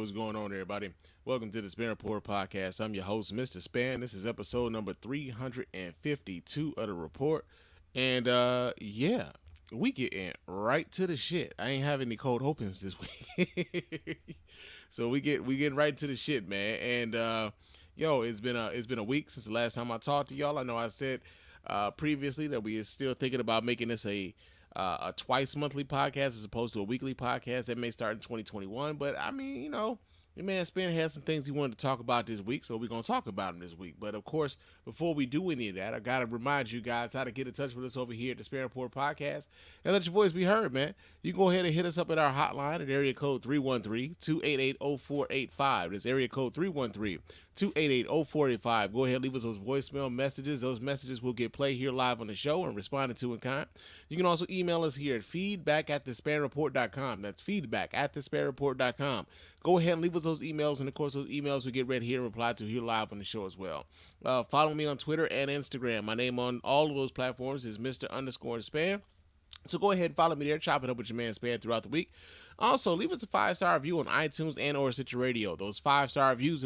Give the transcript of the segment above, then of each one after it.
What's going on, everybody? Welcome to the Spann Report podcast. I'm your host, Mr. Spann. This is episode number 352 of the report. And yeah, we getting right to the shit. I ain't having any cold opens this week. So we getting right to the shit, man. And yo, it's been a week since the last time I talked to y'all. I know I said previously that we are still thinking about making this a twice monthly podcast as opposed to a weekly podcast that may start in 2021. But I mean, your man Spann had some things he wanted to talk about this week, so we're going to talk about them this week. But of course, before we do any of that, I got to remind you guys how to get in touch with us over here at the Spann Report podcast and let your voice be heard, man. You can go ahead and hit us up at our hotline at area code 313-288-0485. That's area code 313-288-0485. Go ahead and leave us those voicemail messages. Those messages will get played here live on the show and responded to in kind. You can also email us here at feedback@thespannreport.com. That's feedback@thespannreport.com. Go ahead and leave us those emails, and of course, those emails will get read here and replied to here live on the show as well. Follow me on Twitter and Instagram. My name on all of those platforms is Mr._Spann. So go ahead and follow me there. Chop it up with your man Spann throughout the week. Also, leave us a 5-star review on iTunes and or Stitcher Radio. Those 5-star reviews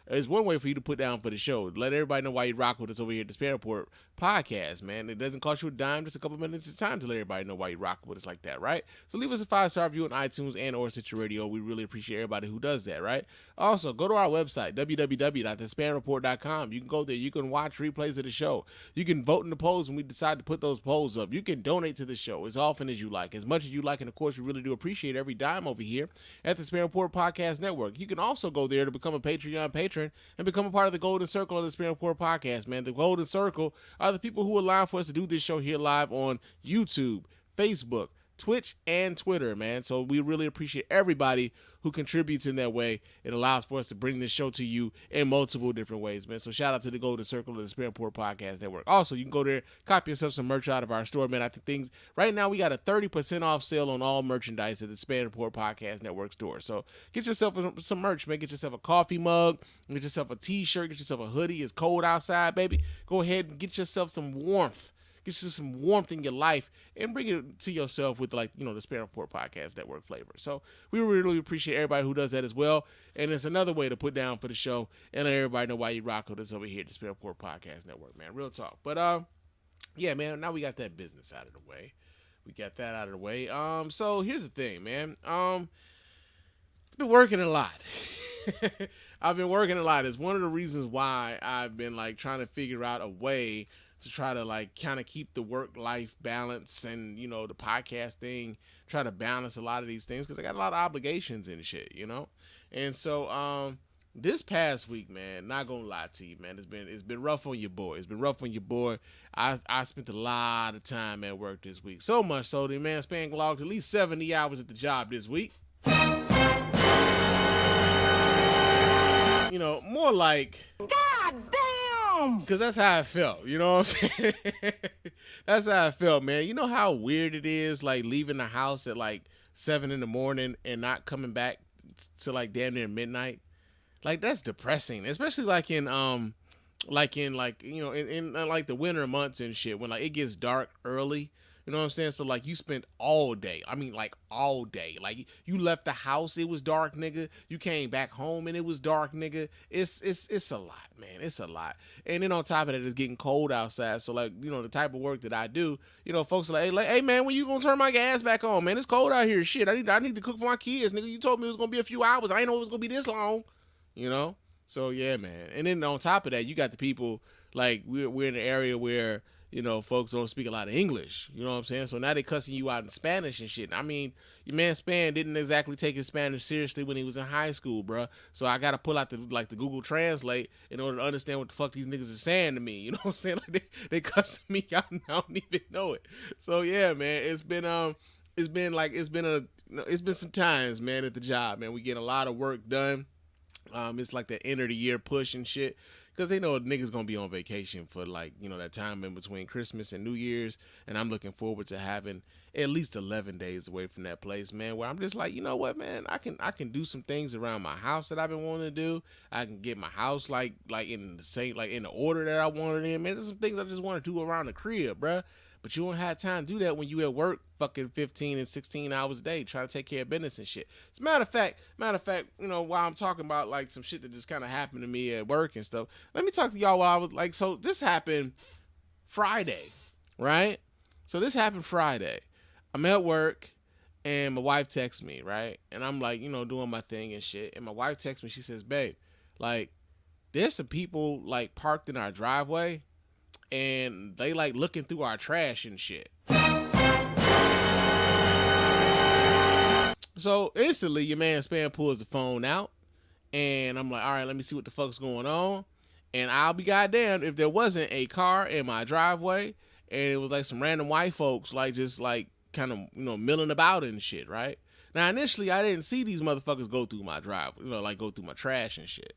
is one way for you to put down for the show. Let everybody know why you rock with us over here at the Spann Report podcast, man. It doesn't cost you a dime, just a couple minutes of time to let everybody know why you rock with us like that, right? So leave us a 5-star review on iTunes and or Stitcher Radio. We really appreciate everybody who does that, right? Also, go to our website, www.thespannreport.com. You can go there. You can watch replays of the show. You can vote in the polls when we decide to put those polls up. You can donate to the show as often as you like, as much as you like, and of course, we really do appreciate every dime over here at the Spann Report Podcast Network. You can also go there to become a Patreon patron and become a part of the Golden Circle of the Spann Report Podcast, man. The Golden Circle are the people who allow for us to do this show here live on YouTube, Facebook, Twitch, and Twitter, man. So we really appreciate everybody who contributes in that way. It allows for us to bring this show to you in multiple different ways, man. So shout out to the Golden Circle of the Spann Report Podcast Network. Also, you can go there, copy yourself some merch out of our store, man. I think things right now we got a 30% off sale on all merchandise at the Spann Report Podcast Network store. So get yourself some merch, man. Get yourself a coffee mug, get yourself a t-shirt, get yourself a hoodie. It's cold outside, baby. Go ahead and get yourself some warmth. Get you some warmth in your life and bring it to yourself with, like, the Spann Report Podcast Network flavor. So we really appreciate everybody who does that as well. And it's another way to put down for the show and let everybody know why you rock with us over here at the Spann Report Podcast Network, man. Real talk. But yeah, man, now we got that business out of the way. So here's the thing, man. I've been working a lot. I've been working a lot. It's one of the reasons why I've been trying to figure out a way to try to kind of keep the work-life balance and, the podcast thing, try to balance a lot of these things because I got a lot of obligations and shit, And so this past week, man, not gonna lie to you, man, it's been rough on your boy. I spent a lot of time at work this week. So much so the man Spann logged at least 70 hours at the job this week. More like, God damn! Because that's how I felt, you know what I'm saying? That's how I felt, man. You know how weird it is, leaving the house at 7 in the morning and not coming back to damn near midnight? That's depressing, especially in the winter months and shit when it gets dark early. You know what I'm saying? So you spent all day. I mean all day. You left the house, it was dark, nigga. You came back home and it was dark, nigga. It's a lot, man. It's a lot. And then on top of that, it's getting cold outside. So the type of work that I do, folks are hey man, when you gonna turn my gas back on, man? It's cold out here. Shit, I need to cook for my kids, nigga. You told me it was gonna be a few hours. I didn't know it was gonna be this long. So yeah, man. And then on top of that, you got the people we're in an area where folks don't speak a lot of English. You know what I'm saying? So now they cussing you out in Spanish and shit. I mean, your man Spann didn't exactly take his Spanish seriously when he was in high school, bruh. So I got to pull out the Google Translate in order to understand what the fuck these niggas are saying to me. You know what I'm saying? They cussing me out and I don't even know it. So yeah, man, it's been some times, man, at the job, man. We get a lot of work done. It's the end of the year push and shit. Because they know niggas going to be on vacation for, that time in between Christmas and New Year's. And I'm looking forward to having at least 11 days away from that place, man, where I'm just you know what, man? I can do some things around my house that I've been wanting to do. I can get my house, in the same, in the order that I wanted it in. Man, there's some things I just want to do around the crib, bruh. But you don't have time to do that when you at work fucking 15 and 16 hours a day trying to take care of business and shit. As a matter of fact, you know, while I'm talking about like some shit that just kind of happened to me at work and stuff, let me talk to y'all while I was like, so this happened Friday, right? So this happened Friday. I'm at work and my wife texts me, right? And I'm like, you know, doing my thing and shit. And my wife texts me, she says, babe, like, there's some people like parked in our driveway and they like looking through our trash and shit. So instantly your man Spann pulls the phone out and I'm like, all right, let me see what the fuck's going on. And I'll be goddamn if there wasn't a car in my driveway and it was like some random white folks like just like kind of, you know, milling about and shit, right? Now initially I didn't see these motherfuckers go through my driveway, you know, like go through my trash and shit.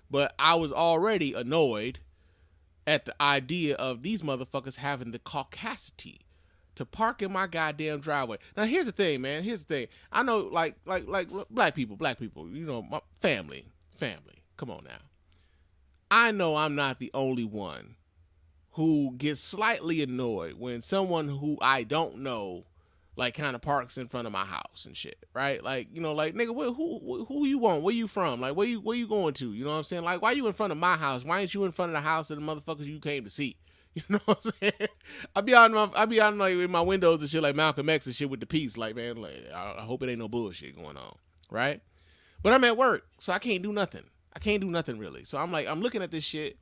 But I was already annoyed at the idea of these motherfuckers having the caucasity to park in my goddamn driveway. Now here's the thing, man. Here's the thing. I know like black people, you know, my family. Come on now. I know I'm not the only one who gets slightly annoyed when someone who I don't know like kind of parks in front of my house and shit, right? Like, you know, like, nigga, who you want? Where you from? Like, where you going to? You know what I'm saying? Like, why you in front of my house? Why ain't you in front of the house of the motherfuckers you came to see? You know what I'm saying? I be out like in my windows and shit like Malcolm X and shit with the peace. Like, man, like, I hope it ain't no bullshit going on, right? But I'm at work, so I can't do nothing. I can't do nothing really. So I'm like, I'm looking at this shit,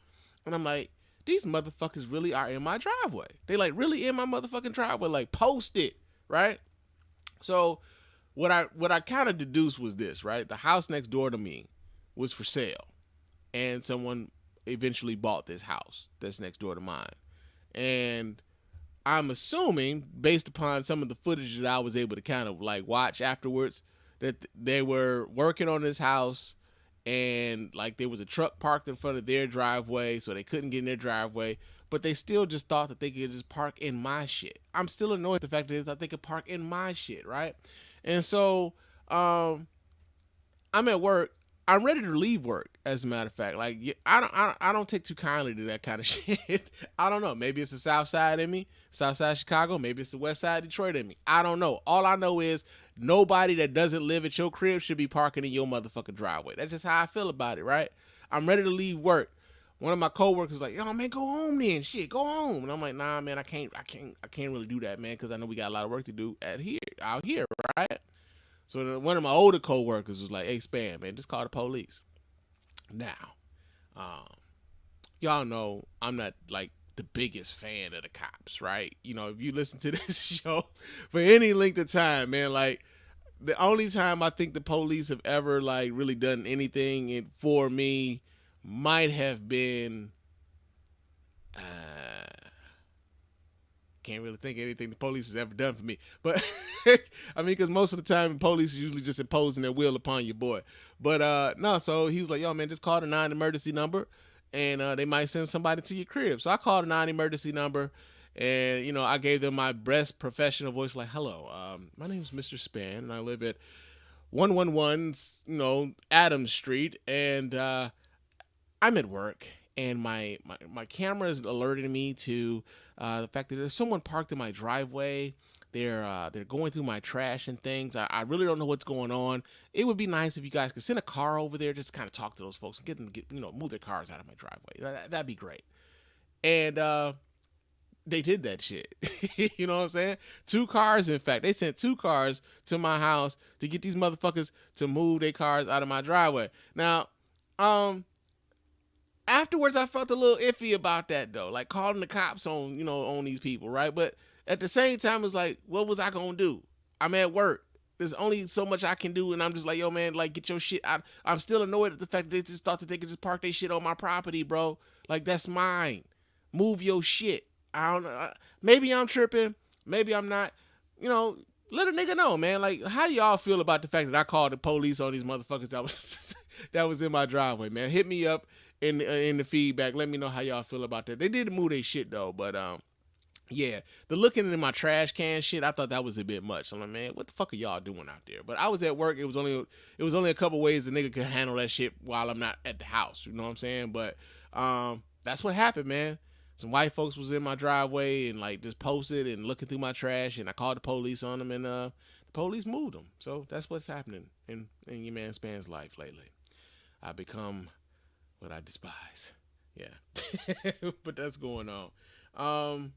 and I'm like, these motherfuckers really are in my driveway. They like really in my motherfucking driveway, like post it. Right? So what I kind of deduced was this, right? The house next door to me was for sale and someone eventually bought this house that's next door to mine. And I'm assuming based upon some of the footage that I was able to kind of like watch afterwards that they were working on this house and like there was a truck parked in front of their driveway so they couldn't get in their driveway. But they still just thought that they could just park in my shit. I'm still annoyed at the fact that they thought they could park in my shit, right? And so I'm at work. I'm ready to leave work, as a matter of fact. Like, I don't take too kindly to that kind of shit. I don't know. Maybe it's the South Side in me, South Side Chicago. Maybe it's the West Side Detroit in me. I don't know. All I know is nobody that doesn't live at your crib should be parking in your motherfucking driveway. That's just how I feel about it, right? I'm ready to leave work. One of my coworkers like, yo, man, go home then. Shit, go home. And I'm like, nah, man, I can't really do that, man, because I know we got a lot of work to do out here, right? So one of my older coworkers was like, hey, Spann, man, just call the police. Now, y'all know I'm not like the biggest fan of the cops, right? You know, if you listen to this show for any length of time, man, like the only time I think the police have ever like really done anything for me might have been can't really think of anything the police has ever done for me, but I mean, because most of the time the police is usually just imposing their will upon your boy. But no, so he was like, yo, man, just call the 9-emergency number and they might send somebody to your crib. So I called the 9-emergency number and, you know, I gave them my best professional voice, like, hello, my name is Mr. Spann and I live at 111, you know, Adams Street, and I'm at work and my camera is alerting me to the fact that there's someone parked in my driveway. They're going through my trash and things. I really don't know what's going on. It would be nice if you guys could send a car over there, just kind of talk to those folks and get them to move their cars out of my driveway. That'd be great. And they did that shit. You know what I'm saying? 2 cars, in fact. They sent 2 cars to my house to get these motherfuckers to move their cars out of my driveway. Now, afterwards, I felt a little iffy about that, though. Like, calling the cops on these people, right? But at the same time, it's like, what was I going to do? I'm at work. There's only so much I can do, and I'm just like, yo, man, like, get your shit out. I'm still annoyed at the fact that they just thought that they could just park their shit on my property, bro. Like, that's mine. Move your shit. I don't know. Maybe I'm tripping. Maybe I'm not. You know, let a nigga know, man. Like, how do y'all feel about the fact that I called the police on these motherfuckers that was in my driveway, man? Hit me up in the feedback. Let me know how y'all feel about that. They did move their shit, though, but yeah, the looking in my trash can shit, I thought that was a bit much. I'm like, man, what the fuck are y'all doing out there? But I was at work. It was only a couple ways a nigga could handle that shit while I'm not at the house. You know what I'm saying? But that's what happened, man. some white folks was in my driveway and like just posted and looking through my trash, and I called the police on them, and the police moved them. So that's what's happening in your man Spann's life lately. I become what I despise. Yeah. But that's going on.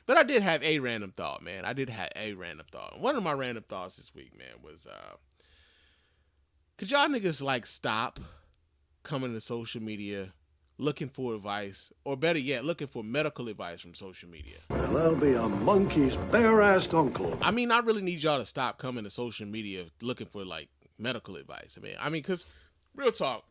But I did have a random thought, man. One of my random thoughts this week, man, was could y'all niggas like stop coming to social media looking for advice, or better yet, looking for medical advice from social media? Well, that'll be a monkey's bare-assed uncle. I mean, I really need y'all to stop coming to social media looking for like medical advice, man. I mean, cause real talk,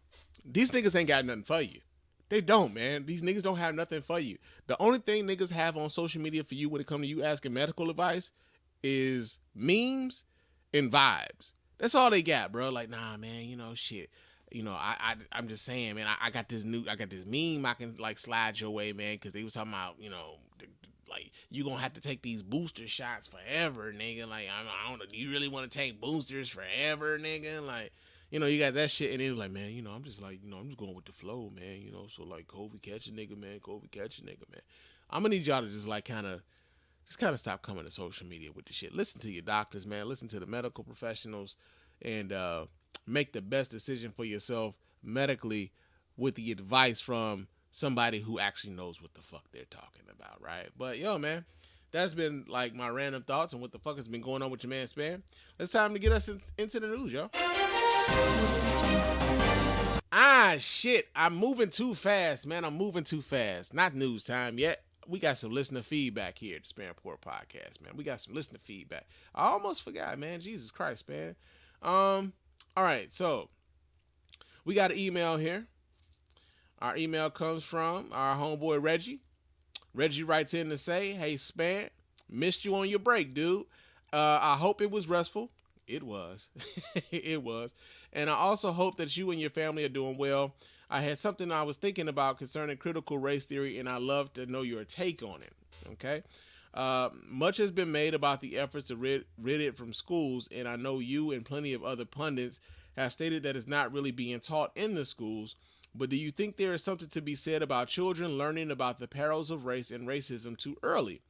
these niggas ain't got nothing for you. They don't, man. These niggas don't have nothing for you. The only thing niggas have on social media for you when it comes to you asking medical advice is memes and vibes. That's all they got, bro. Like, nah, man, you know, shit. You know, I'm just saying, man, I got this meme I can like slide your way, man, because they was talking about, you know, like, you gonna have to take these booster shots forever, nigga. Like, I don't know, do you really want to take boosters forever, nigga? Like, you know, you got that shit, and it was like, man, you know, I'm just like, you know, I'm just going with the flow, man, you know, so like, COVID catch a nigga, man, I'm gonna need y'all to just like kind of stop coming to social media with the shit. Listen to your doctors, man, listen to the medical professionals, and make the best decision for yourself medically with the advice from somebody who actually knows what the fuck they're talking about, right? But yo, man, that's been like my random thoughts on what the fuck has been going on with your man Spann. It's time to get us into the news, yo. Shit, I'm moving too fast, man. Not news time yet. We got some listener feedback here at the Spann Report podcast, man. We got some listener feedback. I almost forgot, man. Jesus Christ, man. All right, so we got an email here. Our email comes from our homeboy Reggie. Reggie writes in to say, hey, Spann, missed you on your break, dude. I hope it was restful. It was. It was. And I also hope that you and your family are doing well. I had something I was thinking about concerning critical race theory, and I'd love to know your take on it. Okay? Much has been made about the efforts to rid it from schools, and I know you and plenty of other pundits have stated that it's not really being taught in the schools. But do you think there is something to be said about children learning about the perils of race and racism too early?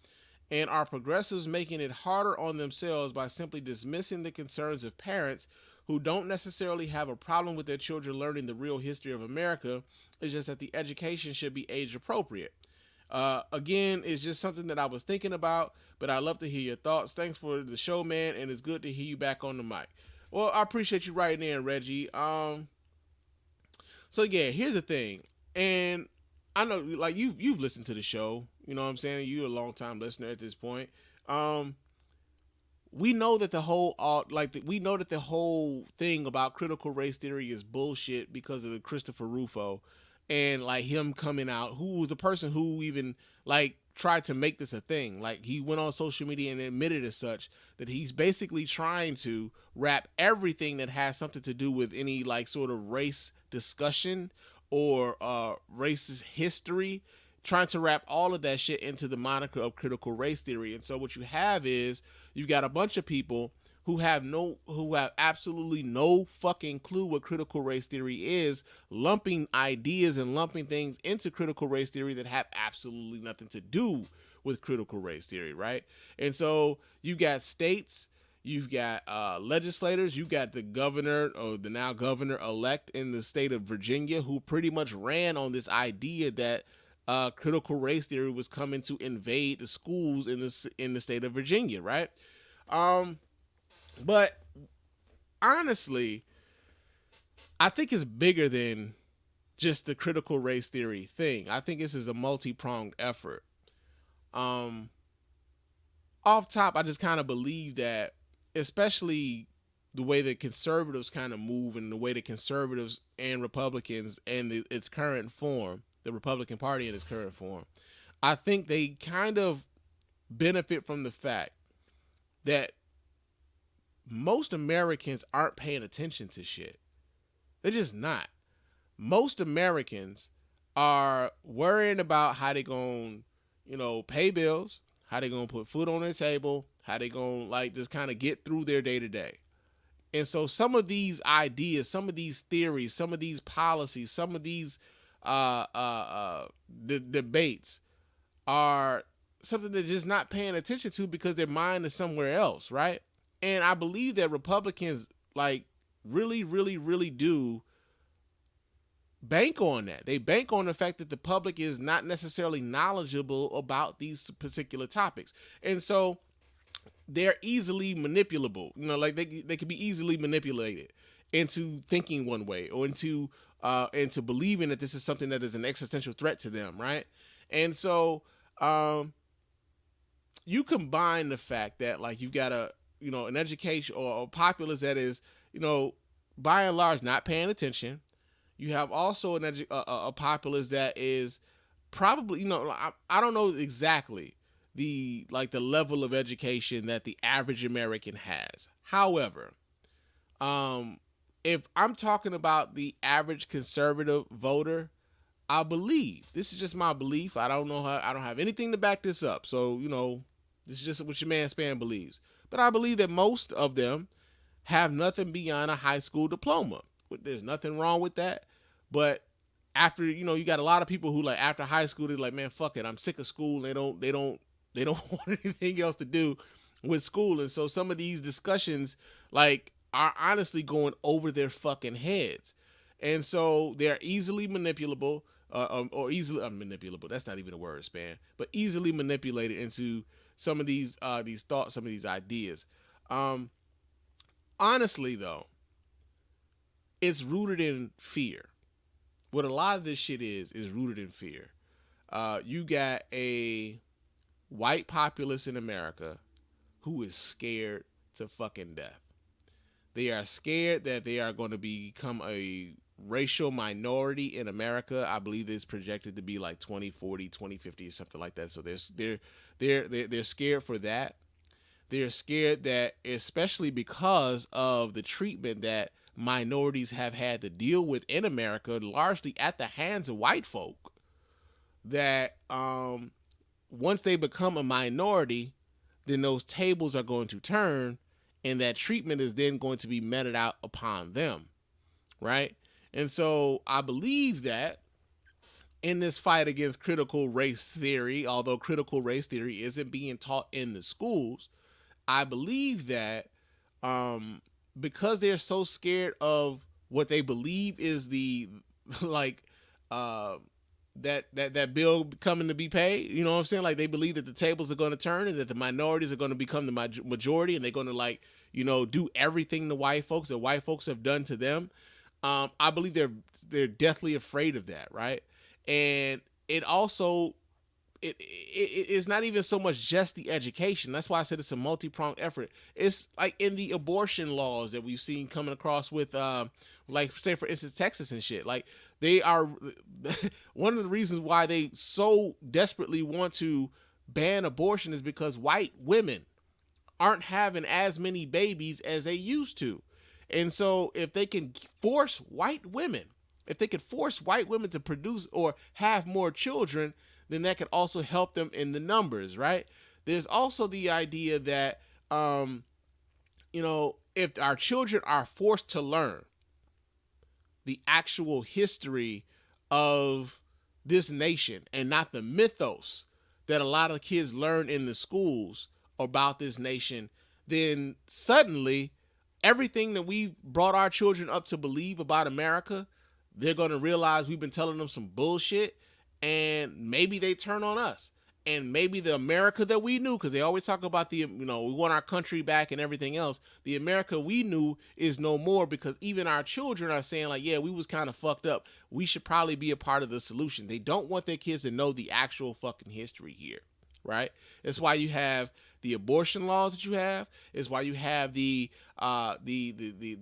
And are progressives making it harder on themselves by simply dismissing the concerns of parents who don't necessarily have a problem with their children learning the real history of America? It's just that the education should be age appropriate. Again, it's just something that I was thinking about, but I'd love to hear your thoughts. Thanks for the show, man, and it's good to hear you back on the mic. Well, I appreciate you writing in, Reggie. So yeah, here's the thing, and I know like you've listened to the show, you know what I'm saying? You're a long time listener at this point. We know that the whole thing about critical race theory is bullshit because of the Christopher Rufo and like him coming out, who was the person who even like tried to make this a thing. Like he went on social media and admitted as such that he's basically trying to wrap everything that has something to do with any like sort of race discussion or racist history, trying to wrap all of that shit into the moniker of critical race theory. And so what you have is you've got a bunch of people who have absolutely no fucking clue what critical race theory is, lumping ideas and lumping things into critical race theory that have absolutely nothing to do with critical race theory, right? And so you got states, you've got legislators, you got the governor, or the now governor-elect in the state of Virginia, who pretty much ran on this idea that critical race theory was coming to invade the schools in the state of Virginia, right? But honestly, I think it's bigger than just the critical race theory thing. I think this is a multi-pronged effort. Off top, I just kind of believe that, especially the way that conservatives kind of move and the way that conservatives and Republicans and its current form, the Republican Party in its current form, I think they kind of benefit from the fact that most Americans aren't paying attention to shit. They're just not. Most Americans are worrying about how they gonna, pay bills, how they gonna put food on their table, how they gonna like just kind of get through their day to day. And so some of these ideas, some of these theories, some of these policies, some of these debates are something they're just not paying attention to because their mind is somewhere else, right? And I believe that Republicans like really, really, really do bank on that. They bank on the fact that the public is not necessarily knowledgeable about these particular topics. And so they're easily manipulable. You know, like they can be easily manipulated into thinking one way or into believing that this is something that is an existential threat to them, right? And so you combine the fact that like you got an education or a populace that is, by and large not paying attention. You have also a populace that is probably, I don't know exactly the level of education that the average American has. However, if I'm talking about the average conservative voter, I believe, this is just my belief. I don't have anything to back this up. So, this is just what your man Spann believes. But I believe that most of them have nothing beyond a high school diploma. There's nothing wrong with that. But after, you got a lot of people who like after high school, they're like, man, fuck it. I'm sick of school. They don't want anything else to do with school. And so some of these discussions like are honestly going over their fucking heads. And so they're easily manipulable or easily manipulable. That's not even a word, Spann, but easily manipulated into some of these thoughts, some of these ideas. Honestly, though, it's rooted in fear. What a lot of this shit is rooted in fear. You got a white populace in America who is scared to fucking death. They are scared that they are going to become a racial minority in America. I believe it's projected to be like 2040, 2050 or something like that. So they're scared for that. They're scared that, especially because of the treatment that minorities have had to deal with in America, largely at the hands of white folk, that once they become a minority, then those tables are going to turn and that treatment is then going to be meted out upon them, right? And so I believe that in this fight against critical race theory, although critical race theory isn't being taught in the schools, I believe that because they're so scared of what they believe is the that bill coming to be paid, you know what I'm saying? Like they believe that the tables are going to turn and that the minorities are going to become the majority, and they're going to do everything the white folks have done to them. I believe they're deathly afraid of that, right? And it also it's not even so much just the education. That's why I said it's a multi-pronged effort. It's like in the abortion laws that we've seen coming across with, like say for instance, Texas and shit. Like they are one of the reasons why they so desperately want to ban abortion is because white women aren't having as many babies as they used to. And so if they can force white women to produce or have more children, then that could also help them in the numbers, right? There's also the idea that, if our children are forced to learn the actual history of this nation and not the mythos that a lot of kids learn in the schools about this nation, then suddenly everything that we've brought our children up to believe about America, they're going to realize we've been telling them some bullshit. And maybe they turn on us, and maybe the America that we knew, because they always talk about we want our country back and everything else. The America we knew is no more, because even our children are saying like, yeah, we was kind of fucked up. We should probably be a part of the solution. They don't want their kids to know the actual fucking history here, right? That's why you have the abortion laws that you have. It's why you have the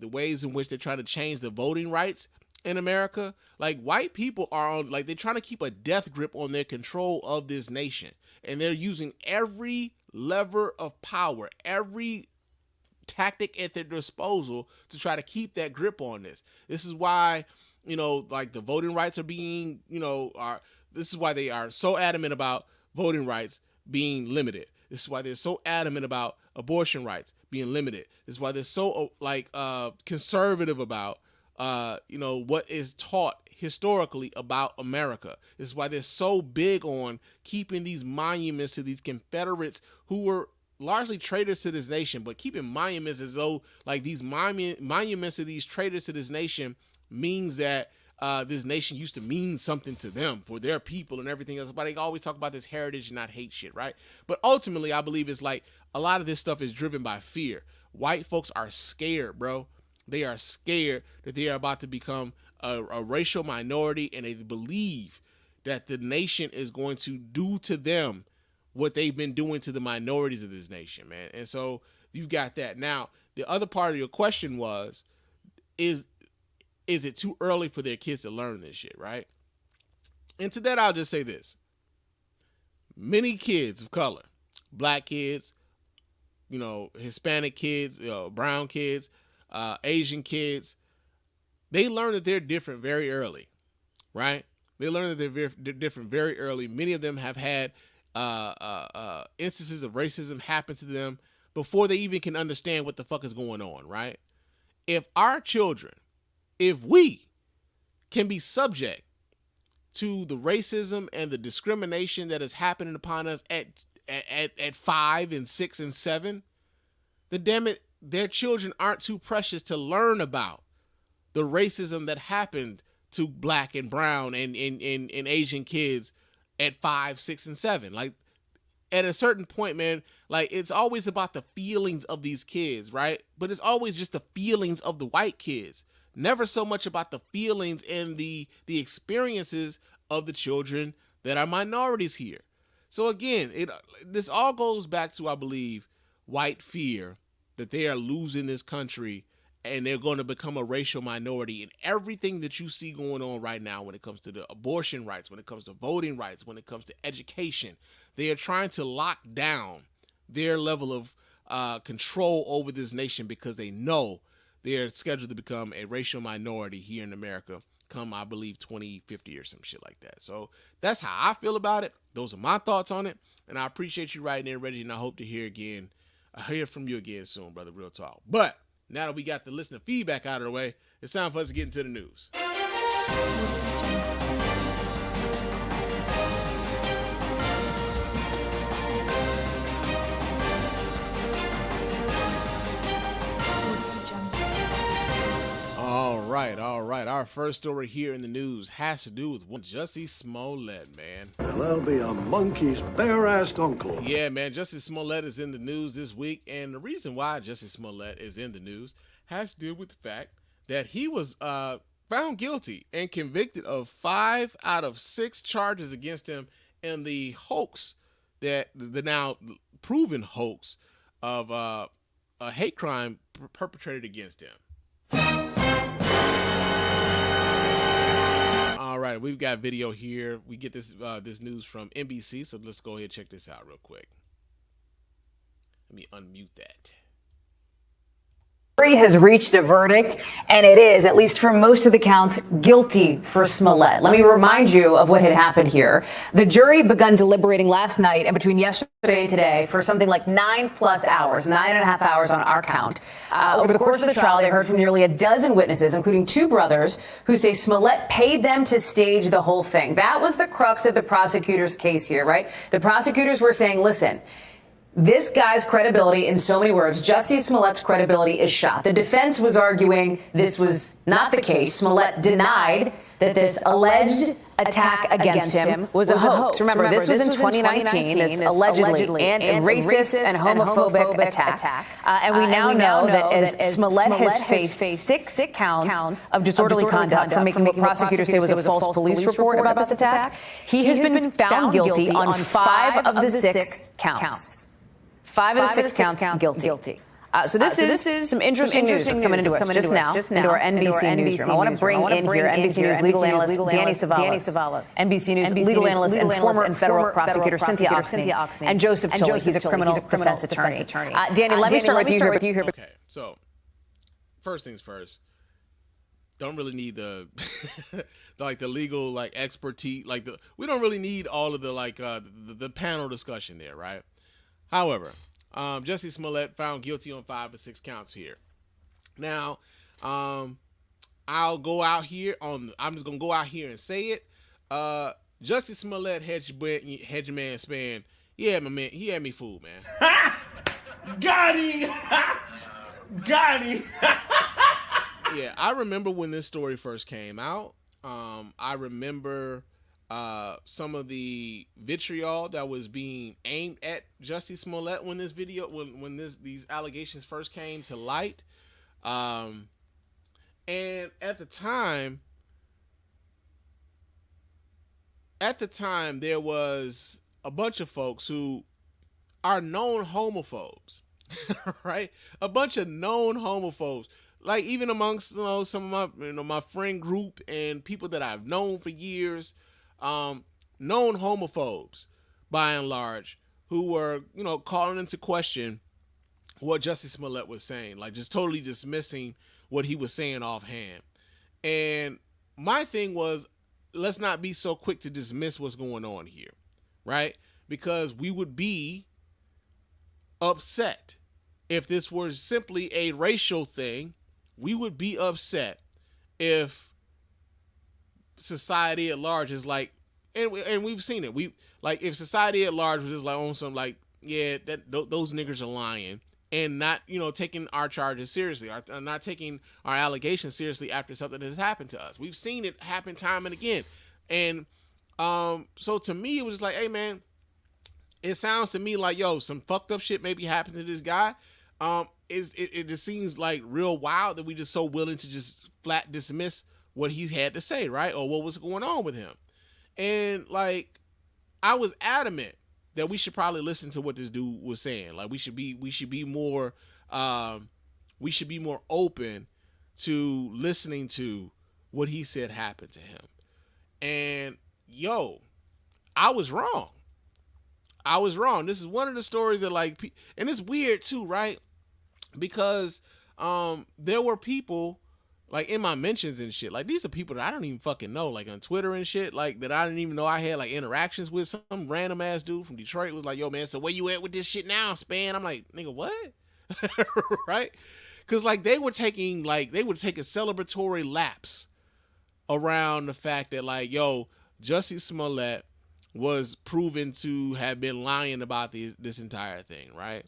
ways in which they're trying to change the voting rights in America. Like white people are on, like they're trying to keep a death grip on their control of this nation, and they're using every lever of power, every tactic at their disposal to try to keep that grip on this. This is why, like the voting rights are being, this is why they are so adamant about voting rights being limited. This is why they're so adamant about abortion rights being limited. This is why they're so conservative about what is taught historically about America. This is why they're so big on keeping these monuments to these Confederates who were largely traitors to this nation, but keeping monuments as though like these monuments to these traitors to this nation means that this nation used to mean something to them for their people and everything else. But they always talk about this heritage and not hate shit, right? But ultimately, I believe it's like a lot of this stuff is driven by fear. White folks are scared, bro. They are scared that they are about to become a racial minority, and they believe that the nation is going to do to them what they've been doing to the minorities of this nation, man. And so you've got that. Now, the other part of your question was, is it too early for their kids to learn this shit, right? And to that, I'll just say this. Many kids of color, black kids, Hispanic kids, brown kids, Asian kids, they learn that they're different very early, right? They learn that they're different very early. Many of them have had instances of racism happen to them before they even can understand what the fuck is going on, right? If our children, if we can be subject to the racism and the discrimination that is happening upon us at 5 and 6 and 7, then damn it, their children aren't too precious to learn about the racism that happened to black and brown and Asian kids at 5, 6, and 7. Like, at a certain point, man, like, it's always about the feelings of these kids, right? But it's always just the feelings of the white kids. Never so much about the feelings and the experiences of the children that are minorities here. So again, this all goes back to, I believe, white fear that they are losing this country and they're going to become a racial minority. And everything that you see going on right now when it comes to the abortion rights, when it comes to voting rights, when it comes to education, they are trying to lock down their level of control over this nation because they know they're scheduled to become a racial minority here in America come, I believe, 2050 or some shit like that. So that's how I feel about it. Those are my thoughts on it. And I appreciate you writing in, Reggie, and I hope to hear from you again soon, brother. Real talk. But now that we got the listener feedback out of the way, it's time for us to get into the news. All right. Our first story here in the news has to do with one Jussie Smollett, man. And I'll be a monkey's bare-assed uncle. Yeah, man. Jussie Smollett is in the news this week. And the reason why Jussie Smollett is in the news has to do with the fact that he was found guilty and convicted of 5 out of 6 charges against him in the hoax, that the now proven hoax of a hate crime perpetrated against him. All right, we've got video here. We get this news from NBC, so let's go ahead and check this out real quick. Let me unmute that. Jury has reached a verdict, and it is, at least for most of the counts, guilty for Smollett. Let me remind you of what had happened here. The jury begun deliberating last night and between yesterday and today for something like 9+ hours, 9.5 hours on our count. Over the course of the trial, they heard from nearly a dozen witnesses, including 2 brothers, who say Smollett paid them to stage the whole thing. That was the crux of the prosecutor's case here, right? The prosecutors were saying, listen, this guy's credibility, in so many words, Jussie Smollett's credibility is shot. The defense was arguing this was not the case. Smollett denied that this alleged attack against him was a hoax. Remember, this was in 2019, this allegedly and racist and homophobic attack. And we now know that as Smollett has faced 6 counts of disorderly conduct for making what prosecutors say was a false police report about this attack, he has been found guilty on 5 of the 6 counts. 5 of the 6 counts guilty. So this is some interesting news that's coming into us just now, into our NBC newsroom. I want to bring in here NBC News legal analyst Danny Savalas, NBC News legal analyst and former federal prosecutor Cynthia Oxney, and Joseph Tolley. He's a criminal defense attorney. Danny, let me start with you here. Okay, so first things first. Don't really need the the legal expertise. We don't really need all of the panel discussion there, right? However, Jussie Smollett found guilty on 5 of 6 counts here. Now, I'm just gonna go out here and say it. Jussie Smollett had your man Spann. Yeah, my man, he had me fooled, man. Got him! Got him! Yeah, I remember when this story first came out. I remember some of the vitriol that was being aimed at Jussie Smollett when these allegations first came to light. And at the time there was a bunch of folks who are known homophobes, right? A bunch of known homophobes, like even amongst some of my friend group and people that I've known for years, known homophobes by and large, who were calling into question what Jussie Smollett was saying, like just totally dismissing what he was saying offhand. And my thing was, let's not be so quick to dismiss what's going on here, right? Because we would be upset if this were simply a racial thing. We would be upset if society at large is like, and we've seen it. If society at large was just like on some like, yeah, those niggers are lying, and not taking our charges seriously, or not taking our allegations seriously after something has happened to us. We've seen it happen time and again, and so to me it was just like, hey man, it sounds to me like some fucked up shit maybe happened to this guy. It just seems like real wild that we just so willing to just flat dismiss what he had to say, right, or what was going on with him. And like, I was adamant that we should probably listen to what this dude was saying. Like we should be more open to listening to what he said happened to him. And I was wrong. This is one of the stories that and it's weird too, right? Because there were people like in my mentions and shit, like these are people that I don't even fucking know, like on Twitter and shit, like that I didn't even know I had like interactions with. Some random ass dude from Detroit was like, yo man, so where you at with this shit now, Spann? I'm like, nigga, what? Right? Because like they would take a celebratory lapse around the fact that like, Jussie Smollett was proven to have been lying about this entire thing, right?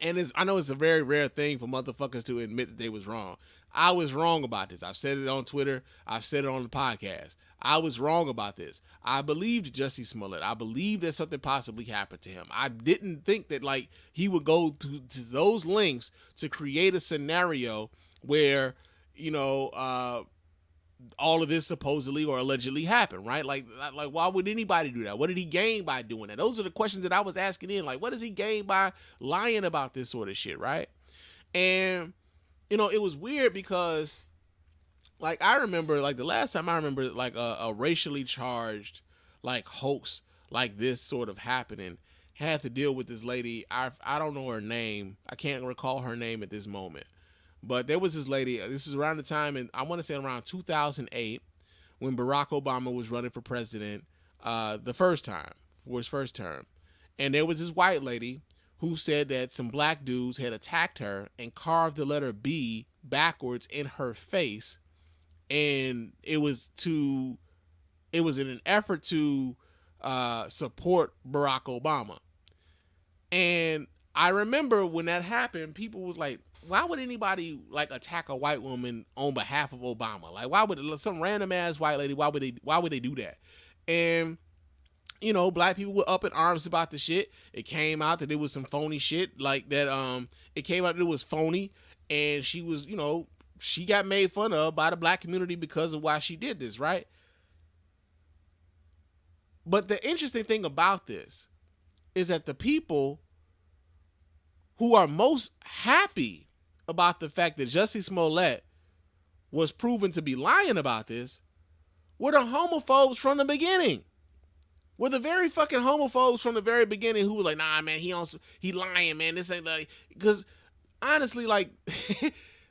And I know it's a very rare thing for motherfuckers to admit that they was wrong. I was wrong about this. I've said it on Twitter. I've said it on the podcast. I was wrong about this. I believed Jussie Smollett. I believed that something possibly happened to him. I didn't think that like he would go to those lengths to create a scenario where, all of this supposedly or allegedly happened, right? Like why would anybody do that? What did he gain by doing that? Those are the questions that I was asking in. Like, what does he gain by lying about this sort of shit, right? And, it was weird because, like, I remember, like, the last time I remember, like, a racially charged, like, hoax like this sort of happening had to deal with this lady. I don't know her name. I can't recall her name at this moment. But there was this lady, this is around the time, and I want to say around 2008, when Barack Obama was running for president the first time, for his first term. And there was this white lady who said that some black dudes had attacked her and carved the letter B backwards in her face. And it was in an effort to support Barack Obama. And I remember when that happened, people was like, why would anybody like attack a white woman on behalf of Obama? Like, why would some random ass white lady, why would they do that? And, black people were up in arms about the shit. It came out that it was some phony shit, like that. It came out that it was phony, and she was, she got made fun of by the black community because of why she did this, right? But the interesting thing about this is that the people who are most happy about the fact that Jussie Smollett was proven to be lying about this were the homophobes from the beginning. Were the very fucking homophobes from the very beginning who were like, nah, man, he lying, man. This ain't like, because honestly, like,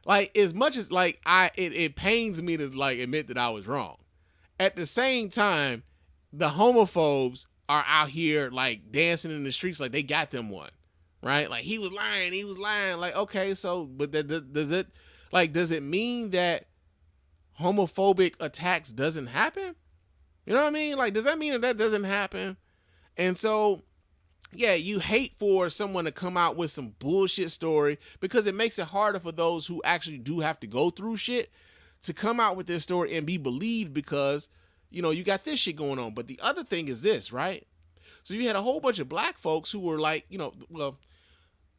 like as much as like it pains me to like admit that I was wrong. At the same time, the homophobes are out here like dancing in the streets like they got them one, right? Like he was lying. Like, okay, so but does it mean that homophobic attacks doesn't happen? You know what I mean? Like, does that mean that doesn't happen? And so, yeah, you hate for someone to come out with some bullshit story because it makes it harder for those who actually do have to go through shit to come out with their story and be believed because, you know, you got this shit going on. But the other thing is this, right? So you had a whole bunch of black folks who were like, you know, well,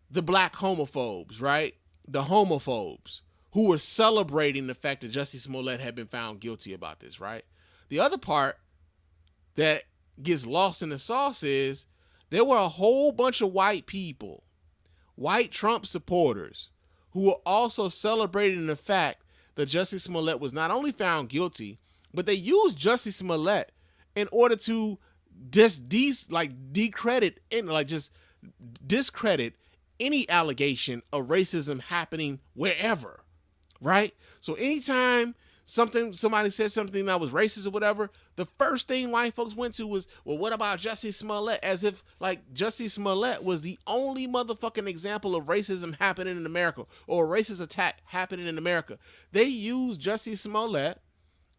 the black homophobes, right? The homophobes who were celebrating the fact that Jussie Smollett had been found guilty about this, right? The other part that gets lost in the sauce is there were a whole bunch of white people, white Trump supporters, who were also celebrating the fact that Jussie Smollett was not only found guilty, but they used Jussie Smollett in order to discredit any allegation of racism happening wherever, right? So anytime somebody said something that was racist or whatever, the first thing white folks went to was, well, what about Jussie Smollett? As if like Jussie Smollett was the only motherfucking example of racism happening in America or a racist attack happening in America. They used Jussie Smollett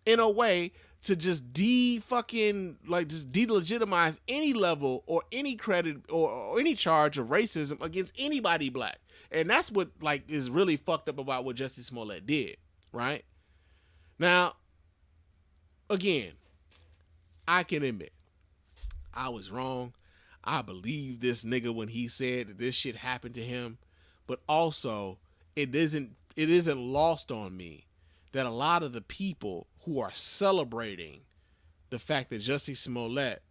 in a way to just delegitimize any level or any credit or any charge of racism against anybody black. And that's what like is really fucked up about what Jussie Smollett did, right? Now, again, I can admit I was wrong. I believed this nigga when he said that this shit happened to him, but also it isn't lost on me that a lot of the people who are celebrating the fact that Jussie Smollett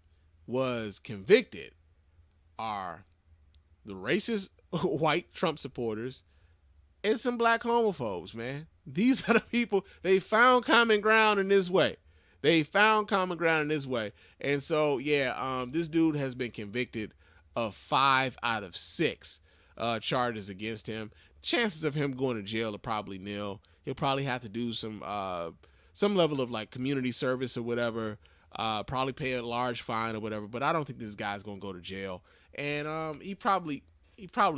was convicted are the racist white Trump supporters and some black homophobes, man. These are the people, they found common ground in this way. And so, yeah, this dude has been convicted of 5 out of 6 charges against him. Chances of him going to jail are probably nil. He'll probably have to do some level of like community service or whatever, probably pay a large fine or whatever, but I don't think this guy's going to go to jail. And he probably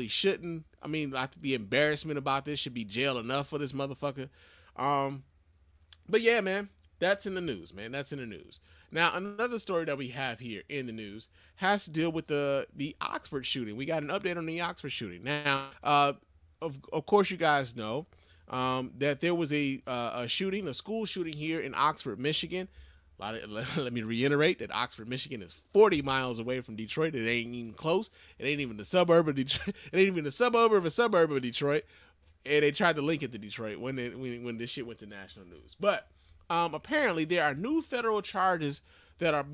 shouldn't. I mean, I think the embarrassment about this should be jail enough for this motherfucker. But yeah, man, that's in the news, man. That's in the news. Now, another story that we have here in the news has to deal with the Oxford shooting. We got an update on the Oxford shooting. Now, of course, you guys know that there was a shooting, a school shooting here in Oxford, Michigan. Let me reiterate that Oxford, Michigan is 40 miles away from Detroit. It ain't even close. It ain't even the suburb of Detroit. It ain't even the suburb of a suburb of Detroit. And they tried to link it to Detroit when this shit went to national news. But apparently there are new federal charges that are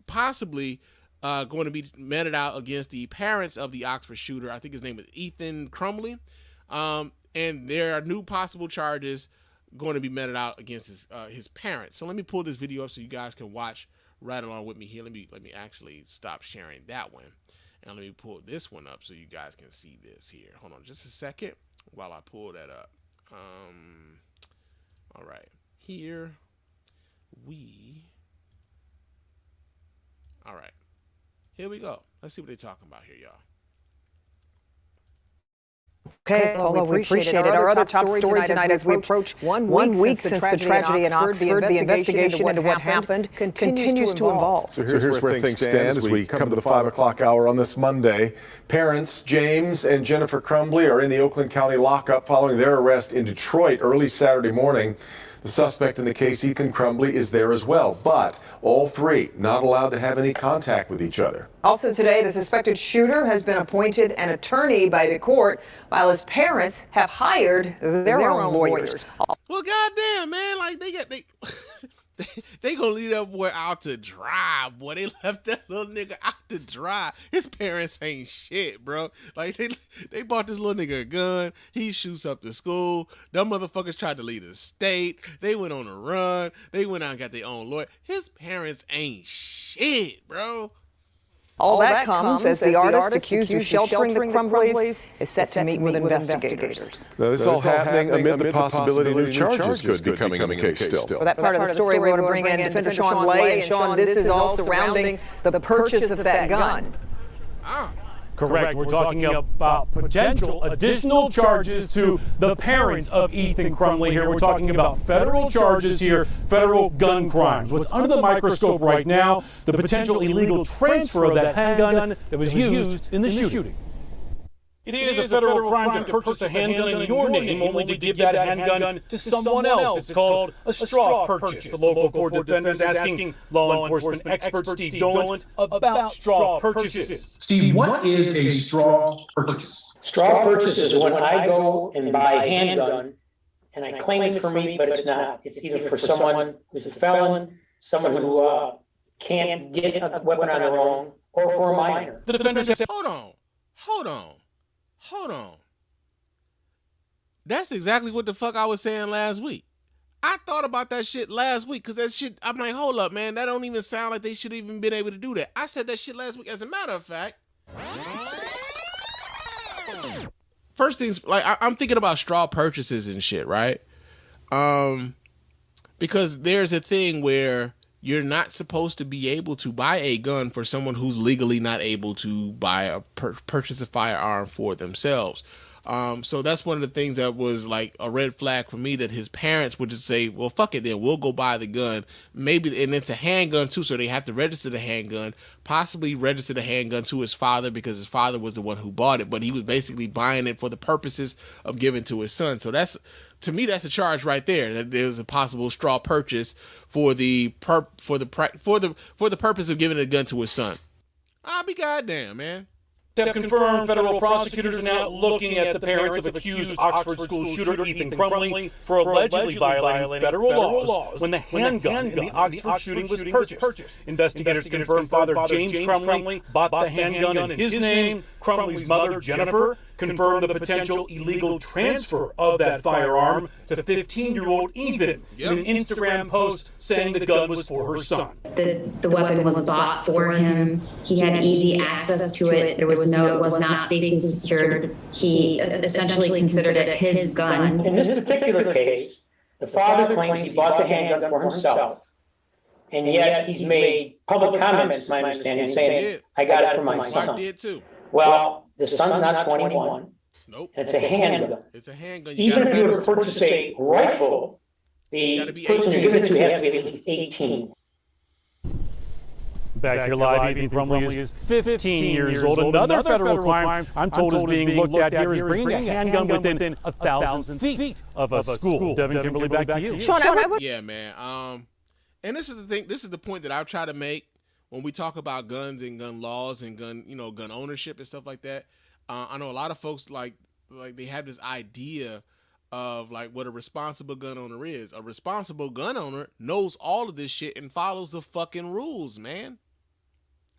possibly going to be meted out against the parents of the Oxford shooter. I think his name is Ethan Crumbley. And there are new possible charges going to be meted out against his parents. So let me pull this video up so you guys can watch right along with me here. Let me actually stop sharing that one. And let me pull this one up so you guys can see this here. Hold on just a second while I pull that up. All right. Here we go. Let's see what they're talking about here, y'all. Okay, Paula, we appreciate it. Our other top story tonight as we approach 1 week since the tragedy in Oxford, the investigation into what happened continues to evolve. So here's where things stand as we come to the 5 o'clock hour on this Monday. Parents James and Jennifer Crumbley are in the Oakland County lockup following their arrest in Detroit early Saturday morning. The suspect in the case, Ethan Crumbley, is there as well, but all three not allowed to have any contact with each other. Also today, the suspected shooter has been appointed an attorney by the court, while his parents have hired their own lawyers. Well, goddamn, man, like they gonna leave that boy out to dry, boy. They left that little nigga out to dry. His parents ain't shit, bro. Like they bought this little nigga a gun. He shoots up the school. Them motherfuckers tried to leave the state. They went on a run. They went out and got their own lawyer. His parents ain't shit, bro. All that comes as the artist accused of sheltering the Crumbleys is set to meet with investigators. Now, this is all happening amid the possibility new charges could be coming on the case still. For that part of the story, we want to bring in defender Sean Lay. And Sean, this is all surrounding the purchase of that gun. Correct. We're talking about potential additional charges to the parents of Ethan Crumbley here. We're talking about federal charges here, federal gun crimes. What's under the microscope right now, the potential illegal transfer of that handgun that was used in the shooting. It is a federal crime to purchase a handgun in your name, only to give that handgun to someone else. It's called a straw purchase. The local Ford defenders asking law enforcement expert Steve Dolan about straw purchases. Steve, what is a straw purchase? Straw purchase is when I go and buy a handgun and I claim it's for me, but it's not. It's either for someone who's a felon, someone who can't get a weapon on their own, or for a minor. The defenders say, Hold on. That's exactly what the fuck I was saying last week. I thought about that shit last week because that shit, I'm like, hold up, man. That don't even sound like they should even been able to do that. I said that shit last week. As a matter of fact, first things, like, I'm thinking about straw purchases and shit, right? Because there's a thing where you're not supposed to be able to buy a gun for someone who's legally not able to buy purchase a firearm for themselves. So that's one of the things that was like a red flag for me, that his parents would just say, well, fuck it then, we'll go buy the gun. Maybe, and it's a handgun too, so they have to register the handgun, possibly register the handgun to his father because his father was the one who bought it, but he was basically buying it for the purposes of giving to his son. So that's, to me, that's a charge right there, that there's a possible straw purchase for the purpose of giving a gun to his son. I'll be goddamn, man. have confirmed federal prosecutors are now looking at the parents of accused Oxford school shooter Ethan Crumbley for allegedly violating federal laws when the handgun in the Oxford shooting was purchased. Investigators confirmed Father James Crumbley bought the handgun in his name. Crumbley's mother, Jennifer, confirmed the potential illegal transfer of that firearm to 15-year-old Ethan in an Instagram post saying the gun was for her son. The weapon was bought for him. He had easy access to it. It was not safely secured. He essentially considered it his gun. In this particular case, the father claims he bought the handgun for himself, and yet he's made public comments, my understanding, saying, I got it for my son. I did too. Well, the son's not 21. Nope. And it's a handgun. It's a handgun. Even if you were to purchase a rifle, the person you give it to has to be at least 18. Back here live, Ethan Crumbley is 15 years old. Another federal crime I'm told is being looked at here is bringing a handgun within 1,000 feet of a school. Devin, Kimberly, back to you. Yeah, man. And this is the thing. This is the point that I try to make when we talk about guns and gun laws and gun ownership and stuff like that. I know a lot of folks like they have this idea of like what a responsible gun owner is. A responsible gun owner knows all of this shit and follows the fucking rules, man.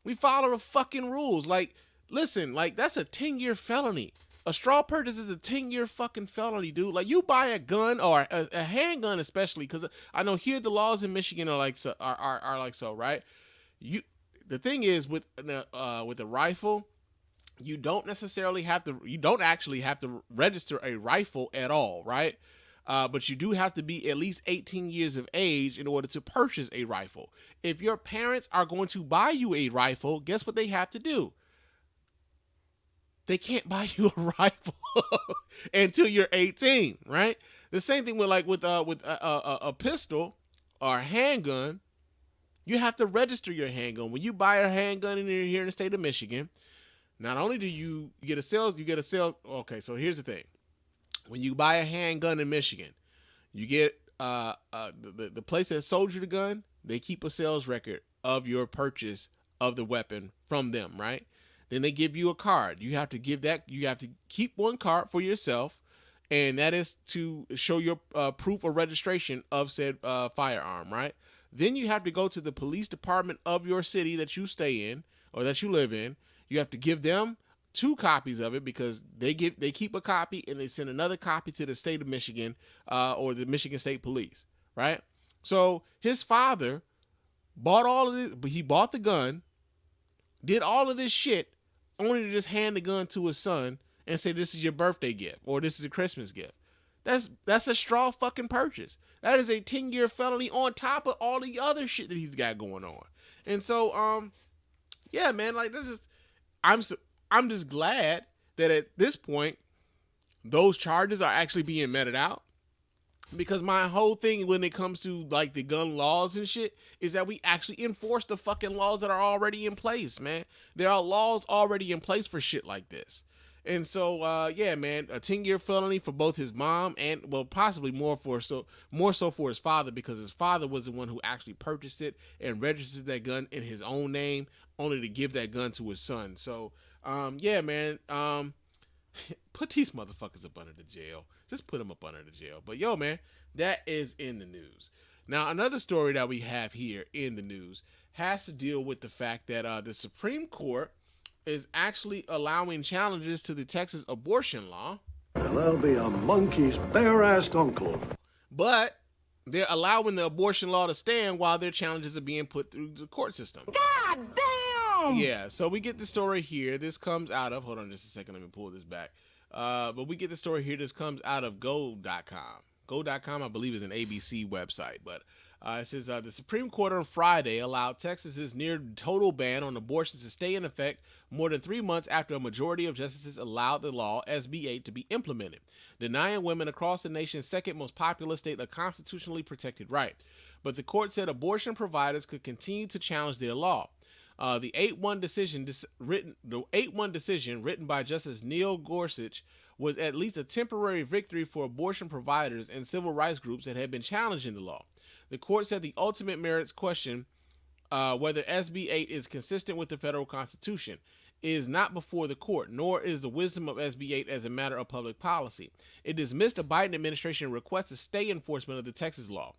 We follow the fucking rules. Like, listen, like that's a 10-year felony. A straw purchase is a 10-year fucking felony, dude. Like, you buy a gun or a handgun, especially, because I know here the laws in Michigan are like so, are like so, right? The thing is with a rifle, you don't actually have to register a rifle at all, right? But you do have to be at least 18 years of age in order to purchase a rifle. If your parents are going to buy you a rifle, guess what they have to do? They can't buy you a rifle until you're 18, right? The same thing with a pistol or a handgun. You have to register your handgun. When you buy a handgun here in the state of Michigan, not only do you get a sales. Okay, so here's the thing. When you buy a handgun in Michigan, you get the place that sold you the gun, they keep a sales record of your purchase of the weapon from them, right? Then they give you a card. You have to keep one card for yourself, and that is to show your proof of registration of said firearm, right? Then you have to go to the police department of your city that you stay in or that you live in. You have to give them 2 copies of it because they keep a copy and they send another copy to the state of Michigan or the Michigan State Police, right? So his father bought all of this, but he bought the gun, did all of this shit, only to just hand the gun to his son and say, this is your birthday gift or this is a Christmas gift. That's a straw fucking purchase. That is a 10-year felony on top of all the other shit that he's got going on. And so, yeah, man, like that's just, I'm just glad that at this point, those charges are actually being meted out. Because my whole thing when it comes to like the gun laws and shit is that we actually enforce the fucking laws that are already in place, man. There are laws already in place for shit like this. And so, yeah, man, a 10-year felony for both his mom and, well, possibly more so for his father, because his father was the one who actually purchased it and registered that gun in his own name, only to give that gun to his son. So, yeah, man, put these motherfuckers up under the jail. Just put them up under the jail. But yo, man, that is in the news. Now, another story that we have here in the news has to deal with the fact that the Supreme Court is actually allowing challenges to the Texas abortion law. And that'll be a monkey's bare-assed uncle. But they're allowing the abortion law to stand while their challenges are being put through the court system. God damn! Yeah, so we get the story here. This comes out of, hold on just a second, let me pull this back. But we get the story here. This comes out of go.com. Go.com, I believe, is an ABC website. But it says the Supreme Court on Friday allowed Texas's near total ban on abortions to stay in effect more than 3 months after a majority of justices allowed the law, SB 8, to be implemented, denying women across the nation's second most populous state a constitutionally protected right. But the court said abortion providers could continue to challenge their law. The 8-1 decision written by Justice Neil Gorsuch was at least a temporary victory for abortion providers and civil rights groups that had been challenging the law. The court said the ultimate merits question, whether SB 8 is consistent with the federal constitution, is not before the court, nor is the wisdom of SB 8 as a matter of public policy. It dismissed a Biden administration request to stay enforcement of the Texas law.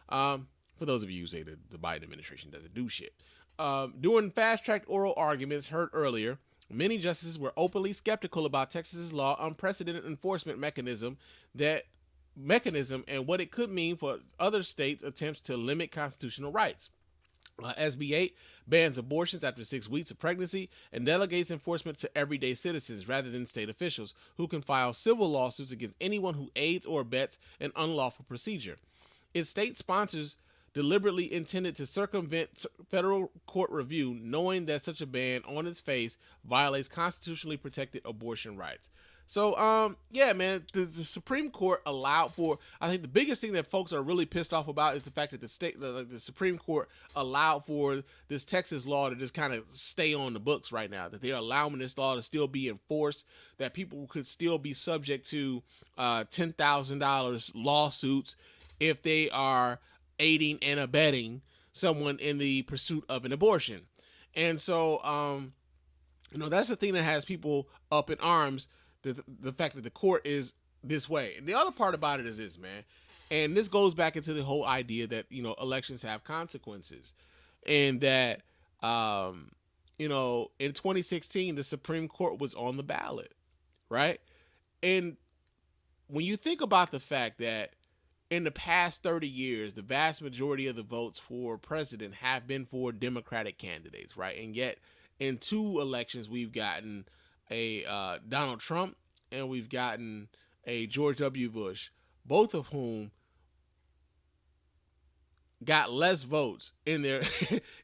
For those of you who say that the Biden administration doesn't do shit. During fast-tracked oral arguments heard earlier, many justices were openly skeptical about Texas's law unprecedented enforcement mechanism and what it could mean for other states' attempts to limit constitutional rights. SB 8 bans abortions after 6 weeks of pregnancy and delegates enforcement to everyday citizens rather than state officials, who can file civil lawsuits against anyone who aids or abets an unlawful procedure. Its state sponsors deliberately intended to circumvent federal court review, knowing that such a ban on its face violates constitutionally protected abortion rights. So, yeah, man, the Supreme Court allowed for, I think the biggest thing that folks are really pissed off about is the fact that the Supreme Court allowed for this Texas law to just kind of stay on the books right now, that they're allowing this law to still be enforced, that people could still be subject to $10,000 lawsuits if they are aiding and abetting someone in the pursuit of an abortion. And so, that's the thing that has people up in arms, the fact that the court is this way. And the other part about it is this, man, and this goes back into the whole idea that, elections have consequences, and that, in 2016, the Supreme Court was on the ballot, right? And when you think about the fact that in the past 30 years, the vast majority of the votes for president have been for Democratic candidates, right? And yet in 2 elections, we've gotten a Donald Trump and we've gotten a George W. Bush, both of whom got less votes in their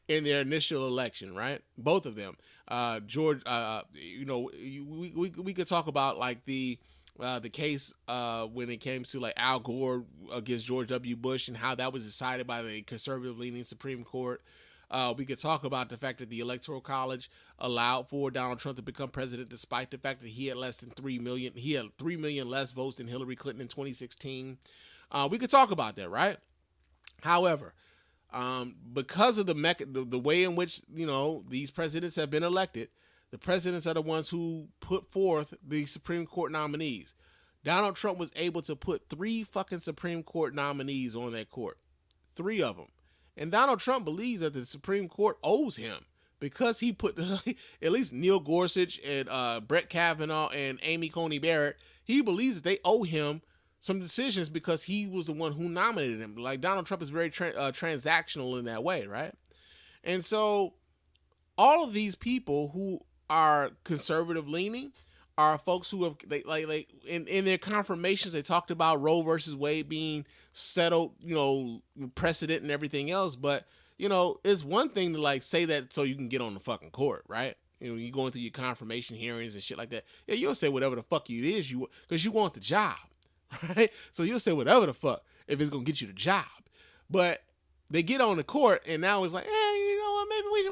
in their initial election, right? Both of them. George, we could talk about like the case when it came to like Al Gore against George W. Bush and how that was decided by the conservative-leaning Supreme Court. We could talk about the fact that the Electoral College allowed for Donald Trump to become president despite the fact that he had less than 3 million. He had 3 million less votes than Hillary Clinton in 2016. We could talk about that, right? However, because of the way in which, these presidents have been elected, the presidents are the ones who put forth the Supreme Court nominees. Donald Trump was able to put 3 fucking Supreme Court nominees on that court. 3 of them. And Donald Trump believes that the Supreme Court owes him because he put at least Neil Gorsuch and Brett Kavanaugh and Amy Coney Barrett. He believes that they owe him some decisions because he was the one who nominated him. Like Donald Trump is very transactional in that way, right? And so all of these people who are conservative leaning are folks who have in their confirmations, they talked about Roe versus Wade being settled, precedent and everything else. But, it's one thing to say that so you can get on the fucking court, right? you going through your confirmation hearings and shit like that. Yeah, you'll say whatever the fuck it is because you want the job, right? So you'll say whatever the fuck if it's gonna get you the job. But they get on the court and now it's like, hey, you know what? Maybe we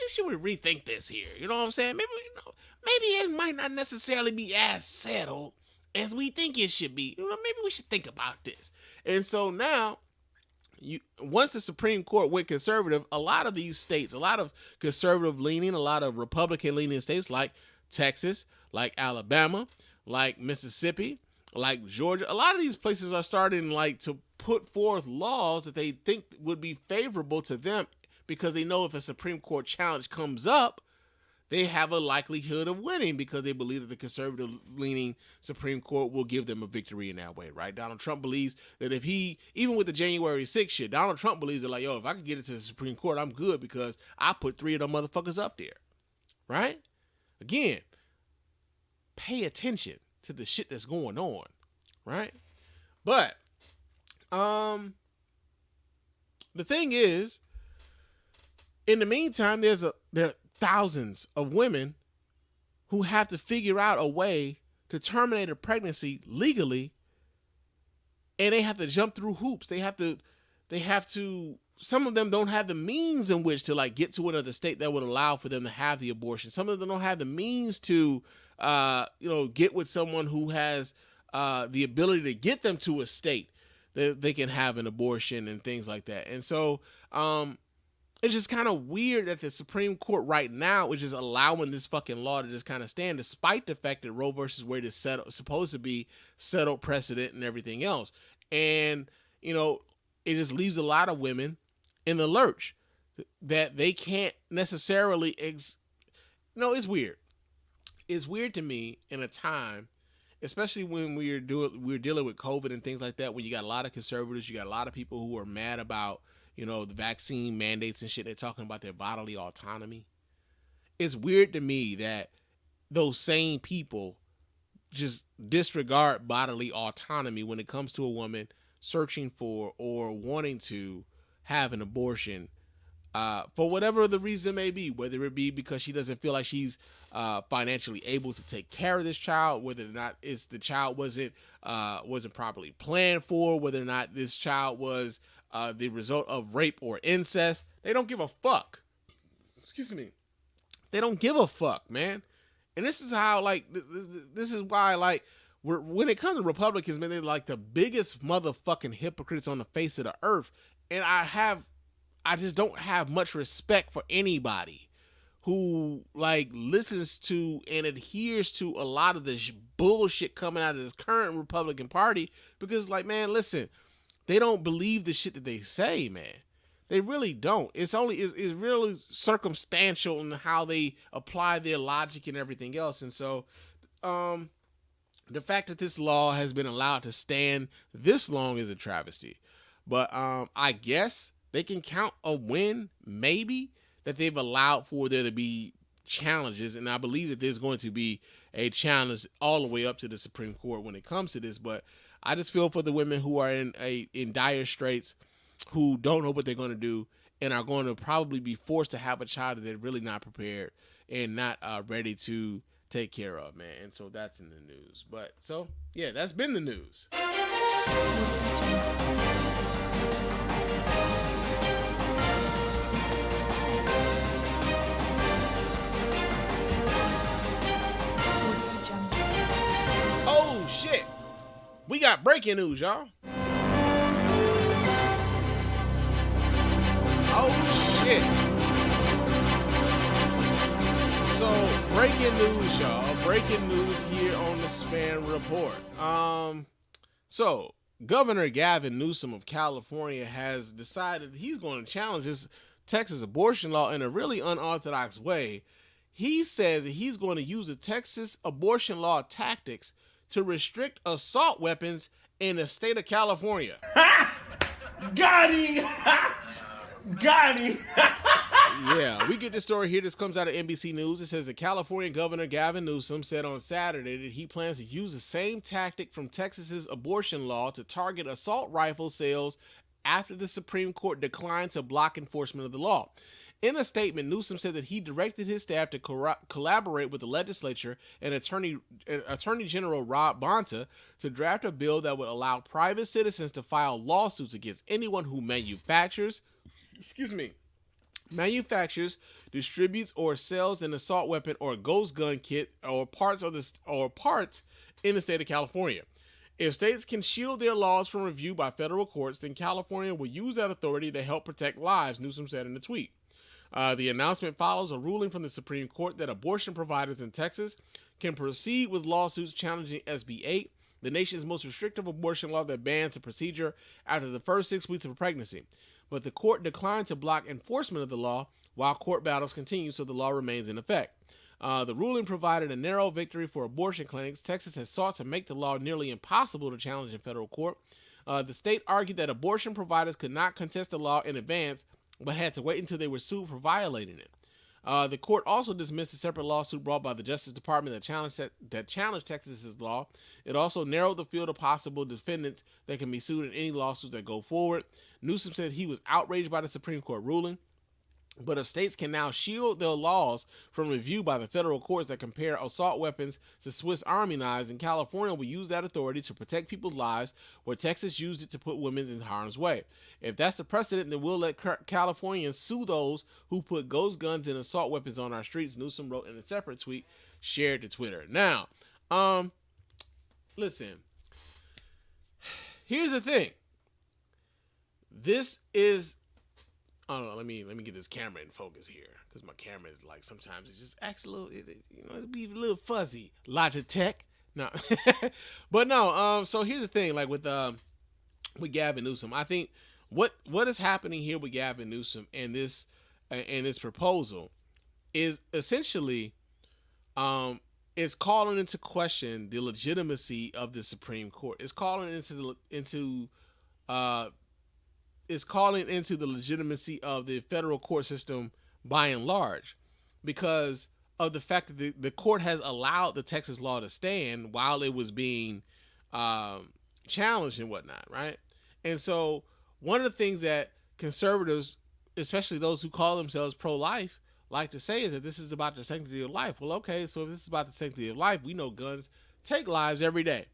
should rethink this here. You know what I'm saying? Maybe it might not necessarily be as settled as we think it should be. You know, maybe we should think about this. And so now, once the Supreme Court went conservative, a lot of these states, a lot of conservative leaning, a lot of Republican leaning states like Texas, like Alabama, like Mississippi, like Georgia, a lot of these places are starting like to put forth laws that they think would be favorable to them because they know if a Supreme Court challenge comes up, they have a likelihood of winning because they believe that the conservative-leaning Supreme Court will give them a victory in that way, right? Donald Trump believes that if even with the January 6th shit, Donald Trump believes that, like, yo, if I could get it to the Supreme Court, I'm good because I put 3 of them motherfuckers up there, right? Again, pay attention to the shit that's going on, right? But the thing is, in the meantime, there are thousands of women who have to figure out a way to terminate a pregnancy legally, and they have to jump through hoops. They have to, some of them don't have the means in which to like get to another state that would allow for them to have the abortion. Some of them don't have the means to, get with someone who has the ability to get them to a state that they can have an abortion and things like that. And so, it's just kind of weird that the Supreme Court right now is just allowing this fucking law to just kind of stand, despite the fact that Roe versus Wade is supposed to be settled precedent and everything else. And, it just leaves a lot of women in the lurch that they can't necessarily, it's weird. It's weird to me in a time, especially when we're dealing with COVID and things like that, when you got a lot of conservatives, you got a lot of people who are mad about the vaccine mandates and shit. They're talking about their bodily autonomy. It's weird to me that those same people just disregard bodily autonomy when it comes to a woman searching for or wanting to have an abortion for whatever the reason may be, whether it be because she doesn't feel like she's financially able to take care of this child, whether or not it's the child wasn't properly planned for, whether or not this child was the result of rape or incest. They don't give a fuck. Excuse me. They don't give a fuck, man. And this is how, like, this is why, like, when it comes to Republicans, man, they're like the biggest motherfucking hypocrites on the face of the earth. And I just don't have much respect for anybody who, like, listens to and adheres to a lot of this bullshit coming out of this current Republican Party, because, like, man, listen, they don't believe the shit that they say, man. They really don't. It's really circumstantial in how they apply their logic and everything else. And so, the fact that this law has been allowed to stand this long is a travesty. But I guess they can count a win, maybe, that they've allowed for there to be challenges. And I believe that there's going to be a challenge all the way up to the Supreme Court when it comes to this. But I just feel for the women who are in dire straits, who don't know what they're going to do, and are going to probably be forced to have a child that they're really not prepared and not ready to take care of, man. And so that's in the news. But so, yeah, that's been the news. Oh, shit. We got breaking news, y'all. Oh, shit. So, breaking news, y'all. Breaking news here on the Spann Report. So, Governor Gavin Newsom of California has decided he's going to challenge this Texas abortion law in a really unorthodox way. He says that he's going to use the Texas abortion law tactics to restrict assault weapons in the state of California. Got him! Got him! Yeah, we get this story here. This comes out of NBC News. It says the California Governor Gavin Newsom said on Saturday that he plans to use the same tactic from Texas's abortion law to target assault rifle sales after the Supreme Court declined to block enforcement of the law. In a statement, Newsom said that he directed his staff to collaborate with the legislature and Attorney General Rob Bonta to draft a bill that would allow private citizens to file lawsuits against anyone who manufactures, distributes, or sells an assault weapon or ghost gun kit or parts in the state of California. If states can shield their laws from review by federal courts, then California will use that authority to help protect lives, Newsom said in a tweet. The announcement follows a ruling from the Supreme Court that abortion providers in Texas can proceed with lawsuits challenging SB 8, the nation's most restrictive abortion law that bans the procedure after the first 6 weeks of a pregnancy. But the court declined to block enforcement of the law while court battles continue, so the law remains in effect. The ruling provided a narrow victory for abortion clinics. Texas has sought to make the law nearly impossible to challenge in federal court. The state argued that abortion providers could not contest the law in advance, but had to wait until they were sued for violating it. The court also dismissed a separate lawsuit brought by the Justice Department that challenged Texas's law. It also narrowed the field of possible defendants that can be sued in any lawsuits that go forward. Newsom said he was outraged by the Supreme Court ruling. But if states can now shield their laws from review by the federal courts that compare assault weapons to Swiss Army knives, then California will use that authority to protect people's lives, where Texas used it to put women in harm's way. If that's the precedent, then we'll let Californians sue those who put ghost guns and assault weapons on our streets, Newsom wrote in a separate tweet shared to Twitter. Now, listen, here's the thing. This is... I don't know. Let me get this camera in focus here, because my camera is like, sometimes it just acts a little, it'll be a little fuzzy. Logitech, no, but no. So here's the thing, like with Gavin Newsom, I think what is happening here with Gavin Newsom and this proposal is essentially it's calling into question the legitimacy of the Supreme Court. It's calling into the legitimacy of the federal court system by and large, because of the fact that the court has allowed the Texas law to stand while it was being challenged and whatnot, right? And so one of the things that conservatives, especially those who call themselves pro-life, like to say is that this is about the sanctity of life. Well, okay, so if this is about the sanctity of life, we know guns take lives every day,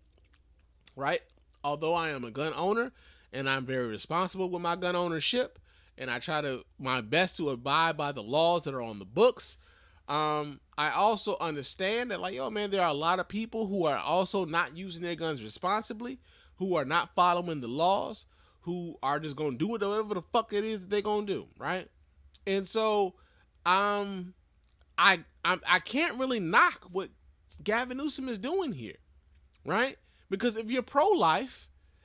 right? Although I am a gun owner, and I'm very responsible with my gun ownership, and I try my best to abide by the laws that are on the books. I also understand that, like, yo, man, there are a lot of people who are also not using their guns responsibly, who are not following the laws, who are just going to do whatever the fuck it is that they're going to do, right? And so, I can't really knock what Gavin Newsom is doing here, right? Because if you're pro-life,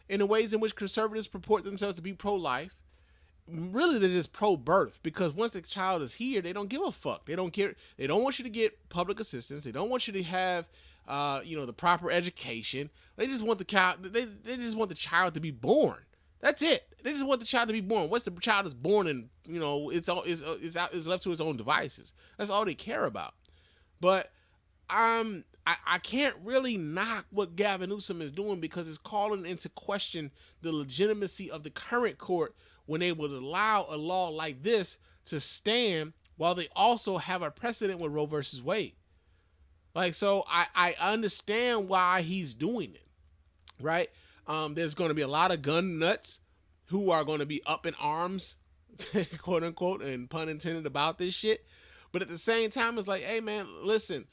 in the ways in which conservatives purport themselves to be pro-life, really they're just pro-birth, because once the child is here, they don't give a fuck. They don't care. They don't want you to get public assistance. They don't want you to have, the proper education. They just want the child. They just want the child to be born. That's it. They just want the child to be born. Once the child is born, and it's left to its own devices. That's all they care about. But I can't really knock what Gavin Newsom is doing, because it's calling into question the legitimacy of the current court when they would allow a law like this to stand while they also have a precedent with Roe versus Wade. Like, so I understand why he's doing it, right? There's going to be a lot of gun nuts who are going to be up in arms, quote unquote, and pun intended, about this shit. But at the same time, it's like, hey man, listen,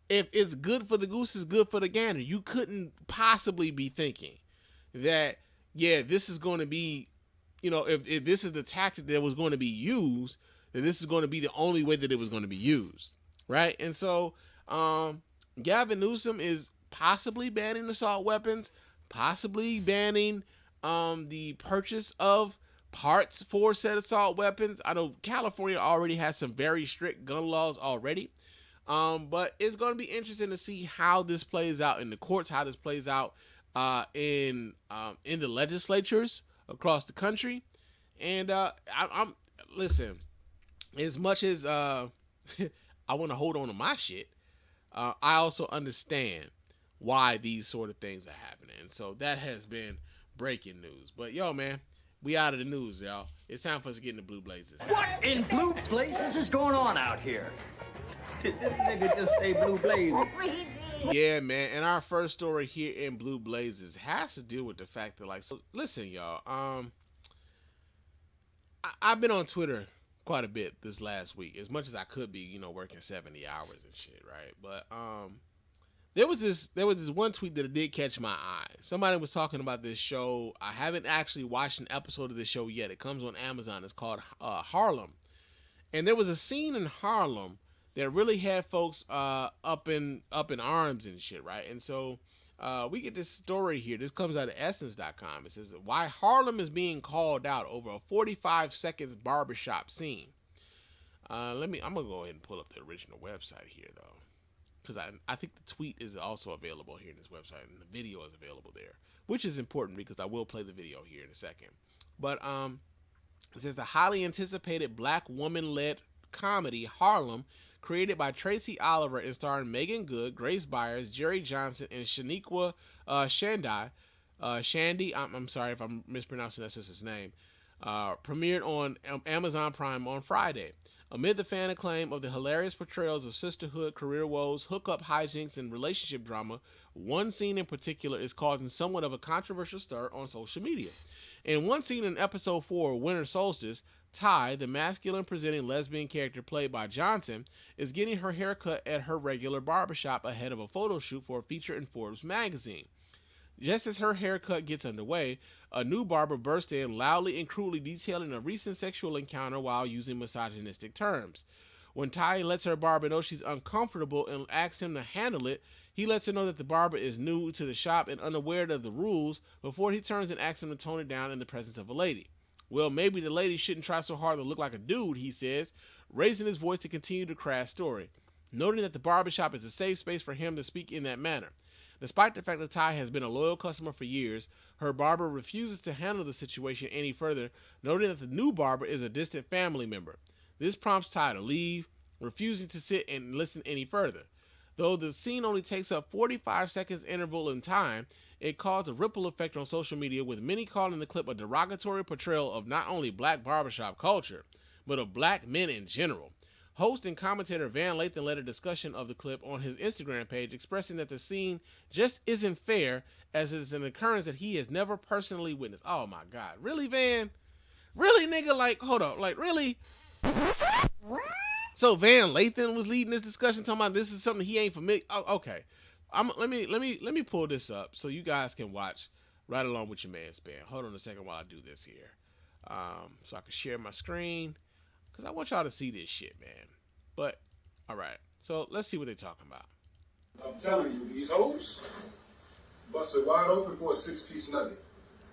if it's good for the goose, it's good for the gander. You couldn't possibly be thinking that, yeah, this is going to be, if this is the tactic that was going to be used, then this is going to be the only way that it was going to be used, right? And so Gavin Newsom is possibly banning assault weapons, possibly banning the purchase of parts for said assault weapons. I know California already has some very strict gun laws already. But it's going to be interesting to see how this plays out in the courts, how this plays out in the legislatures across the country. And I'm listen, as much as I want to hold on to my shit, I also understand why these sort of things are happening. And so that has been breaking news. But yo, man, We out of the news, y'all. It's time for us to get into Blue Blazers. What in blue blazes is going on out here? Did this nigga just say Blue Blazers? Yeah, man. And our first story here in Blue Blazers has to do with the fact that, like, so listen, y'all. I've been on Twitter quite a bit this last week, as much as I could be, you know, working 70 hours and shit, right? But there was this one tweet that did catch my eye. Somebody was talking about this show. I haven't actually watched an episode of this show yet. It comes on Amazon. It's called Harlem. And there was a scene in Harlem that really had folks up in arms and shit, right? And so we get this story here. This comes out of Essence.com. It says why Harlem is being called out over a 45 seconds barbershop scene. I'm gonna go ahead and pull up the original website here though, because I think the tweet is also available here in this website, and the video is available there, which is important because I will play the video here in a second. But it says the highly anticipated black woman-led comedy Harlem, created by Tracy Oliver and starring Megan Good, Grace Byers, Jerry Johnson, and Shaniqua Shandy. I'm sorry if I'm mispronouncing that sister's name. Premiered on Amazon Prime on Friday. Amid the fan acclaim of the hilarious portrayals of sisterhood, career woes, hookup hijinks, and relationship drama, one scene in particular is causing somewhat of a controversial stir on social media. In one scene in episode 4, Winter Solstice, Ty, the masculine-presenting lesbian character played by Johnson, is getting her haircut at her regular barbershop ahead of a photo shoot for a feature in Forbes magazine. Just as her haircut gets underway, a new barber bursts in, loudly and crudely detailing a recent sexual encounter while using misogynistic terms. When Ty lets her barber know she's uncomfortable and asks him to handle it, he lets her know that the barber is new to the shop and unaware of the rules before he turns and asks him to tone it down in the presence of a lady. Well, maybe the lady shouldn't try so hard to look like a dude, he says, raising his voice to continue the crass story, noting that the barbershop is a safe space for him to speak in that manner. Despite the fact that Ty has been a loyal customer for years, her barber refuses to handle the situation any further, noting that the new barber is a distant family member. This prompts Ty to leave, refusing to sit and listen any further. Though the scene only takes up 45 seconds interval in time, it caused a ripple effect on social media, with many calling the clip a derogatory portrayal of not only black barbershop culture, but of black men in general. Host and commentator Van Lathan led a discussion of the clip on his Instagram page, expressing that the scene just isn't fair, as it is an occurrence that he has never personally witnessed. Oh my God. Really, Van? Really, nigga? Like, hold on. Like, really? So Van Lathan was leading this discussion, talking about this is something he ain't familiar. Oh, okay. Let me pull this up so you guys can watch right along with your man Spann. Hold on a second while I do this here, so I can share my screen, because I want y'all to see this shit, man. But all right, so let's see what they're talking about. I'm telling you, these hoes busted wide open for a 6-piece nugget,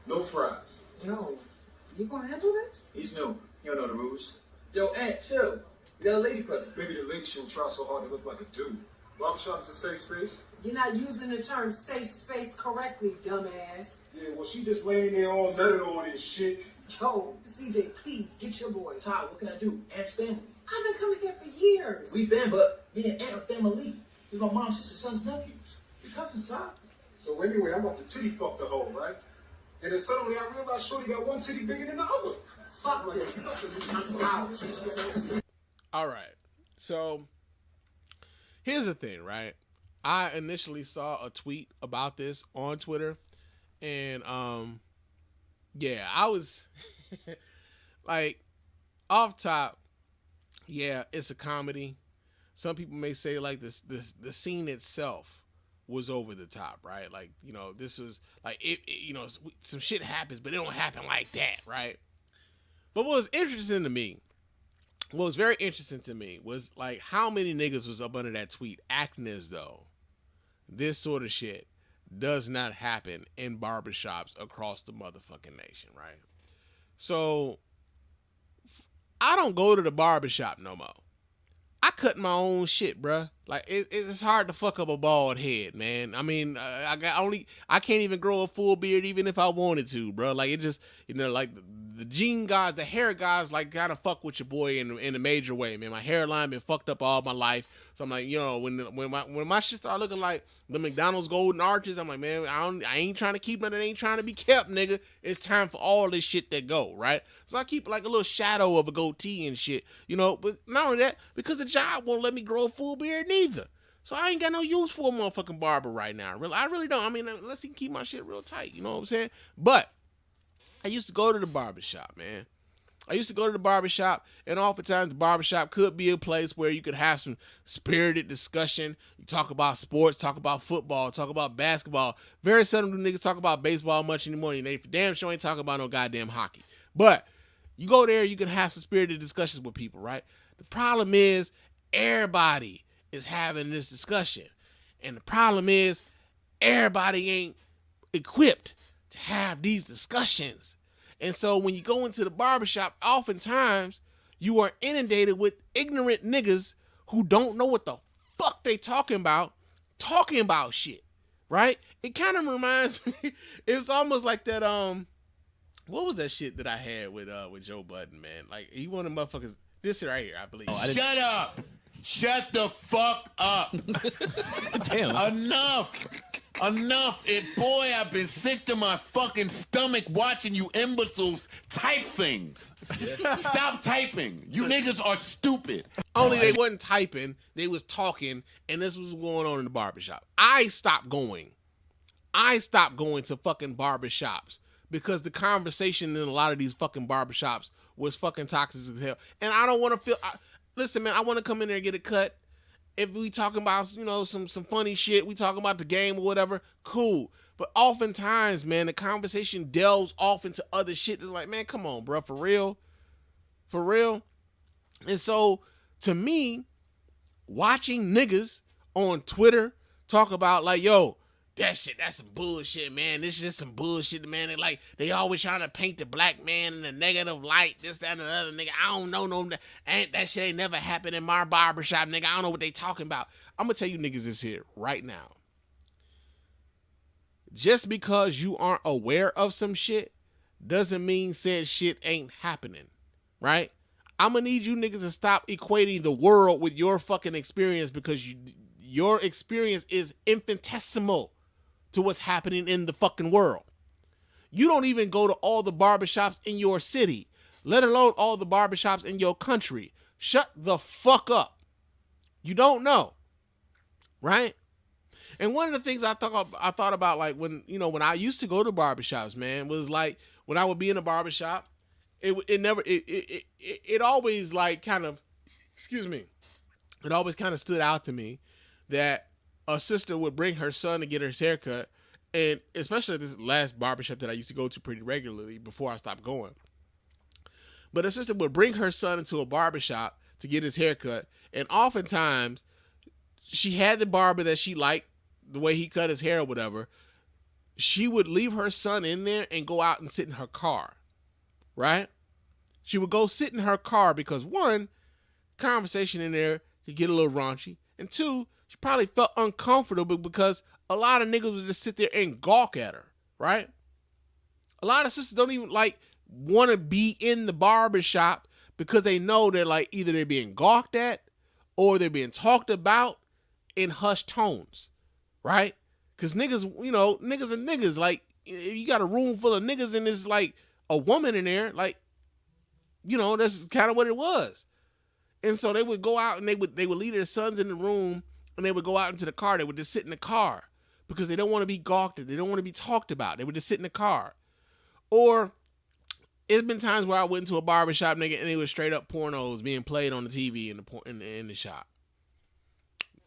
no fries. Yo, you gonna handle this? He's new. You don't know the rules. Yo, Aunt, chill. We got a lady present. Maybe the lady shouldn't try so hard to look like a dude. Barbershop is a safe space. You're not using the term safe space correctly, dumbass. Yeah, well, she just laying there all nutted on this shit. Yo, CJ, please, get your boy. Todd, what can I do? Aunt's family. I've been coming here for years. We've been, but me and Aunt are family. He's my mom's sister's son's nephew. Your cousin's Todd. So anyway, I'm about to titty fuck the hoe, right? And then suddenly I realized Shorty got one titty bigger than the other. Fuck this. I'm out. All right, so here's the thing, right? I initially saw a tweet about this on Twitter, and yeah, I was like, off top, yeah, it's a comedy. Some people may say like the scene itself was over the top, right? Like, you know, this was like it you know, some shit happens, but it don't happen like that, right? But what was interesting to me, what was very interesting to me was like how many niggas was up under that tweet acting as though this sort of shit does not happen in barbershops across the motherfucking nation, right? So I don't go to the barbershop no more. I cut my own shit, bruh. Like it's hard to fuck up a bald head, man. I mean, I can't even grow a full beard even if I wanted to, bruh. Like it just, you know, like the gene guys, the hair guys, like kind of fuck with your boy in a major way, man. My hairline been fucked up all my life, so I'm like, you know, when my shit start looking like the McDonald's golden arches, I'm like, man, I ain't trying to keep nothing that ain't trying to be kept, nigga. It's time for all this shit to go, right? So I keep like a little shadow of a goatee and shit, you know. But not only that, because the job won't let me grow a full beard neither. So I ain't got no use for a motherfucking barber right now. I really don't. I mean, unless he can keep my shit real tight, you know what I'm saying? But I used to go to the barbershop, man. I used to go to the barbershop, and oftentimes the barbershop could be a place where you could have some spirited discussion. You talk about sports, talk about football, talk about basketball. Very seldom do niggas talk about baseball much anymore. And they for damn sure ain't talking about no goddamn hockey. But you go there, you can have some spirited discussions with people, right? The problem is everybody is having this discussion. And the problem is everybody ain't equipped to have these discussions. And so when you go into the barbershop, oftentimes you are inundated with ignorant niggas who don't know what the fuck they talking about shit, right? It kind of reminds me, it's almost like that, what was that shit that I had with Joe Budden, man? Like, he one of the motherfuckers, this right here, I believe. Shut up! Shut the fuck up! Damn. Enough! Boy, I've been sick to my fucking stomach watching you imbeciles type things. Yeah. Stop typing. You niggas are stupid. Only they wasn't typing, they was talking, and this was going on in the barbershop. I stopped going to fucking barbershops because the conversation in a lot of these fucking barbershops was fucking toxic as hell. And I don't want to feel... Listen, man, I want to come in there and get a cut. If we talking about, you know, some funny shit, we talking about the game or whatever, cool. But oftentimes, man, the conversation delves off into other shit. It's like, man, come on, bro, for real? For real? And so, to me, watching niggas on Twitter talk about, like, yo, that shit, that's some bullshit, man. This is just some bullshit, man. They always trying to paint the black man in a negative light, this, that, and the other, nigga. I don't know, that shit ain't never happened in my barbershop, nigga. I don't know what they talking about. I'm gonna tell you niggas this here right now. Just because you aren't aware of some shit doesn't mean said shit ain't happening, right? I'm gonna need you niggas to stop equating the world with your fucking experience because your experience is infinitesimal to what's happening in the fucking world. You don't even go to all the barbershops in your city, let alone all the barbershops in your country. Shut the fuck up. You don't know, right? And one of the things I thought about, like, when I used to go to barbershops, man, was like when I would be in a barbershop, it always like kind of, it always kind of stood out to me that a sister would bring her son to get his haircut, and especially at this last barbershop that I used to go to pretty regularly before I stopped going. But a sister would bring her son into a barbershop to get his haircut, and oftentimes she had the barber that she liked, the way he cut his hair or whatever. She would leave her son in there and go out and sit in her car, right? She would go sit in her car because, one, conversation in there could get a little raunchy, and two, she probably felt uncomfortable because a lot of niggas would just sit there and gawk at her, right? A lot of sisters don't even like want to be in the barbershop because they know they're like either they're being gawked at or they're being talked about in hushed tones, right? Because niggas, niggas and niggas, like, you got a room full of niggas and there's like a woman in there, like, that's kind of what it was. And so they would go out and they would leave their sons in the room and they would go out into the car. They would just sit in the car because they don't want to be gawked at. They don't want to be talked about. They would just sit in the car. Or it's been times where I went into a barbershop, nigga, and it was straight up pornos being played on the TV in the shop.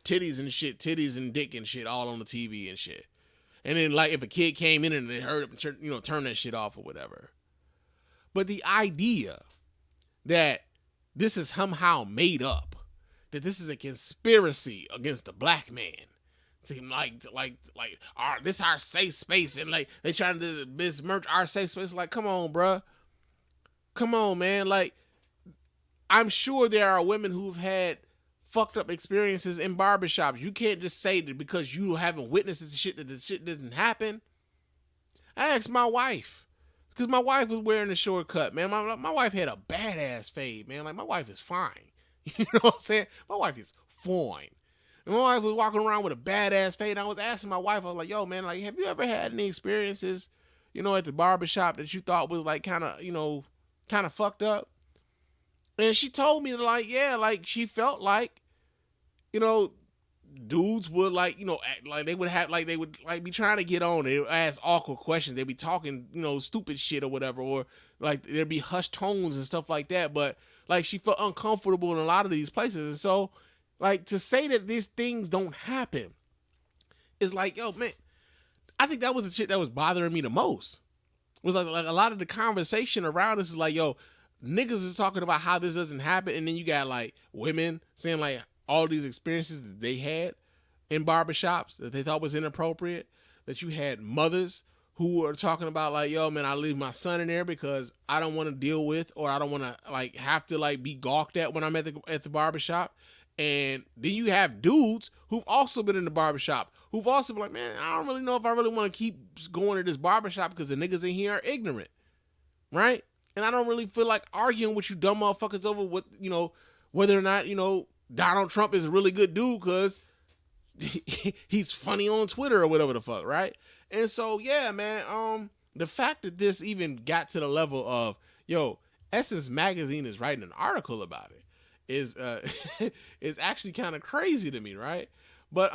Titties and dick and shit all on the TV and shit. And then, like, if a kid came in and they heard him, turn that shit off or whatever. But the idea that this is somehow made up, that this is a conspiracy against the black man, to this our safe space, and like they trying to besmirch our safe space. Like, come on, bruh. Come on, man. Like, I'm sure there are women who've had fucked up experiences in barbershops. You can't just say that because you haven't witnessed this shit that this shit doesn't happen. I asked my wife, Because my wife was wearing a short cut, man. My wife had a badass fade, man. Like, my wife is fine. You know what I'm saying? My wife is fine. And my wife was walking around with a badass fade. I was asking my wife, I was like, yo, man, like, have you ever had any experiences, you know, at the barbershop that you thought was like kind of, you know, kind of fucked up? And she told me, like, yeah, like, she felt like, you know, dudes would, like, you know, act like they would have, like, they would, like, be trying to get on. They would ask awkward questions. They'd be talking, you know, stupid shit or whatever, or like there'd be hushed tones and stuff like that. But like, she felt uncomfortable in a lot of these places. And so, like, to say that these things don't happen is like, yo, man, I think that was the shit that was bothering me the most. It was like a lot of the conversation around this is like, yo, niggas is talking about how this doesn't happen. And then you got like women saying like all these experiences that they had in barbershops that they thought was inappropriate. That you had mothers who were talking about like, yo, man, I leave my son in there because I don't want to deal with, or I don't want to like have to like be gawked at when I'm at the barbershop. And then you have dudes who've also been in the barbershop who've also been like, man, I don't really know if I really want to keep going to this barbershop because the niggas in here are ignorant. Right? And I don't really feel like arguing with you dumb motherfuckers over what, you know, whether or not, you know, Donald Trump is a really good dude because he's funny on Twitter or whatever the fuck, right? And so, yeah, man, the fact that this even got to the level of, yo, Essence Magazine is writing an article about it is is actually kind of crazy to me, right? But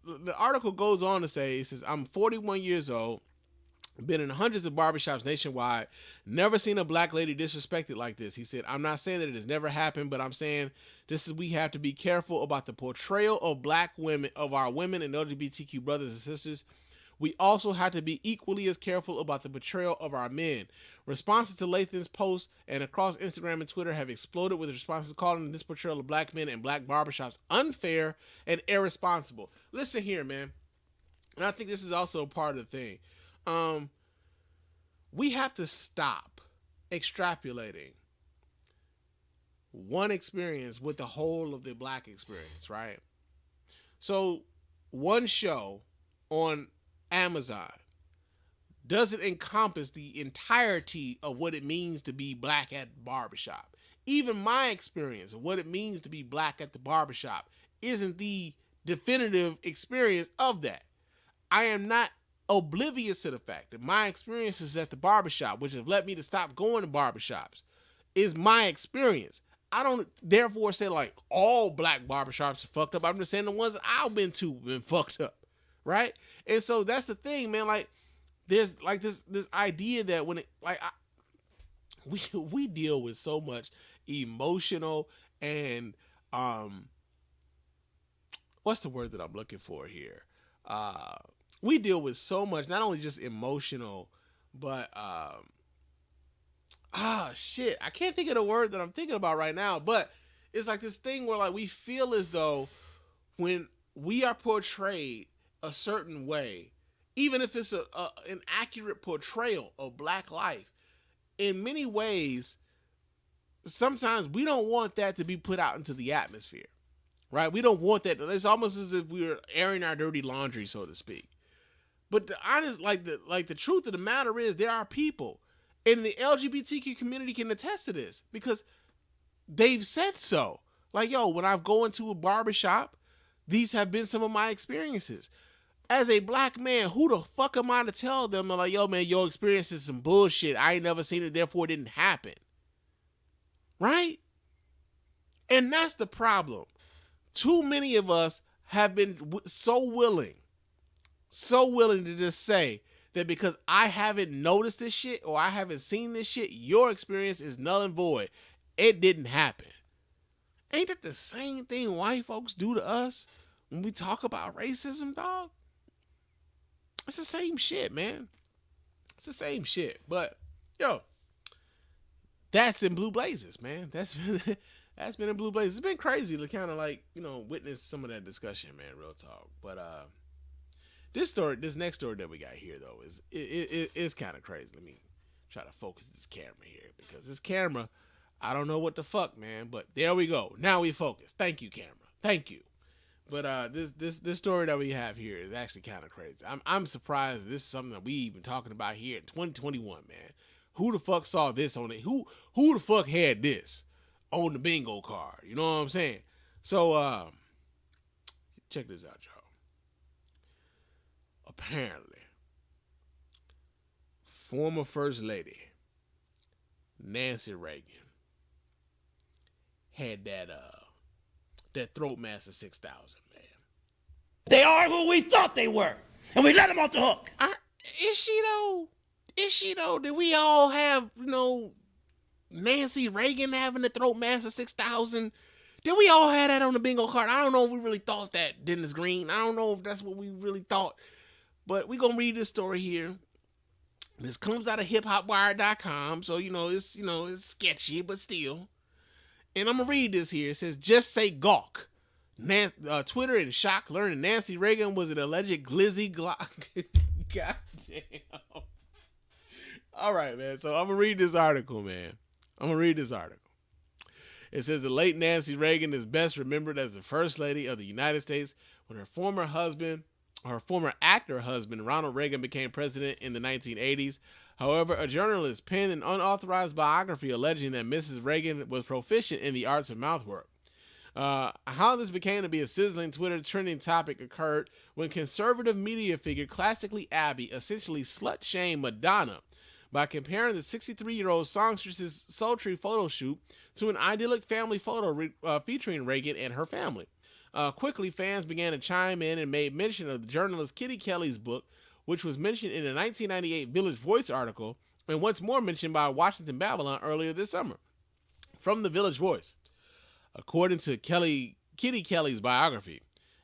the article goes on to say, it says, I'm 41 years old, been in hundreds of barbershops nationwide, never seen a black lady disrespected like this. He said, I'm not saying that it has never happened, but I'm saying we have to be careful about the portrayal of black women, of our women and LGBTQ brothers and sisters. We also have to be equally as careful about the portrayal of our men. Responses to Lathan's post and across Instagram and Twitter have exploded with responses calling this portrayal of black men and black barbershops unfair and irresponsible. Listen here, man. And I think this is also a part of the thing. We have to stop extrapolating one experience with the whole of the black experience, right? So one show on Amazon doesn't encompass the entirety of what it means to be black at barbershop. Even my experience of what it means to be black at the barbershop isn't the definitive experience of that. I am not oblivious to the fact that my experiences at the barbershop, which have led me to stop going to barbershops, is my experience. I don't therefore say like all black barbershops are fucked up. I'm just saying the ones that I've been to have been fucked up. Right? And so that's the thing, man. Like, there's like this idea that when it like we deal with so much emotional and what's the word that I'm looking for here? We deal with so much, not only just emotional, but shit, I can't think of the word that I'm thinking about right now. But it's like this thing where like we feel as though when we are portrayed a certain way, even if it's an accurate portrayal of black life, in many ways, sometimes we don't want that to be put out into the atmosphere, right? We don't want that. It's almost as if we were airing our dirty laundry, so to speak. But the honest, the truth of the matter is, there are people in the LGBTQ community can attest to this because they've said so. Like, yo, when I go into a barbershop, these have been some of my experiences. As a black man, who the fuck am I to tell them, like, yo, man, your experience is some bullshit. I ain't never seen it, therefore it didn't happen. Right? And that's the problem. Too many of us have been so willing to just say that because I haven't noticed this shit or I haven't seen this shit, your experience is null and void. It didn't happen. Ain't that the same thing white folks do to us when we talk about racism, dog? It's the same shit, man. It's the same shit. But, yo, that's in Blue Blazes, man. That's been in Blue Blazes. It's been crazy to kind of like, you know, witness some of that discussion, man, real talk. But this next story that we got here, though, is kind of crazy. Let me try to focus this camera here because this camera, I don't know what the fuck, man, but there we go. Now we focus. Thank you, camera. Thank you. But this story that we have here is actually kind of crazy. I'm surprised this is something that we even talking about here in 2021, man. who the fuck saw this on it? Who the fuck had this on the bingo card? You know what I'm saying? So, check this out, y'all. Apparently, former First Lady Nancy Reagan had that Throatmaster 6000, man. They are who we thought they were, and we let them off the hook. Is she though? Is she though? Did we all have, Nancy Reagan having the Throatmaster 6000? Did we all have that on the bingo card? I don't know if we really thought that, Dennis Green. I don't know if that's what we really thought. But we're going to read this story here. This comes out of hiphopwire.com. So, it's sketchy, but still. And I'm going to read this here. It says, just say gawk. Twitter in shock learning Nancy Reagan was an alleged glizzy God damn. All right, man. So I'm going to read this article, man. It says the late Nancy Reagan is best remembered as the First Lady of the United States when her former actor husband, Ronald Reagan, became president in the 1980s. However, a journalist penned an unauthorized biography alleging that Mrs. Reagan was proficient in the arts of mouthwork. How this became to be a sizzling Twitter trending topic occurred when conservative media figure Classically Abby essentially slut-shamed Madonna by comparing the 63-year-old songstress's sultry photo shoot to an idyllic family photo featuring Reagan and her family. Quickly, fans began to chime in and made mention of the journalist Kitty Kelly's book, which was mentioned in a 1998 Village Voice article and once more mentioned by Washington Babylon earlier this summer. From the Village Voice, according to Kitty Kelly's biography,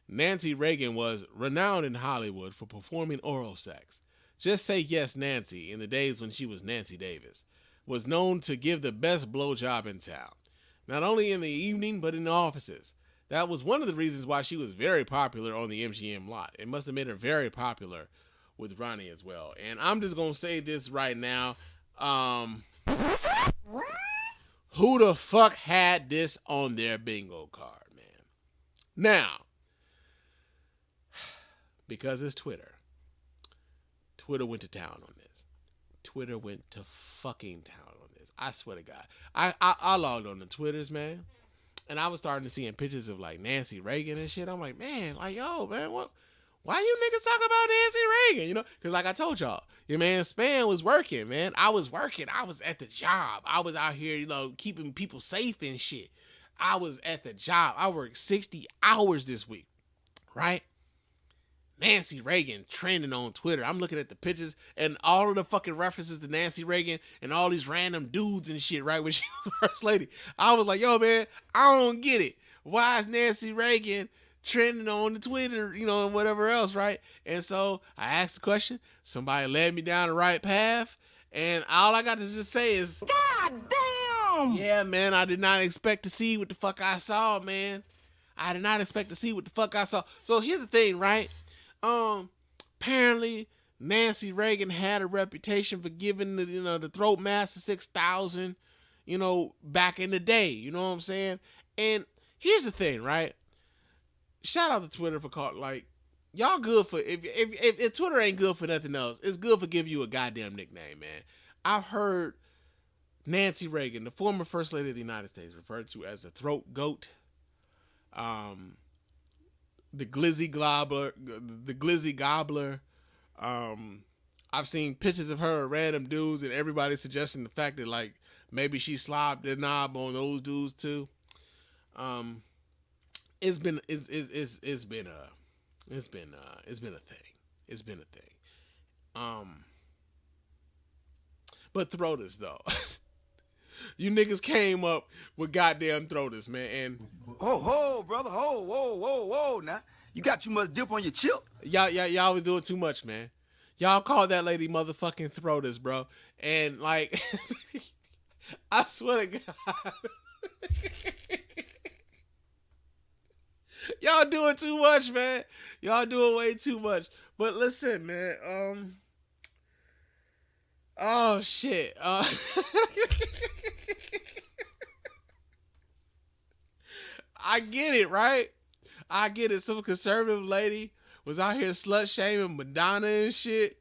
Nancy Reagan was renowned in Hollywood for performing oral sex. Just Say Yes Nancy, in the days when she was Nancy Davis, was known to give the best blowjob in town, not only in the evening but in the offices. That was one of the reasons why she was very popular on the MGM lot. It must have made her very popular with Ronnie as well. And I'm just going to say this right now. Who the fuck had this on their bingo card, man? Now, because it's Twitter. Twitter went to town on this. Twitter went to fucking town on this. I swear to God. I logged on the Twitters, man. And I was starting to seeing pictures of like Nancy Reagan and shit. I'm like, man, yo, man, what? Why you niggas talk about Nancy Reagan? Because like I told y'all, your man Spann was working, man. I was working. I was at the job. I was out here, keeping people safe and shit. I was at the job. I worked 60 hours this week, right? Nancy Reagan trending on Twitter. I'm looking at the pictures and all of the fucking references to Nancy Reagan and all these random dudes and shit, right? When she was First Lady. I was like, yo, man, I don't get it. Why is Nancy Reagan trending on the Twitter, and whatever else, right? And so I asked the question. Somebody led me down the right path. And all I got to just say is, God damn! Yeah, man, I did not expect to see what the fuck I saw, man. I did not expect to see what the fuck I saw. So here's the thing, right? Apparently Nancy Reagan had a reputation for giving the Throatmaster 6000, back in the day, you know what I'm saying? And here's the thing, right? Shout out to Twitter for y'all good for, if Twitter ain't good for nothing else, it's good for giving you a goddamn nickname, man. I've heard Nancy Reagan, the former First Lady of the United States, referred to as the throat goat, the glizzy gobbler. I've seen pictures of her with random dudes, and everybody suggesting the fact that maybe she slobbed their knob on those dudes too. It's been a thing. But THROATUS though. You niggas came up with goddamn THROATUS, man. And ho, brother, whoa, now you got too much dip on your chip. Y'all was doing too much, man. Y'all called that lady motherfucking THROATUS, bro. And I swear to God, y'all doing too much, man. Y'all doing way too much. But listen, man. Oh shit. I get it, right? I get it. Some conservative lady was out here slut shaming Madonna and shit.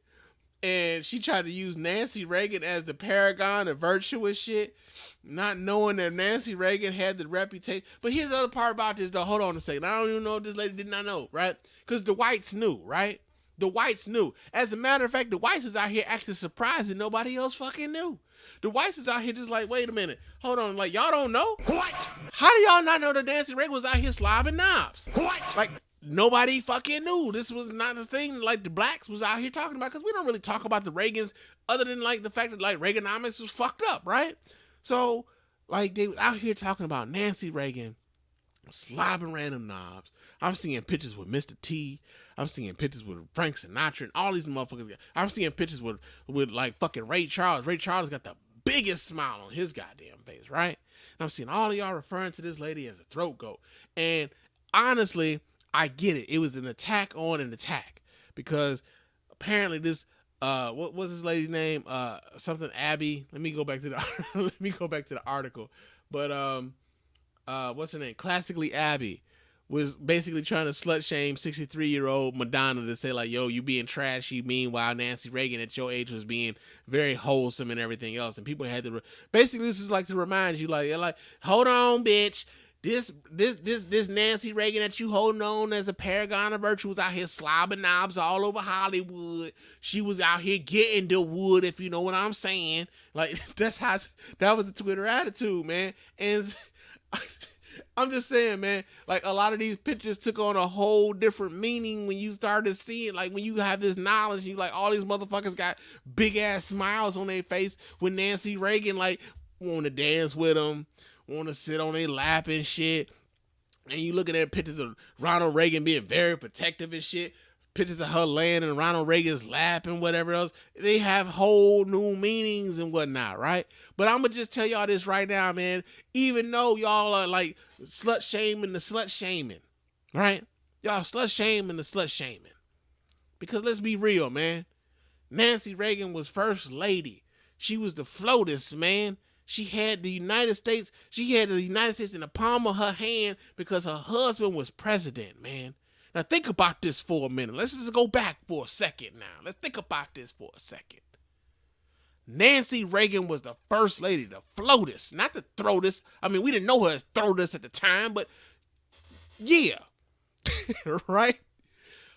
And she tried to use Nancy Reagan as the paragon of virtuous shit, not knowing that Nancy Reagan had the reputation. But here's the other part about this, though. Hold on a second. I don't even know if this lady did not know, right? Because the whites knew, right? The whites knew. As a matter of fact, the whites was out here acting surprised that nobody else fucking knew. The whites was out here just like, wait a minute. Hold on. Like, y'all don't know? What? How do y'all not know that Nancy Reagan was out here slobbing knobs? What? Like, nobody fucking knew. This was not a thing like the blacks was out here talking about, because we don't really talk about the Reagans other than like the fact that like Reaganomics was fucked up, right? So like they was out here talking about Nancy Reagan slobbing random knobs. I'm seeing pictures with Mr. T. I'm seeing pictures with Frank Sinatra and all these motherfuckers. I'm seeing pictures with like fucking Ray Charles. Ray Charles got the biggest smile on his goddamn face, right? And I'm seeing all of y'all referring to this lady as a throat goat. And honestly, I get it. It was an attack on an attack, because apparently this what was this lady's name? Something Abby. Let me go back to the article. But what's her name? Classically Abby was basically trying to slut shame 63-year-old Madonna to say like, yo, you being trashy. Meanwhile, Nancy Reagan at your age was being very wholesome and everything else. And people had to basically, this is like to remind you like, hold on, bitch. This Nancy Reagan that you holding on as a paragon of virtue was out here slobbing knobs all over Hollywood. She was out here getting the wood, if you know what I'm saying. Like, that was the Twitter attitude, man. And I'm just saying, man, like a lot of these pictures took on a whole different meaning when you started seeing, like when you have this knowledge, you like all these motherfuckers got big ass smiles on their face when Nancy Reagan like want to dance with them, want to sit on their lap and shit. And you looking at pictures of Ronald Reagan being very protective and shit. Pictures of her laying in Ronald Reagan's lap and whatever else. They have whole new meanings and whatnot, right? But I'm going to just tell y'all this right now, man. Even though y'all are like slut shaming the slut shaming, right? Y'all slut shaming the slut shaming. Because let's be real, man. Nancy Reagan was first lady. She was the FLOTUS, man. She had the United States in the palm of her hand because her husband was president, man. Now think about this for a minute. Let's just go back for a second now. Let's think about this for a second. Nancy Reagan was the first lady, the FLOTUS, not the THROATUS. I mean, we didn't know her as THROATUS at the time, but yeah, right?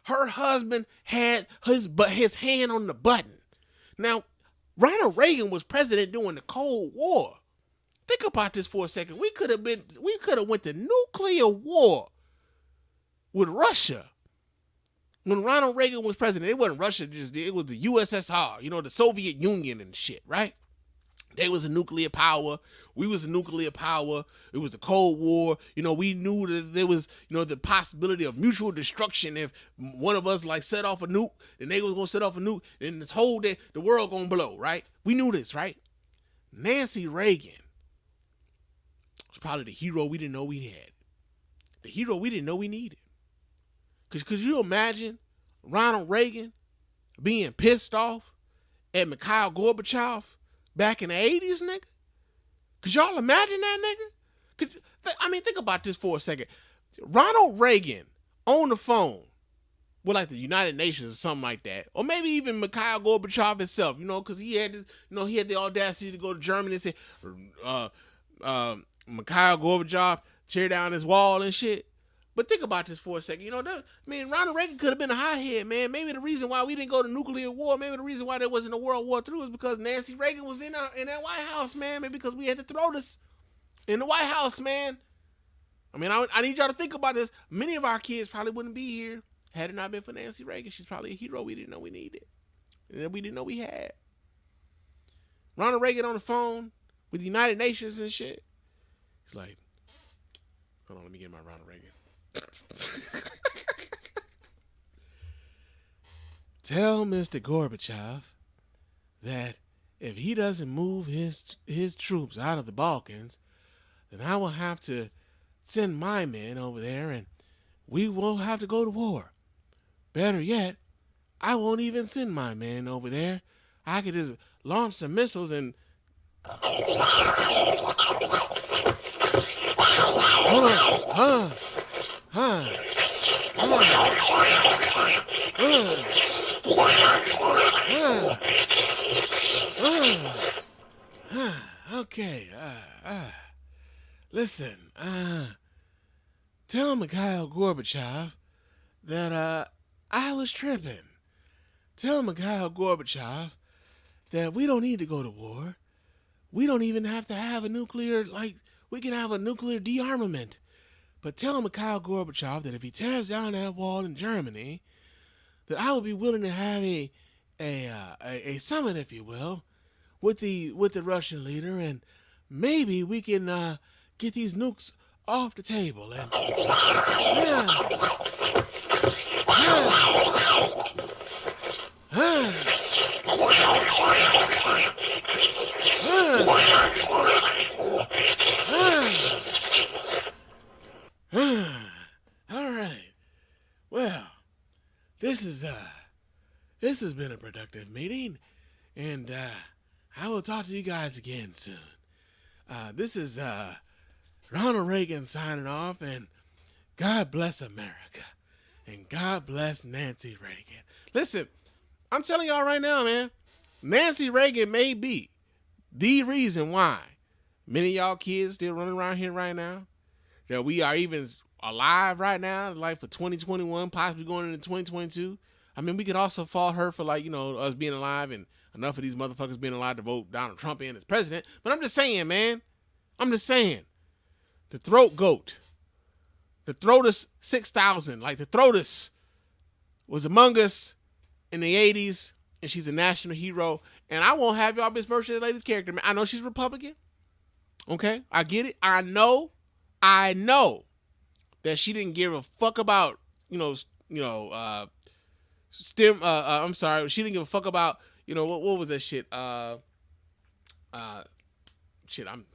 Her husband had his hand on the button. Now, Ronald Reagan was president during the Cold War. Think about this for a second. We could have went to nuclear war with Russia. When Ronald Reagan was president, it wasn't Russia, it was the USSR, you know, the Soviet Union and shit, right? They was a nuclear power. We was a nuclear power. It was the Cold War. You know, we knew that there was, you know, the possibility of mutual destruction if one of us like set off a nuke, and they was gonna set off a nuke, and this whole day the world gonna blow, right? We knew this, right? Nancy Reagan was probably the hero we didn't know we had. The hero we didn't know we needed. Because could you imagine Ronald Reagan being pissed off at Mikhail Gorbachev back in the 80s, nigga? Could y'all imagine that, nigga? Think about this for a second. Ronald Reagan on the phone with like the United Nations or something like that, or maybe even Mikhail Gorbachev himself, you know, because he had the audacity to go to Germany and say, Mikhail Gorbachev, tear down his wall and shit. But think about this for a second. You know, Ronald Reagan could have been a hothead, man. Maybe the reason why we didn't go to nuclear war, maybe the reason why there wasn't a World War III was because Nancy Reagan was in that White House, man. Maybe because we had to throw this in the White House, man. I mean, I need y'all to think about this. Many of our kids probably wouldn't be here had it not been for Nancy Reagan. She's probably a hero we didn't know we needed, and that we didn't know we had. Ronald Reagan on the phone with the United Nations and shit. He's like, hold on, let me get my Ronald Reagan. Tell Mr. Gorbachev that if he doesn't move his troops out of the Balkans, then I will have to send my men over there and we won't have to go to war. Better yet, I won't even send my men over there. I could just launch some missiles and Okay. Listen. Tell Mikhail Gorbachev that I was tripping. Tell Mikhail Gorbachev that we don't need to go to war. We don't even have to have a nuclear, we can have a nuclear de-armament. But tell Mikhail Gorbachev that if he tears down that wall in Germany, that I would be willing to have a summit, if you will, with the Russian leader, and maybe we can get these nukes off the table. And all right. Well, this has been a productive meeting, and I will talk to you guys again soon. This is Ronald Reagan signing off, and God bless America, and God bless Nancy Reagan. Listen, I'm telling y'all right now, man, Nancy Reagan may be the reason why many of y'all kids still running around here right now, that we are even alive right now, like for 2021, possibly going into 2022. I mean, we could also fault her for, us being alive and enough of these motherfuckers being allowed to vote Donald Trump in as president. But I'm just saying, man. I'm just saying. The throat goat. The THROATUS 6000. Like, the THROATUS was among us in the 80s, and she's a national hero. And I won't have y'all besmirch this lady's character, man. I know she's Republican. Okay? I get it. I know that she didn't give a fuck about, STEM. I'm sorry. She didn't give a fuck about, what was that shit? Shit, I'm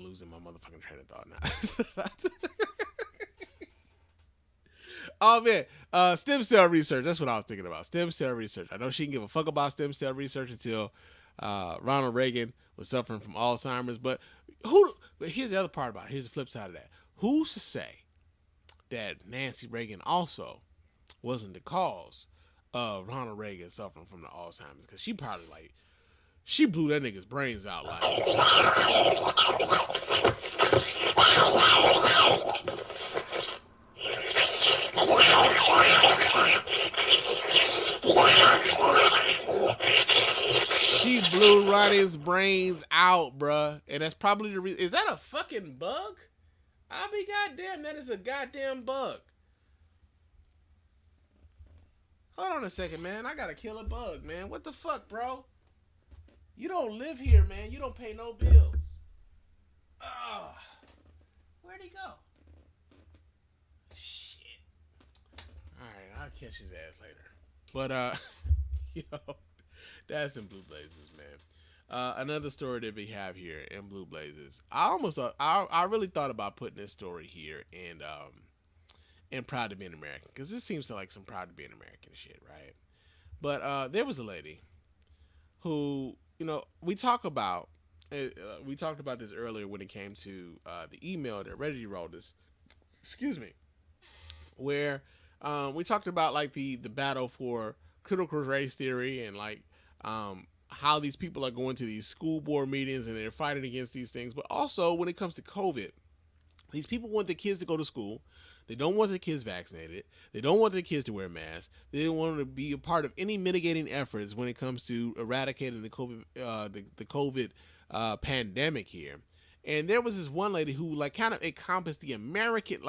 losing my motherfucking train of thought now. Oh man, stem cell research. That's what I was thinking about. Stem cell research. I know she didn't give a fuck about stem cell research until Ronald Reagan was suffering from Alzheimer's. But here's the other part about it. Here's the flip side of that. Who's to say that Nancy Reagan also wasn't the cause of Ronald Reagan suffering from the Alzheimer's? Because she probably she blew that nigga's brains out She blew Ronnie's brains out, bruh. And that's probably the reason. Is that a fucking bug? I'll be goddamn, that is a goddamn bug. Hold on a second, man. I gotta kill a bug, man. What the fuck, bro? You don't live here, man. You don't pay no bills. Where'd he go? Shit. Alright, I'll catch his ass later. But, yo, that's in Blue Blazers, man. Another story that we have here in Blue Blazers. I really thought about putting this story here and Proud to be an American, because this seems like some Proud to be an American shit, right? But there was a lady who, we talked about this earlier when it came to the email that Reggie wrote us. Excuse me. Where we talked about the battle for critical race theory and how these people are going to these school board meetings and they're fighting against these things. But also when it comes to COVID, these people want the kids to go to school. They don't want their kids vaccinated. They don't want their kids to wear masks. They don't want to be a part of any mitigating efforts when it comes to eradicating the COVID pandemic here. And there was this one lady who kind of encompassed the American,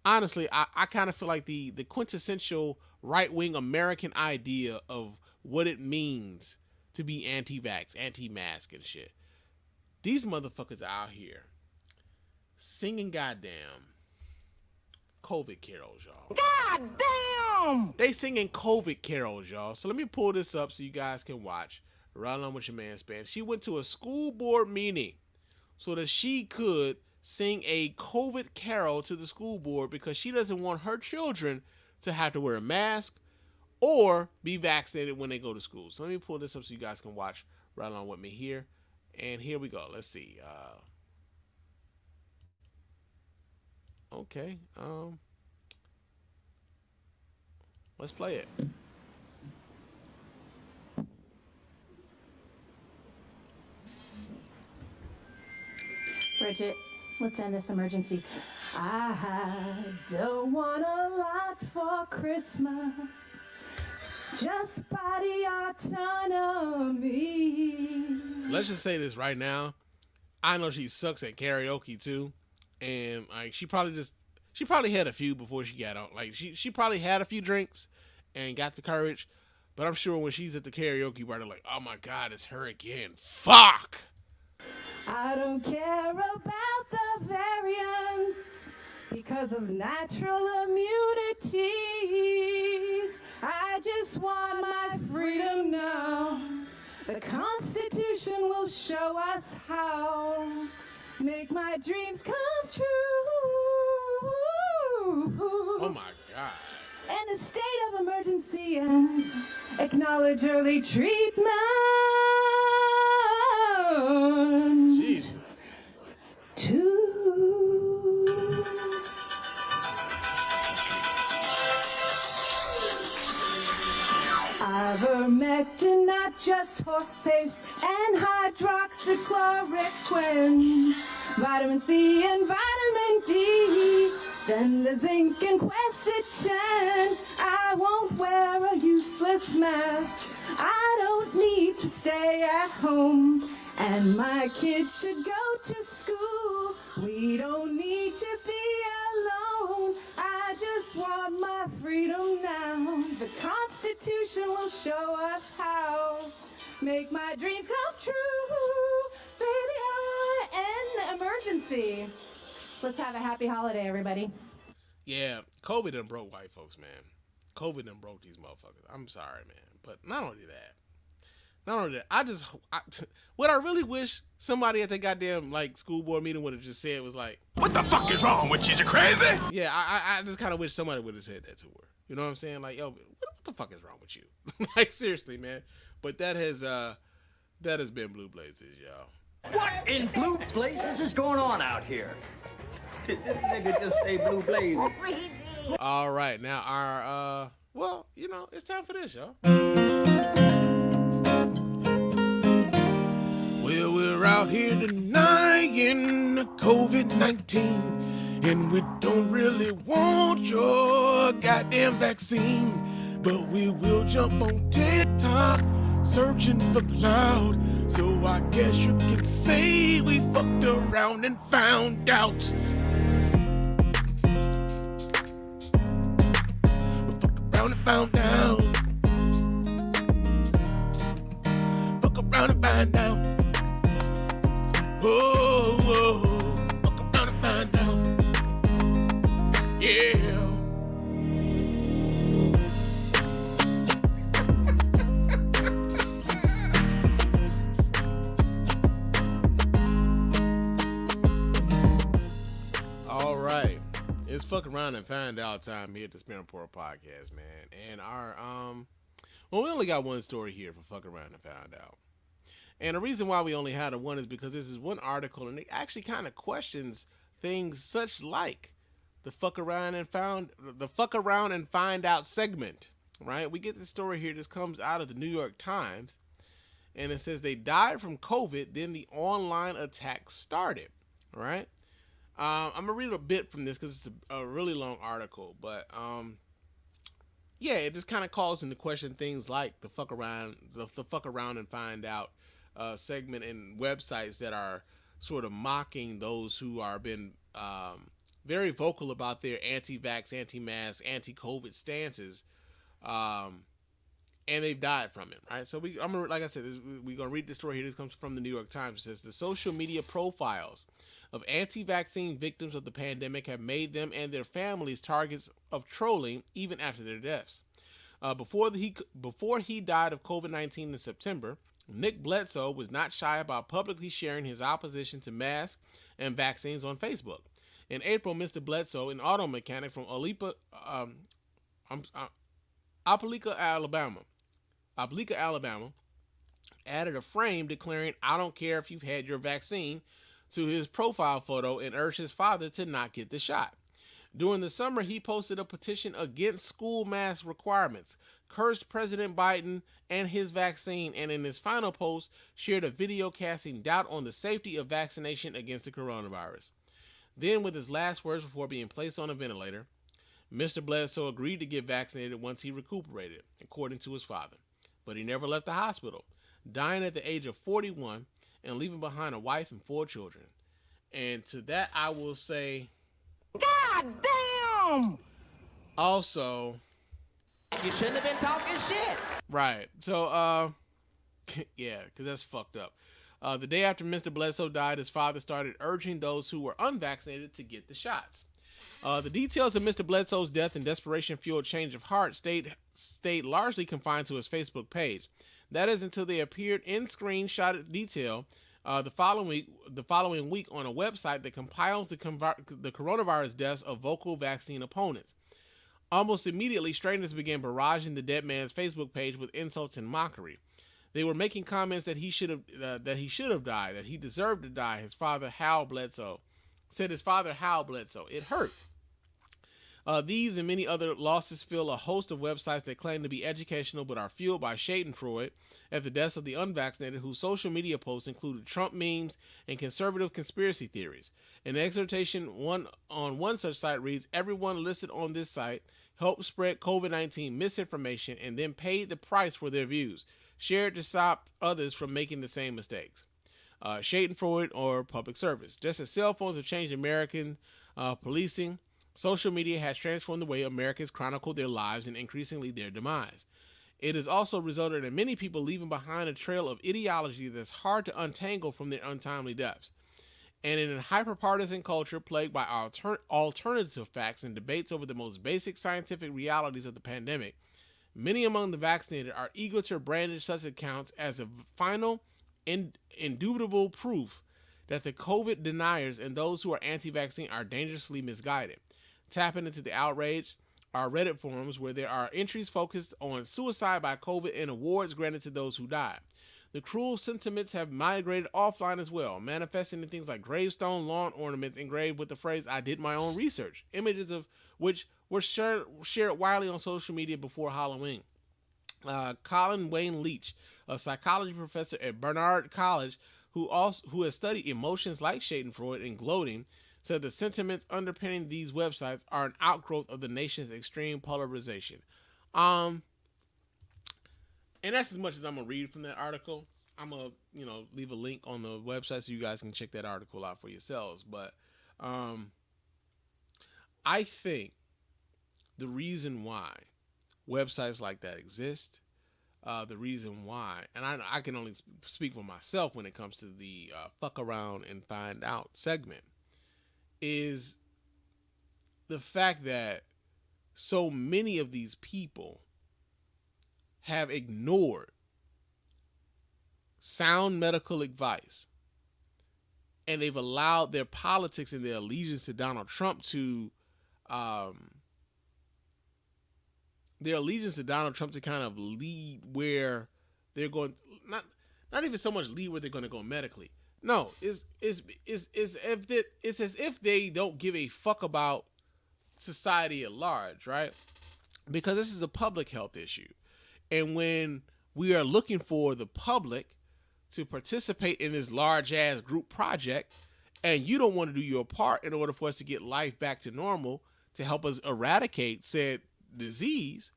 honestly, I kind of feel like the quintessential right-wing American idea of what it means to be anti-vax, anti-mask and shit. These motherfuckers are out here singing goddamn COVID carols, y'all. God damn! They singing COVID carols, y'all. So let me pull this up so you guys can watch. Right along with your man Spann. She went to a school board meeting so that she could sing a COVID carol to the school board because she doesn't want her children to have to wear a mask or be vaccinated when they go to school. So let me pull this up so you guys can watch right along with me here. And here we go. Let's see. Okay. Let's play it. Bridget, let's end this emergency. I don't want a lot for Christmas. Just body autonomy. Let's just say this right now. I know she sucks at karaoke too. And like she probably had a few before she got on. Like she probably had a few drinks and got the courage. But I'm sure when she's at the karaoke bar, they're like, oh my God, it's her again. Fuck! I don't care about the variants because of natural immunity. I just want my freedom now. The Constitution will show us how. Make my dreams come true. Oh my God. And the state of emergency and acknowledge early treatment. Jesus. Ivermectin, not just horse paste, and hydroxychloroquine, vitamin C and vitamin D, then the zinc and quercetin. I won't wear a useless mask. I don't need to stay at home, and my kids should go to school. We don't need to be alone. I just want my freedom now. The Constitution will show us how. Make my dreams come true. Baby, I end the emergency. Let's have a happy holiday, everybody. Yeah, COVID done broke white folks, man. COVID done broke these motherfuckers. I'm sorry, man. But not only that, what I really wish somebody at the goddamn like school board meeting would have just said was like, what the fuck is wrong with you? You crazy? Yeah, I just kind of wish somebody would have said that to her. You know what I'm saying? Like, yo, what the fuck is wrong with you? Like, seriously, man. But that has been Blue Blazers, y'all. What in blue blazes is going on out here? Did this nigga just say blue blazes? All right, now our well, you know, it's time for this, y'all. Well, we're out here denying the COVID-19, and we don't really want your goddamn vaccine, but we will jump on TikTok searching for cloud. So I guess you can say we fucked around and found out. We fucked around and found out. Fuck around and find out. Whoa, whoa, fuck around and find out. Yeah. All right, it's fuck around and find out time here at the Spann Report podcast, man. And our well, we only got one story here for fuck around and find out. And the reason why we only had a one is because this is one article, and it actually kind of questions things such like the fuck around and find out segment, right? We get this story here. This comes out of the New York Times, and it says they died from COVID, then the online attack started, right? I'm gonna read a bit from this because it's a really long article, but yeah, it just kind of calls into question things like the fuck around and find out segment and websites that are sort of mocking those who are been very vocal about their anti-vax, anti-mask, anti-COVID stances, and they've died from it, right? So we're gonna read the story here. This comes from the New York Times. It says the social media profiles of anti-vaccine victims of the pandemic have made them and their families targets of trolling even after their deaths. Before he died of COVID-19 in September, Nick Bledsoe was not shy about publicly sharing his opposition to masks and vaccines on Facebook. In April, Mr. Bledsoe, an auto mechanic from Opelika, Alabama, added a frame declaring, "I don't care if you've had your vaccine," to his profile photo and urged his father to not get the shot. During the summer, he posted a petition against school mask requirements, cursed President Biden and his vaccine, and in his final post, shared a video casting doubt on the safety of vaccination against the coronavirus. Then, with his last words before being placed on a ventilator, Mr. Bledsoe agreed to get vaccinated once he recuperated, according to his father. But he never left the hospital, dying at the age of 41 and leaving behind a wife and 4 children. And to that, I will say, God damn! Also, you shouldn't have been talking shit. Right. So, yeah, because that's fucked up. The day after Mr. Bledsoe died, his father started urging those who were unvaccinated to get the shots. The details of Mr. Bledsoe's death and desperation-fueled change of heart stayed largely confined to his Facebook page. That is until they appeared in screenshot detail the following week on a website that compiles the coronavirus deaths of vocal vaccine opponents. Almost immediately, strangers began barraging the dead man's Facebook page with insults and mockery. They were making comments that he should have died, that he deserved to die. His father, Hal Bledsoe, said his father, Hal Bledsoe. It hurt. These and many other losses fill a host of websites that claim to be educational but are fueled by Schadenfreude at the deaths of the unvaccinated, whose social media posts included Trump memes and conservative conspiracy theories. An exhortation on one such site reads, "Everyone listed on this site helped spread COVID-19 misinformation and then paid the price for their views, shared to stop others from making the same mistakes." Schadenfreude or public service. Just as cell phones have changed American policing, social media has transformed the way Americans chronicle their lives and increasingly their demise. It has also resulted in many people leaving behind a trail of ideology that's hard to untangle from their untimely deaths. And in a hyper-partisan culture plagued by alternative facts and debates over the most basic scientific realities of the pandemic, many among the vaccinated are eager to brandish such accounts as a final, indubitable proof that the COVID deniers and those who are anti-vaccine are dangerously misguided. Tapping into the outrage are Reddit forums where there are entries focused on suicide by COVID and awards granted to those who died. The cruel sentiments have migrated offline as well, manifesting in things like gravestone lawn ornaments engraved with the phrase, "I did my own research," images of which were shared widely on social media before Halloween. Colin Wayne Leach, a psychology professor at Barnard College who has studied emotions like Schadenfreude and gloating, said the sentiments underpinning these websites are an outgrowth of the nation's extreme polarization. And that's as much as I'm going to read from that article. I'm going to, leave a link on the website so you guys can check that article out for yourselves. But I think the reason why websites like that exist, the reason why, and I can only speak for myself when it comes to the fuck around and find out segment, is the fact that so many of these people have ignored sound medical advice, and they've allowed their politics and their allegiance to Donald Trump to kind of lead where they're going. Not even so much lead where they're going to go medically. No, it's as if they don't give a fuck about society at large, right? Because this is a public health issue. And when we are looking for the public to participate in this large-ass group project, and you don't want to do your part in order for us to get life back to normal to help us eradicate said disease,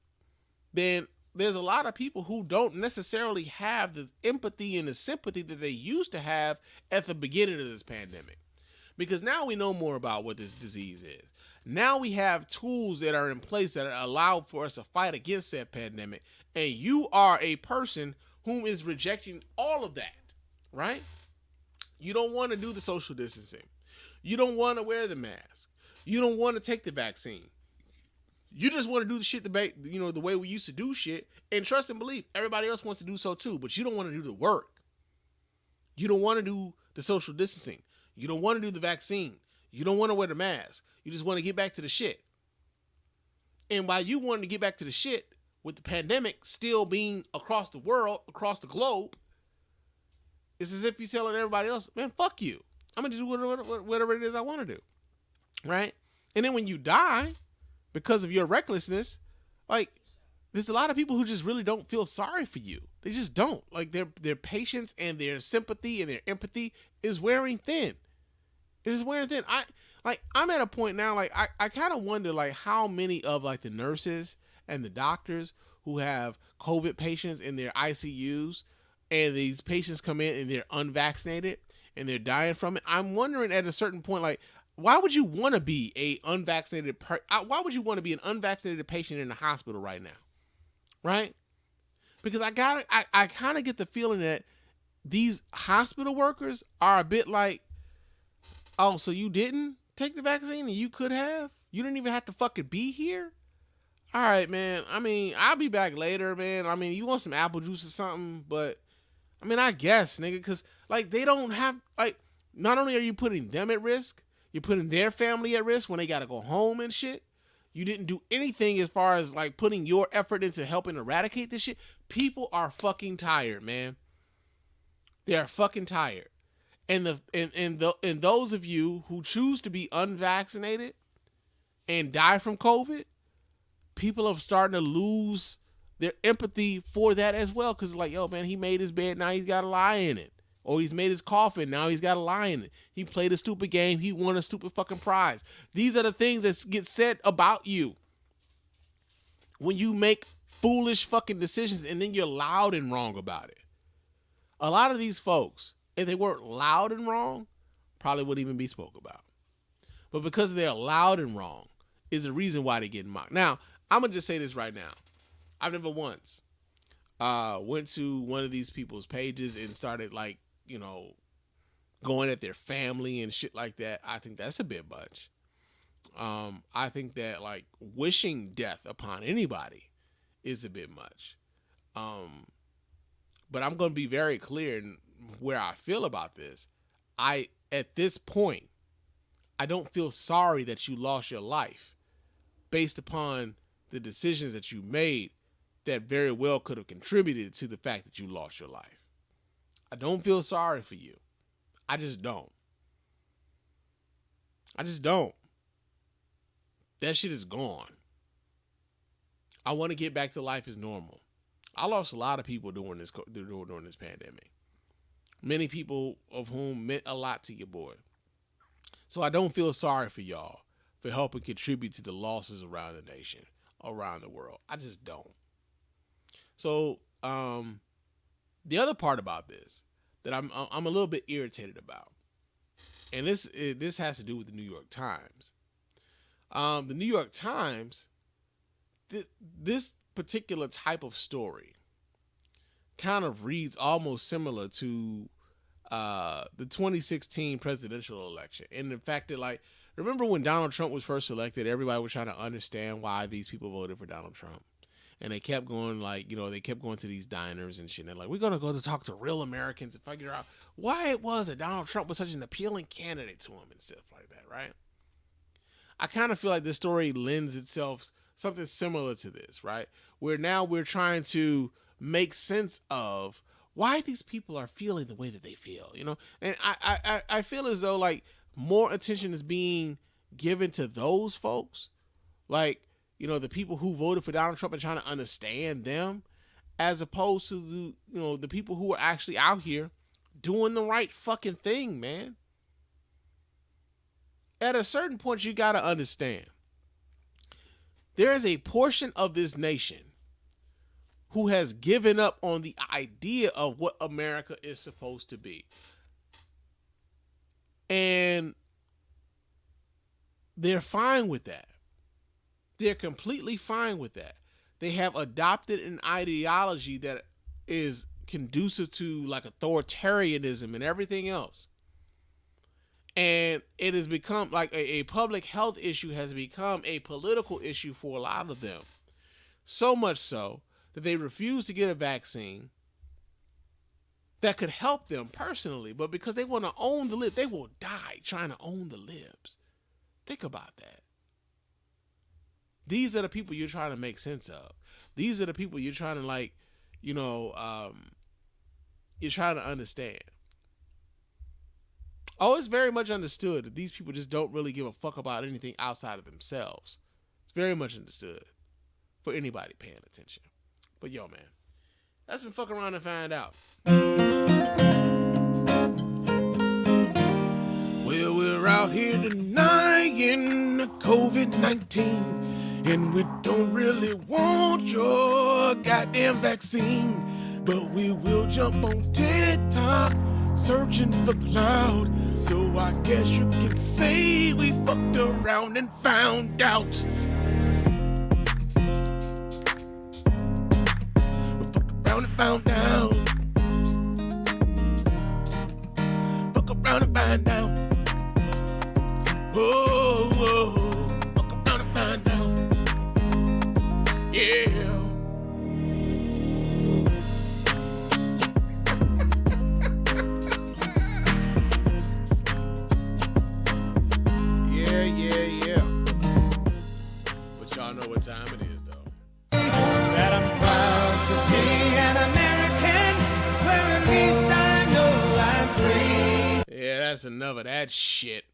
then there's a lot of people who don't necessarily have the empathy and the sympathy that they used to have at the beginning of this pandemic. Because now we know more about what this disease is. Now we have tools that are in place that allow for us to fight against that pandemic. And you are a person whom is rejecting all of that, right? You don't want to do the social distancing. You don't want to wear the mask. You don't want to take the vaccine. You just want to do the shit the way we used to do shit. And trust and believe, everybody else wants to do so too, but you don't want to do the work. You don't want to do the social distancing. You don't want to do the vaccine. You don't want to wear the mask. You just want to get back to the shit. And while you wanted to get back to the shit, with the pandemic still being across the world, across the globe, it's as if you're telling everybody else, man, fuck you. I'm going to do whatever it is I want to do. Right? And then when you die, because of your recklessness, like, there's a lot of people who just really don't feel sorry for you. They just don't. Like their patience and their sympathy and their empathy is wearing thin. It is wearing thin. I'm at a point now, like I kind of wonder like how many of like the nurses and the doctors who have COVID patients in their ICUs, and these patients come in and they're unvaccinated and they're dying from it. I'm wondering at a certain point, like, why would you want to be why would you want to be an unvaccinated patient in the hospital right now? Right? Because I kind of get the feeling that these hospital workers are a bit like, oh, so you didn't take the vaccine and you could have? You didn't even have to fucking be here? All right, man. I mean, I'll be back later, man. I mean, you want some apple juice or something? But, I mean, I guess, nigga, because, like, they don't have, like, not only are you putting them at risk, you're putting their family at risk when they got to go home and shit. You didn't do anything as far as, like, putting your effort into helping eradicate this shit. People are fucking tired, man. They are fucking tired. And those of you who choose to be unvaccinated and die from COVID, people are starting to lose their empathy for that as well. Because like, yo, man, he made his bed, now he's got to lie in it. Or he's made his coffin, now he's got to lie in it. He played a stupid game, he won a stupid fucking prize. These are the things that get said about you when you make foolish fucking decisions and then you're loud and wrong about it. A lot of these folks, if they weren't loud and wrong, probably wouldn't even be spoke about. But because they're loud and wrong is the reason why they get mocked. Now, I'm going to just say this right now. I've never once went to one of these people's pages and started, like, you know, going at their family and shit like that. I think that's a bit much. I think that, like, wishing death upon anybody is a bit much. But I'm going to be very clear in where I feel about this. At this point, I don't feel sorry that you lost your life based upon the decisions that you made that very well could have contributed to the fact that you lost your life. I don't feel sorry for you. I just don't. I just don't. That shit is gone. I want to get back to life as normal. I lost a lot of people during this pandemic. Many people of whom meant a lot to your boy. So I don't feel sorry for y'all for helping contribute to the losses around the nation, around the world. I just don't. So the other part about this that I'm a little bit irritated about, and this has to do with the New York Times. The New York Times, this particular type of story kind of reads almost similar to the 2016 presidential election. And the fact that, like, remember when Donald Trump was first elected, everybody was trying to understand why these people voted for Donald Trump. And they kept going, like, you know, they kept going to these diners and shit. And they're like, we're going to go to talk to real Americans and figure out why it was that Donald Trump was such an appealing candidate to him and stuff like that, right? I kind of feel like this story lends itself something similar to this, right? Where now we're trying to make sense of why these people are feeling the way that they feel, you know? And I feel as though, like, more attention is being given to those folks, like, you know, the people who voted for Donald Trump and trying to understand them, as opposed to the, you know, the people who are actually out here doing the right fucking thing, man. At a certain point, you got to understand, there is a portion of this nation who has given up on the idea of what America is supposed to be. And they're fine with that. They're completely fine with that. They have adopted an ideology that is conducive to, like, authoritarianism and everything else. And it has become like a public health issue has become a political issue for a lot of them. So much so that they refuse to get a vaccine that could help them personally, but because they want to own the lib, they will die trying to own the libs. Think about that. These are the people you're trying to make sense of. These are the people you're trying to, like, you know, you're trying to understand. Oh, it's very much understood that these people just don't really give a fuck about anything outside of themselves. It's very much understood. for anybody paying attention. But yo, man, let's been fucking around and find out. Well, we're out here denying COVID-19, and we don't really want your goddamn vaccine, but we will jump on TikTok searching for cloud. So I guess you can say we fucked around and found out. We fucked around and found out. Fuck around and find out. Whoa, whoa, fuck around and find out. Yeah. Yeah. But y'all know what time it is, though. That I'm proud to be an American, where at least I know I'm free. Yeah, that's enough of that shit.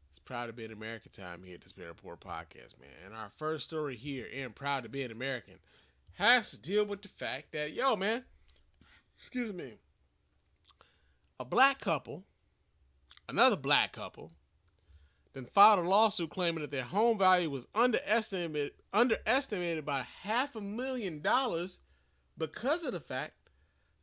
It's Proud to be an American time here at the Spann Report podcast, man. And our first story here in Proud to be an American has to deal with the fact that, yo, man, excuse me, another black couple, then filed a lawsuit claiming that their home value was underestimated by $500,000 because of the fact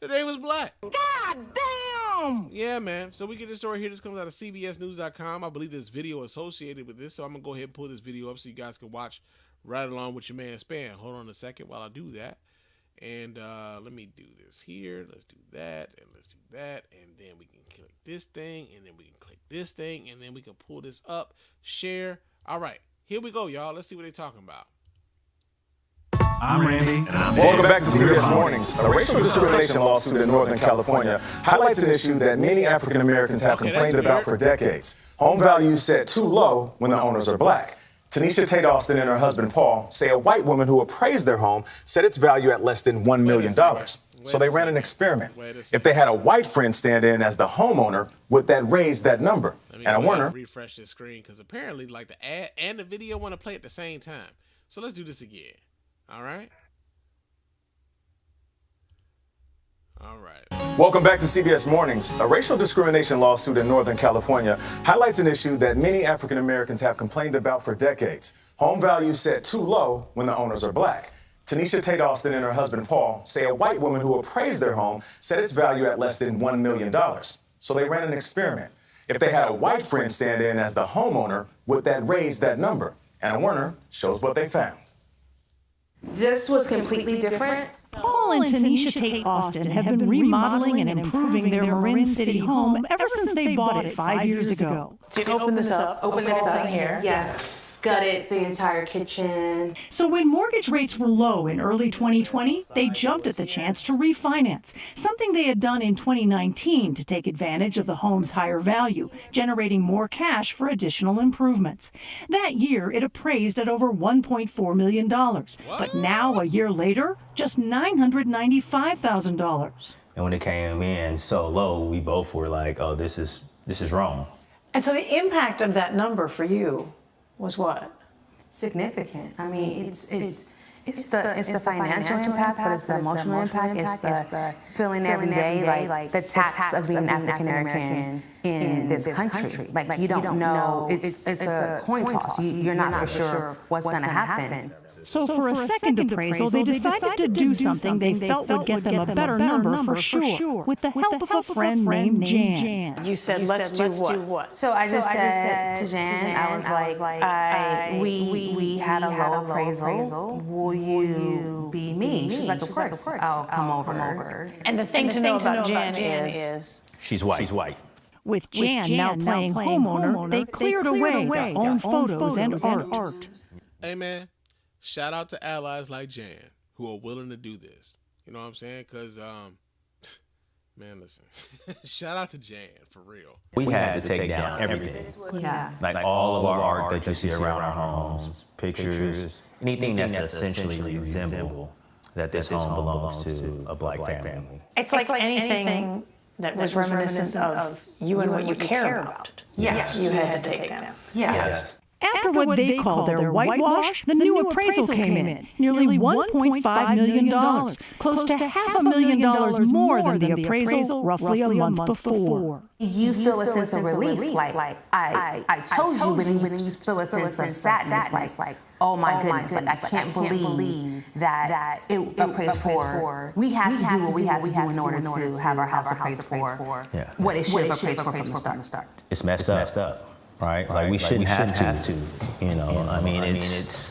that they was black. God damn! Yeah, man. So we get this story here. This comes out of CBSNews.com. I believe there's video associated with this, so I'm going to go ahead and pull this video up so you guys can watch right along with your man Spann. Hold on a second while I do that. And let me do this here. Let's do that, and let's do that, and then we can click this thing, and then we can click this thing, and then we can pull this up, share. All right, here we go, y'all. Let's see what they're talking about. I'm Randy. And I'm Welcome back to CBS Mornings. A racial discrimination lawsuit in Northern California highlights an issue that many African Americans have complained about for decades. Home values set too low when the owners are black. Tanisha Tate Austin and her husband Paul say a white woman who appraised their home said its value at less than $1 million. So they ran an experiment. If they had a white friend stand in as the homeowner, would that raise that number? And I wonder. Refresh this screen because apparently, like the ad and the video want to play at the same time. So let's do this again. All right. Welcome back to CBS Mornings. A racial discrimination lawsuit in Northern California highlights an issue that many African Americans have complained about for decades. Home values set too low when the owners are black. Tanisha Tate Austin and her husband Paul say a white woman who appraised their home said its value at less than $1 million. So they ran an experiment. If they had a white friend stand in as the homeowner, would that raise that number? Anna Werner shows what they found. This was completely different. Paul and Tanisha Tate Austin have been remodeling and improving their Marin City home ever since they bought it 5 years ago. So open this up. Open this up here. Yeah. Gutted the entire kitchen. So when mortgage rates were low in early 2020, they jumped at the chance to refinance, something they had done in 2019 to take advantage of the home's higher value, generating more cash for additional improvements. That year, it appraised at over $1.4 million. But now, a year later, just $995,000. And when it came in so low, we both were like, oh, this is wrong. And so the impact of that number for you was what? Significant. I mean, it's the financial impact, but it's the emotional impact. It's the feeling every day like the tax of being African American in this country. Like you don't know. It's a coin toss. You're not for sure what's going to happen. So for a second appraisal, they decided to do something they felt would get them a better number for sure, with the help of a friend named Jan. You said, let's do what? So I just said to Jan, I was like, we had a low appraisal. Will you be me? She's like, of course, I'll come over. And the thing to know about Jan is she's white. With Jan now playing homeowner, they cleared away their own photos and art. Hey, man. Shout out to allies like Jan who are willing to do this. You know what I'm saying? Because, man, listen. Shout out to Jan, for real. We had to take down everything. Yeah. Like all of our art that you see around our homes, pictures, anything that's essentially resemble that this home belongs to a black family. It's like anything that was reminiscent of you and what you care about. Yes. You had to take down. Yes. After what they call their whitewash, the new appraisal came in. Nearly $1.5 million, close to $500,000 more than the appraisal roughly a month before. You feel a sense of relief, like I told you, but then you feel a sense of sadness, like oh my goodness, like I can't believe that it appraised for. We had to do what we had to do in order to have our house appraised for what it should have appraised for from the start. It's messed up. Right? Like we shouldn't have to. You know, I mean, it's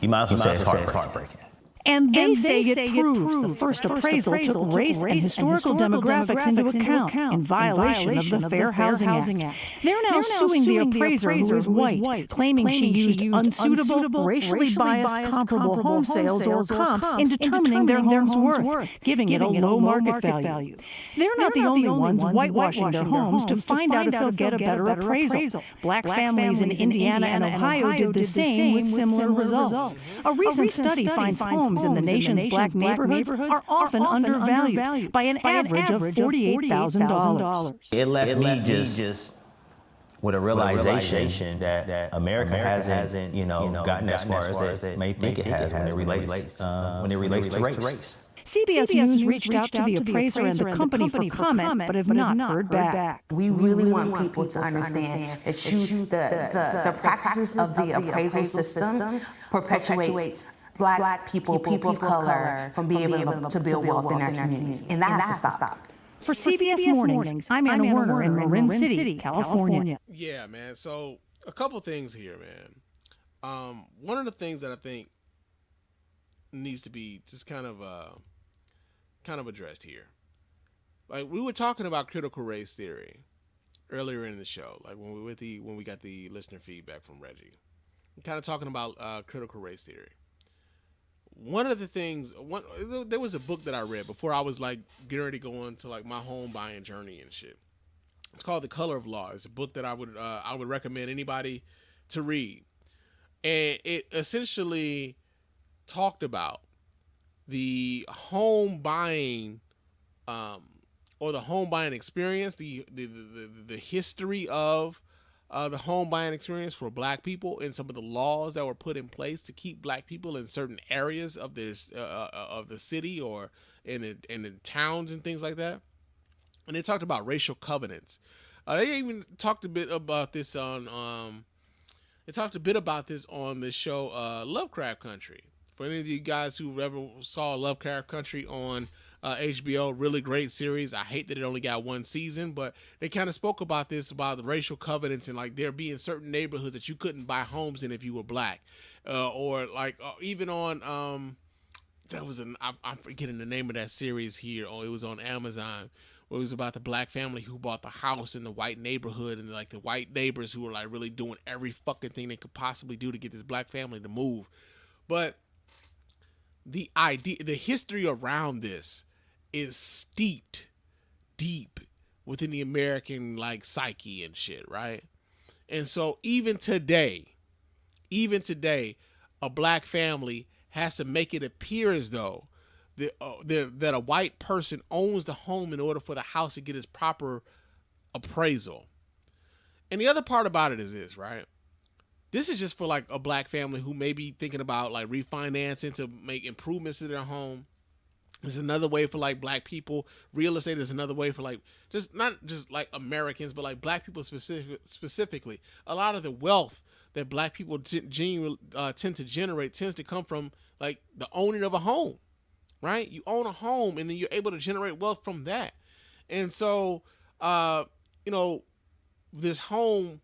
you might as well say it's heartbreaking. And they say it proves the first appraisal took race and historical demographics into account in violation of the Fair Housing Act. They're now suing the appraiser, who is white, claiming she used unsuitable, racially biased comparable home sales or comps in determining their home's worth, giving it a low market value. They're not the only ones whitewashing their homes to find out if they'll get a better appraisal. Black families in Indiana and Ohio did the same with similar results. A recent study finds homes in the nation's black neighborhoods are often undervalued by an average of $48,000. It left me just with a realization that America hasn't gotten as far as they may think it has when it relates to race. CBS News reached out to the appraiser and the company for comment, but have not heard back. We really want people to understand that the practices of the appraisal system perpetuates Black people of color from being able to build wealth in their communities. And that has to stop. For CBS Mornings, I'm Anna Werner in Marin City, California. Yeah, man. So a couple things here, man. One of the things that I think needs to be just kind of addressed here. Like we were talking about critical race theory earlier in the show, like when we got the listener feedback from Reggie. We're kind of talking about critical race theory. One of the things, there was a book that I read before I was like getting ready to go into like my home buying journey and shit. It's called The Color of Law. It's a book that I would recommend anybody to read, and it essentially talked about the home buying, or the home buying experience, the history of the home buying experience for Black people, and some of the laws that were put in place to keep Black people in certain areas of the city or in the towns and things like that. And they talked about racial covenants. They even talked a bit about this on the show Lovecraft Country. For any of you guys who ever saw Lovecraft Country on HBO, really great series. I hate that it only got one season, but they kind of spoke about this, about the racial covenants, and like there being certain neighborhoods that you couldn't buy homes in if you were Black, or like even on I'm forgetting the name of that series here. Oh, it was on Amazon. It was about the Black family who bought the house in the white neighborhood, and like the white neighbors who were like really doing every fucking thing they could possibly do to get this Black family to move. But the history around this is steeped deep within the American like psyche and shit, right? And so even today, a Black family has to make it appear as though that a white person owns the home in order for the house to get its proper appraisal. And the other part about it is this, right? This is just for like a Black family who may be thinking about like refinancing to make improvements to their home. There's another way for like Black people. Real estate is another way for like just not just like Americans, but like Black people specifically. A lot of the wealth that Black people tend to generate tends to come from like the owning of a home, right? You own a home and then you're able to generate wealth from that. And so, this home,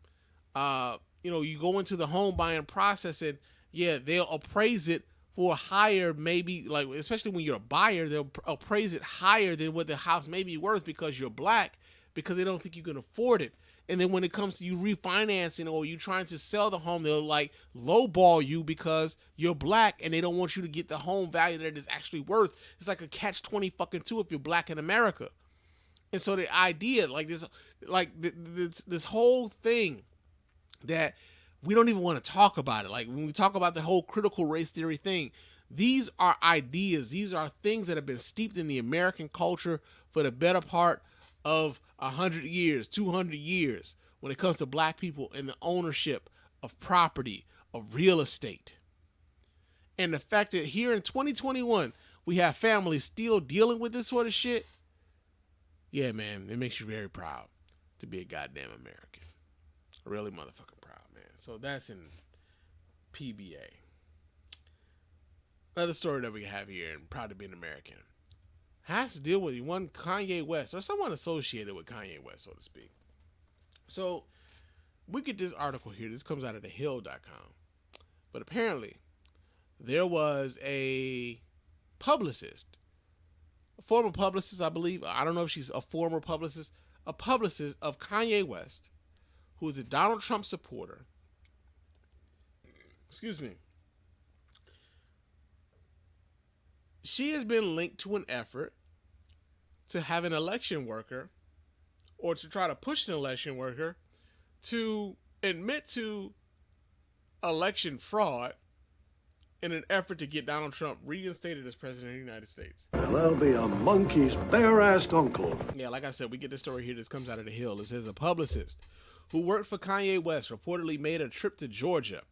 you go into the home buying process and yeah, they'll appraise it for higher, maybe like, especially when you're a buyer, they'll appraise it higher than what the house may be worth because you're Black, because they don't think you can afford it. And then when it comes to you refinancing or you trying to sell the home, they'll like lowball you because you're Black and they don't want you to get the home value that it is actually worth. It's like a catch-22 if you're Black in America. And so the idea, this whole thing that we don't even want to talk about it. Like when we talk about the whole critical race theory thing, these are ideas. These are things that have been steeped in the American culture for the better part of 100 years, 200 years, when it comes to black people and the ownership of property, of real estate. And the fact that here in 2021, we have families still dealing with this sort of shit. Yeah, man, it makes you very proud to be a goddamn American. Really motherfucking proud, man. So that's in PBA. Another story that we have here, and proud to be an American, has to deal with one Kanye West, or someone associated with Kanye West, so to speak. So we get this article here. This comes out of thehill.com. But apparently, there was a publicist, a former publicist, I believe. I don't know if she's a former publicist, a publicist of Kanye West, who is a Donald Trump supporter. Excuse me. She has been linked to an effort to have an election worker, or to try to push an election worker to admit to election fraud in an effort to get Donald Trump reinstated as president of the United States. Well, that'll be a monkey's bare-assed uncle. Yeah, like I said, we get this story here. This comes out of the Hill. It says a publicist who worked for Kanye West reportedly made a trip to Georgia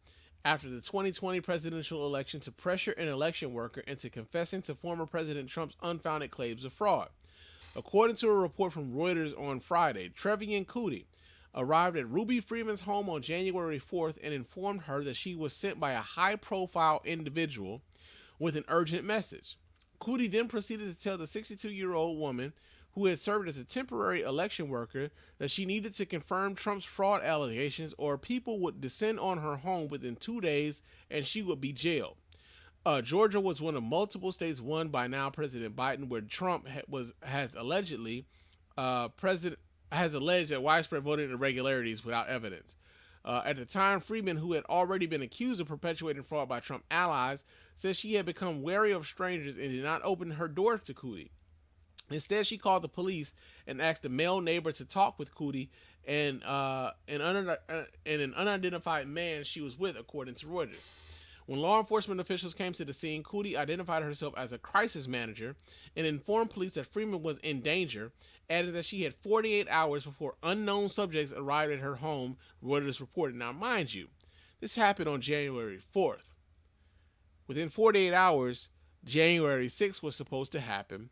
after the 2020 presidential election to pressure an election worker into confessing to former President Trump's unfounded claims of fraud. According to a report from Reuters on Friday, Trevian Cootie arrived at Ruby Freeman's home on January 4th and informed her that she was sent by a high-profile individual with an urgent message. Cootie then proceeded to tell the 62-year-old woman who had served as a temporary election worker that she needed to confirm Trump's fraud allegations or people would descend on her home within 2 days and she would be jailed. Georgia was one of multiple states won by now President Biden, where Trump has alleged that widespread voting irregularities without evidence. At the time, Freeman, who had already been accused of perpetuating fraud by Trump allies, said she had become wary of strangers and did not open her door to Cootie. Instead, she called the police and asked a male neighbor to talk with Cootie and an unidentified man she was with, according to Reuters. When law enforcement officials came to the scene, Cootie identified herself as a crisis manager and informed police that Freeman was in danger, adding that she had 48 hours before unknown subjects arrived at her home, Reuters reported. Now, mind you, this happened on January 4th. Within 48 hours, January 6th was supposed to happen.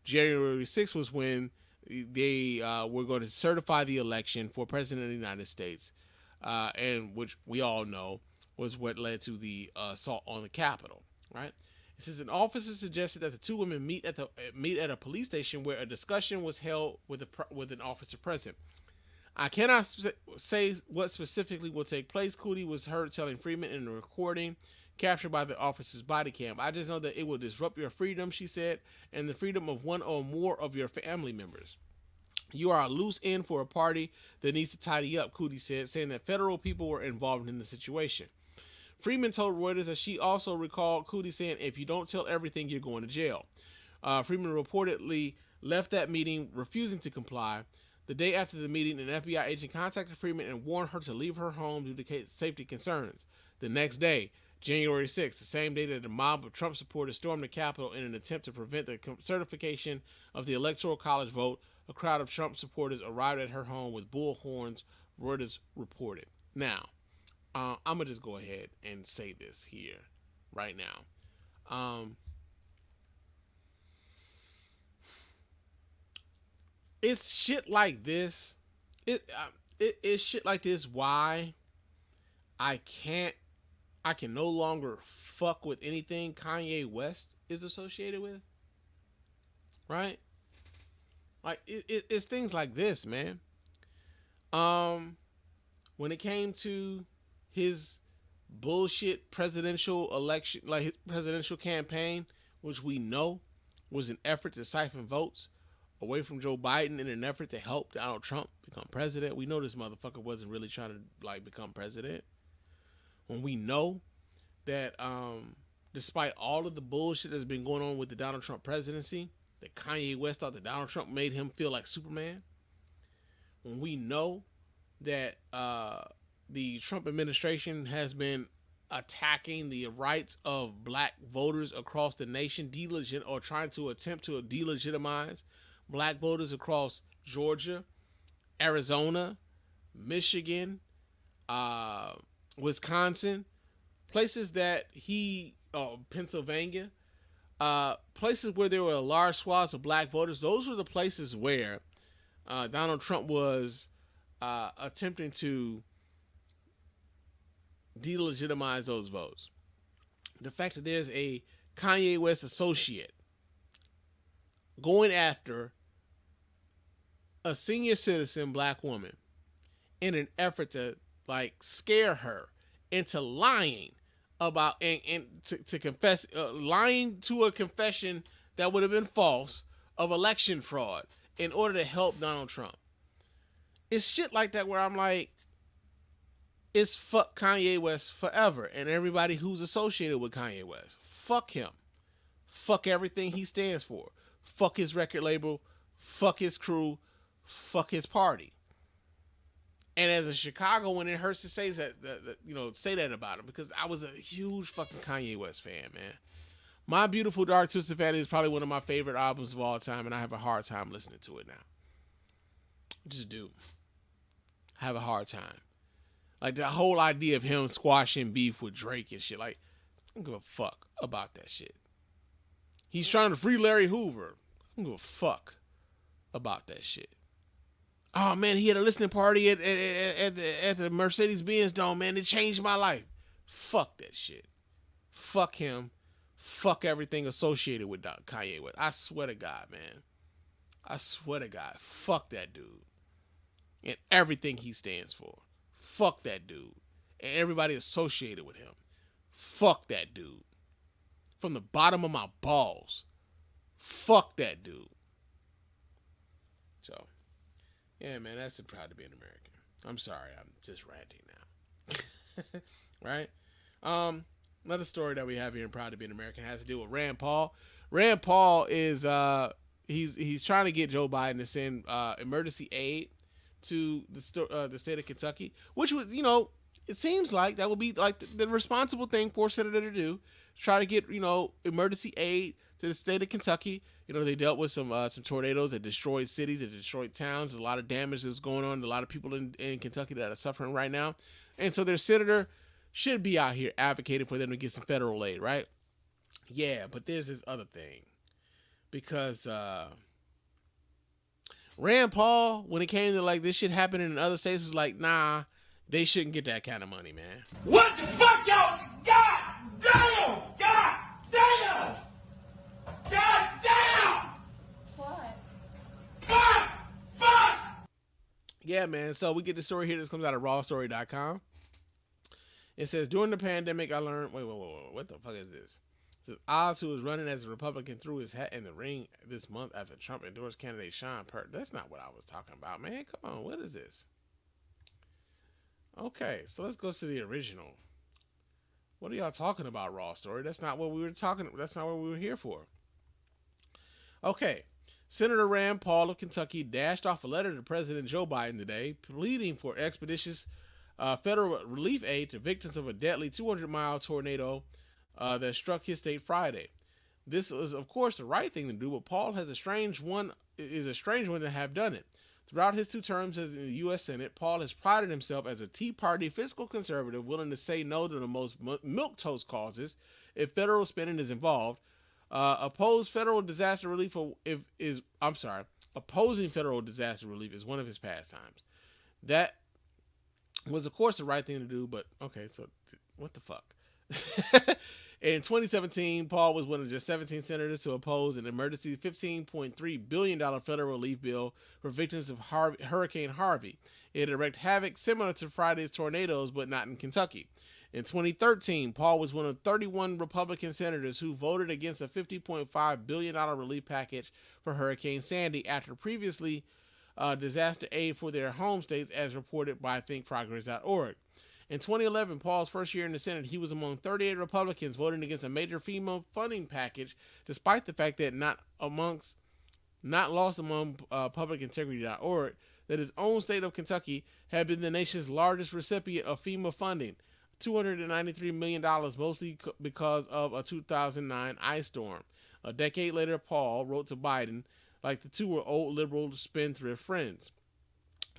January 6th was when they were going to certify the election for President of the United States, and which we all know was what led to the assault on the Capitol, right? It says an officer suggested that the two women meet at a police station where a discussion was held with an officer present. I cannot say what specifically will take place. Cootie was heard telling Freeman in a recording captured by the officer's body cam. I just know that it will disrupt your freedom, she said, and the freedom of one or more of your family members. You are a loose end for a party that needs to tidy up, Cootie said, saying that federal people were involved in the situation. Freeman told Reuters that she also recalled Cootie saying, if you don't tell everything, you're going to jail. Freeman reportedly left that meeting, refusing to comply. The day after the meeting, an FBI agent contacted Freeman and warned her to leave her home due to safety concerns. The next day, January 6th, the same day that a mob of Trump supporters stormed the Capitol in an attempt to prevent the certification of the Electoral College vote, a crowd of Trump supporters arrived at her home with bullhorns, Reuters reported. Now, I'm going to just go ahead and say this here right now. It's shit like this. It's shit like this why I can no longer fuck with anything Kanye West is associated with. Right? Like, it's things like this, man. When it came to his bullshit presidential election, like his presidential campaign, which we know was an effort to siphon votes away from Joe Biden in an effort to help Donald Trump become president. We know this motherfucker wasn't really trying to become president. When we know that despite all of the bullshit that's been going on with the Donald Trump presidency, that Kanye West thought that Donald Trump made him feel like Superman. When we know that the Trump administration has been attacking the rights of black voters across the nation, trying to attempt to delegitimize black voters across Georgia, Arizona, Michigan, Wisconsin, places that Pennsylvania, places where there were large swaths of black voters. Those were the places where Donald Trump was attempting to delegitimize those votes. The fact that there's a Kanye West associate going after a senior citizen black woman in an effort to scare her into lying about and to confess, lying to a confession that would have been false of election fraud in order to help Donald Trump. It's shit like that where I'm like, it's fuck Kanye West forever and everybody who's associated with Kanye West. Fuck him. Fuck everything he stands for. Fuck his record label. Fuck his crew. Fuck his party. And as a Chicagoan, it hurts to say that, say that about him, because I was a huge fucking Kanye West fan, man. My Beautiful Dark Twisted Fantasy is probably one of my favorite albums of all time, and I have a hard time listening to it now. I just do. I have a hard time. Like, the whole idea of him squashing beef with Drake and shit, like, I don't give a fuck about that shit. He's trying to free Larry Hoover. I don't give a fuck about that shit. Oh, man, he had a listening party at the Mercedes-Benz Dome, man. It changed my life. Fuck that shit. Fuck him. Fuck everything associated with Kanye West. I swear to God, man. I swear to God. Fuck that dude. And everything he stands for. Fuck that dude. And everybody associated with him. Fuck that dude. From the bottom of my balls. Fuck that dude. So, yeah, man, that's a proud to be an American. I'm sorry, I'm just ranting now. Right? Another story that we have here in Proud to be an American has to do with Rand Paul. Rand Paul is he's trying to get Joe Biden to send emergency aid to the state of Kentucky, which was, it seems like that would be like the responsible thing for a senator to do. Try to get, emergency aid to the state of Kentucky. They dealt with some tornadoes that destroyed cities, that destroyed towns. There's a lot of damage that's going on. A lot of people in Kentucky that are suffering right now. And so their senator should be out here advocating for them to get some federal aid, right? Yeah, but there's this other thing. Because Rand Paul, when it came to this shit happening in other states, was like, nah, they shouldn't get that kind of money, man. What the fuck, y'all? God damn! God damn! God damn! What? Fuck! Fuck! Yeah, man. So we get the story here. This comes out of rawstory.com. It says, during the pandemic, I learned... Wait. What the fuck is this? It says, Oz, who was running as a Republican, threw his hat in the ring this month after Trump endorsed candidate Sean Pert. That's not what I was talking about, man. Come on. What is this? Okay, so let's go to the original. What are y'all talking about, Raw Story? That's not what we were talking... That's not what we were here for. Okay. Senator Rand Paul of Kentucky dashed off a letter to President Joe Biden today, pleading for expeditious federal relief aid to victims of a deadly 200-mile tornado that struck his state Friday. This is, of course, the right thing to do, but Paul is a strange one to have done it. Throughout his 2 terms in the U.S. Senate, Paul has prided himself as a Tea Party fiscal conservative willing to say no to the most milquetoast causes if federal spending is involved. Opposing federal disaster relief is one of his pastimes. That was, of course, the right thing to do, but okay, so what the fuck? In 2017, Paul was one of just 17 senators to oppose an emergency $15.3 billion federal relief bill for victims of Hurricane Harvey. It had wreaked havoc similar to Friday's tornadoes, but not in Kentucky. In 2013, Paul was one of 31 Republican senators who voted against a $50.5 billion relief package for Hurricane Sandy after previously disaster aid for their home states, as reported by thinkprogress.org. In 2011, Paul's first year in the Senate, he was among 38 Republicans voting against a major FEMA funding package, despite the fact that not lost among publicintegrity.org, that his own state of Kentucky had been the nation's largest recipient of FEMA funding, $293 million, mostly because of a 2009 ice storm. A decade later, Paul wrote to Biden like the two were old liberal spendthrift friends.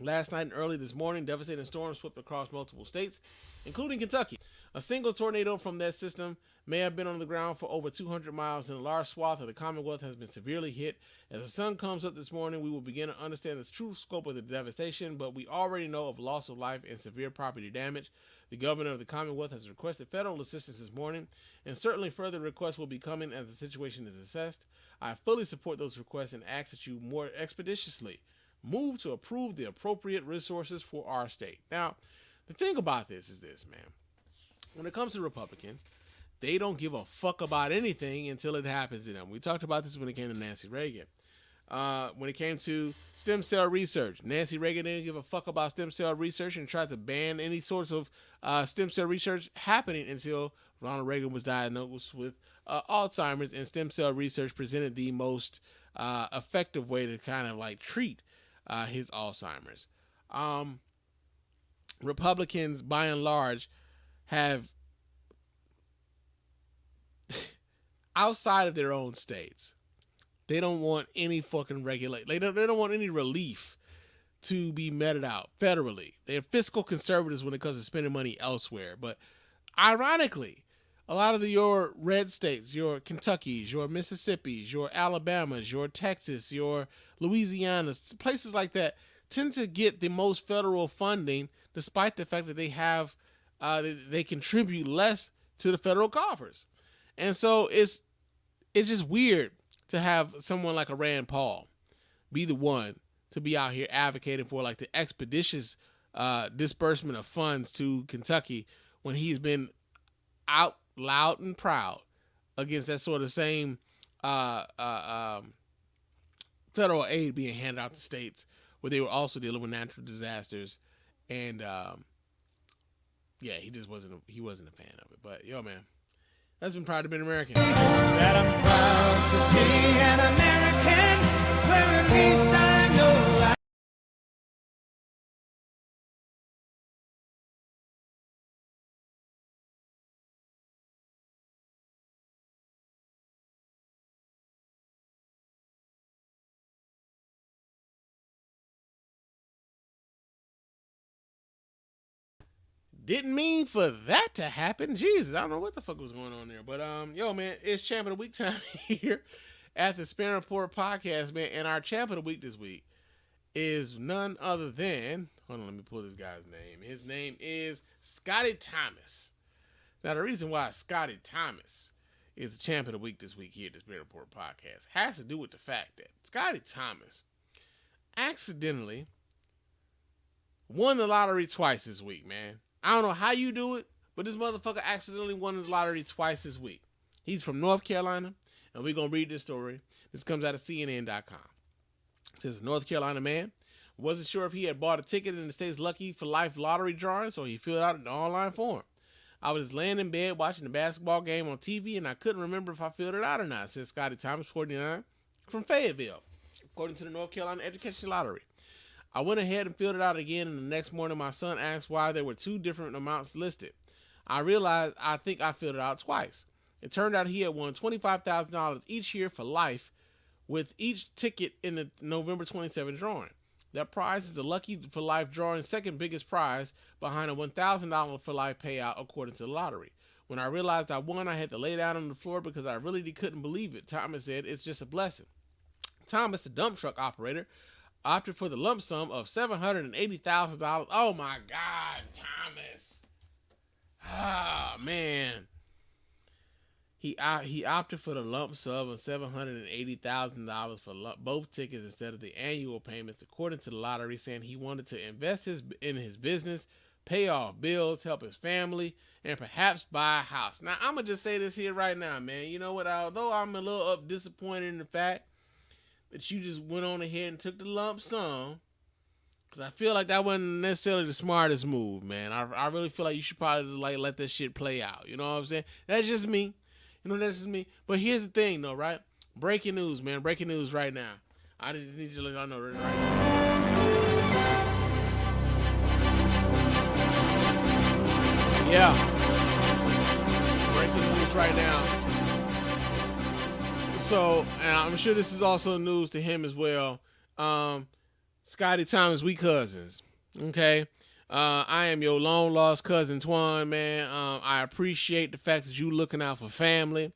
Last night and early this morning, devastating storms swept across multiple states, including Kentucky. A single tornado from that system may have been on the ground for over 200 miles, and a large swath of the Commonwealth has been severely hit. As the sun comes up this morning, we will begin to understand the true scope of the devastation, but we already know of loss of life and severe property damage. The governor of the Commonwealth has requested federal assistance this morning, and certainly further requests will be coming as the situation is assessed. I fully support those requests and ask that you more expeditiously move to approve the appropriate resources for our state. Now, the thing about this is this, man. When it comes to Republicans, they don't give a fuck about anything until it happens to them. We talked about this when it came to Nancy Reagan. When it came to stem cell research, Nancy Reagan didn't give a fuck about stem cell research and tried to ban any sorts of stem cell research happening until Ronald Reagan was diagnosed with Alzheimer's, and stem cell research presented the most effective way to kind of like treat his Alzheimer's. Republicans, by and large, have outside of their own states, they don't want any fucking regulate. They don't want any relief to be meted out federally. They're fiscal conservatives when it comes to spending money elsewhere. But ironically, a lot of your red states, your Kentuckys, your Mississippis, your Alabamas, your Texas, your Louisianas, places like that tend to get the most federal funding, despite the fact that they have they contribute less to the federal coffers. And so it's just weird to have someone like a Rand Paul be the one to be out here advocating for like the expeditious disbursement of funds to Kentucky when he's been out loud and proud against that sort of same federal aid being handed out to states where they were also dealing with natural disasters. And yeah, he wasn't a fan of it. But yo, man, that's been proud to be an American. That I'm proud to be an American, where at least I know I didn't mean for that to happen. Jesus, I don't know what the fuck was going on there. But yo, man, it's Champ of the Week time here at the Spann Report podcast, man. And our Champ of the Week this week is none other than, hold on, let me pull this guy's name. His name is Scotty Thomas. Now, the reason why Scotty Thomas is the Champ of the Week this week here at the Spann Report podcast has to do with the fact that Scotty Thomas accidentally won the lottery twice this week, man. I don't know how you do it, but this motherfucker accidentally won the lottery twice this week. He's from North Carolina, and we're going to read this story. This comes out of CNN.com. It says, a North Carolina man wasn't sure if he had bought a ticket in the state's Lucky for Life lottery drawing, so he filled out an online form. I was laying in bed watching the basketball game on TV, and I couldn't remember if I filled it out or not, says Scotty Thomas, 49, from Fayetteville, according to the North Carolina Education Lottery. I went ahead and filled it out again, and the next morning my son asked why there were two different amounts listed. I realized I think I filled it out twice. It turned out he had won $25,000 each year for life with each ticket in the November 27 drawing. That prize is the Lucky for Life drawing's second biggest prize behind a $1,000 for life payout according to the lottery. When I realized I won, I had to lay down on the floor because I really couldn't believe it. Thomas said, it's just a blessing. Thomas, the dump truck operator, opted for the lump sum of $780,000. Oh my God, Thomas. Ah, man. He opted for the lump sum of $780,000 for both tickets instead of the annual payments, according to the lottery, saying he wanted to invest in his business, pay off bills, help his family, and perhaps buy a house. Now, I'm going to just say this here right now, man. You know what? Although I'm a little disappointed in the fact that you just went on ahead and took the lump sum, because I feel like that wasn't necessarily the smartest move, man. I really feel like you should probably like let that shit play out. You know what I'm saying? That's just me. You know, that's just me. But here's the thing, though, right? Breaking news, man. Breaking news right now. I just need you to let y'all know right now. Yeah. Breaking news right now. So, and I'm sure this is also news to him as well. Scotty Thomas, we cousins. Okay. I am your long lost cousin Twan, man. I appreciate the fact that you looking out for family.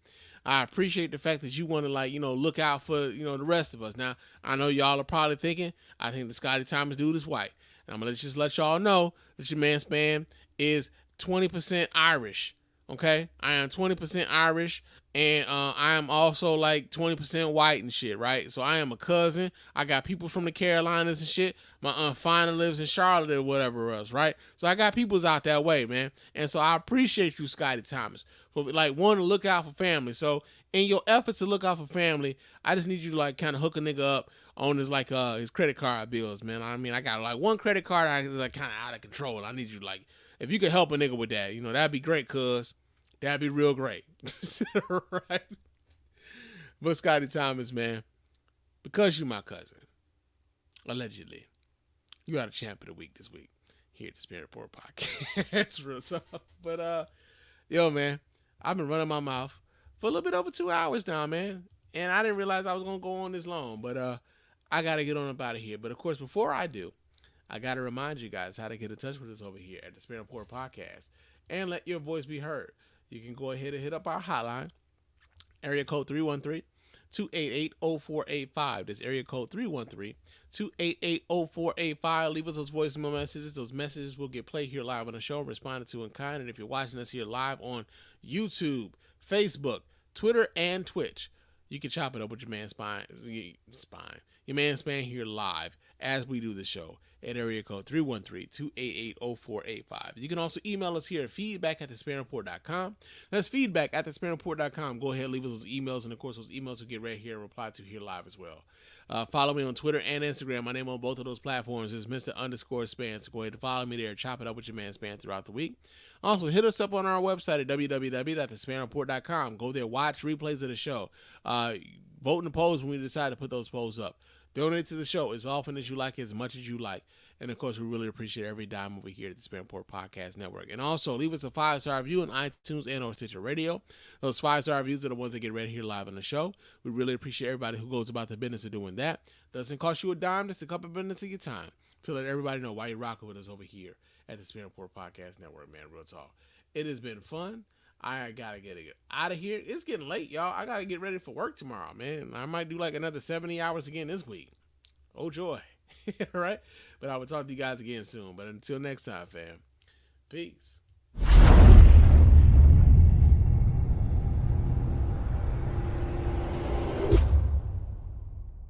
I appreciate the fact that you want to, like, look out for, the rest of us. Now, I know y'all are probably thinking, I think the Scotty Thomas dude is white. And I'm going to just let y'all know that your man Spann is 20% Irish. Okay? I am 20% Irish, and I am also like 20% white and shit, right? So I am a cousin. I got people from the Carolinas and shit. My Aunt Fina lives in Charlotte or whatever else, right? So I got peoples out that way, man. And so I appreciate you, Scotty Thomas, for like wanting to look out for family. So in your efforts to look out for family, I just need you to like kind of hook a nigga up on his like his credit card bills, man. I mean, I got like one credit card I like kind of out of control. I need you like, if you could help a nigga with that, that'd be great, cuz. That'd be real great. Right? But Scotty Thomas, man, because you my cousin, allegedly, you are the champ of the week this week here at the Spann Report podcast. It's real tough. But yo, man, I've been running my mouth for a little bit over 2 hours now, man. And I didn't realize I was gonna go on this long, but I gotta get on up out of here. But of course, before I do, I gotta remind you guys how to get in touch with us over here at the Spann Report podcast and let your voice be heard. You can go ahead and hit up our hotline, area code 313-288-0485. That's area code 313-288-0485. Leave us those voicemail messages. Those messages will get played here live on the show and responded to in kind. And if you're watching us here live on YouTube, Facebook, Twitter, and Twitch, you can chop it up with your man Spann here live as we do the show at area code 313-288-0485. You can also email us here at feedback@thespannreport.com. That's feedback@thespannreport.com. Go ahead and leave us those emails, and of course those emails will get read here and replied to here live as well. Follow me on Twitter and Instagram. My name on both of those platforms is Mr._Spann. So go ahead and follow me there. Chop it up with your man Spann throughout the week. Also, hit us up on our website at www.thespannreport.com. Go there, watch replays of the show. Vote in the polls when we decide to put those polls up. Donate to the show as often as you like, as much as you like. And, of course, we really appreciate every dime over here at the Spann Report Podcast Network. And also, leave us a 5-star review on iTunes and or Stitcher Radio. Those 5-star reviews are the ones that get read here live on the show. We really appreciate everybody who goes about the business of doing that. Doesn't cost you a dime, just a couple of minutes of your time to let everybody know why you're rocking with us over here at the Spann Report Podcast Network, man. Real talk. It has been fun. I gotta get out of here. It's getting late, y'all. I gotta get ready for work tomorrow, man. I might do like another 70 hours again this week. Oh, joy. All right? But I will talk to you guys again soon. But until next time, fam. Peace.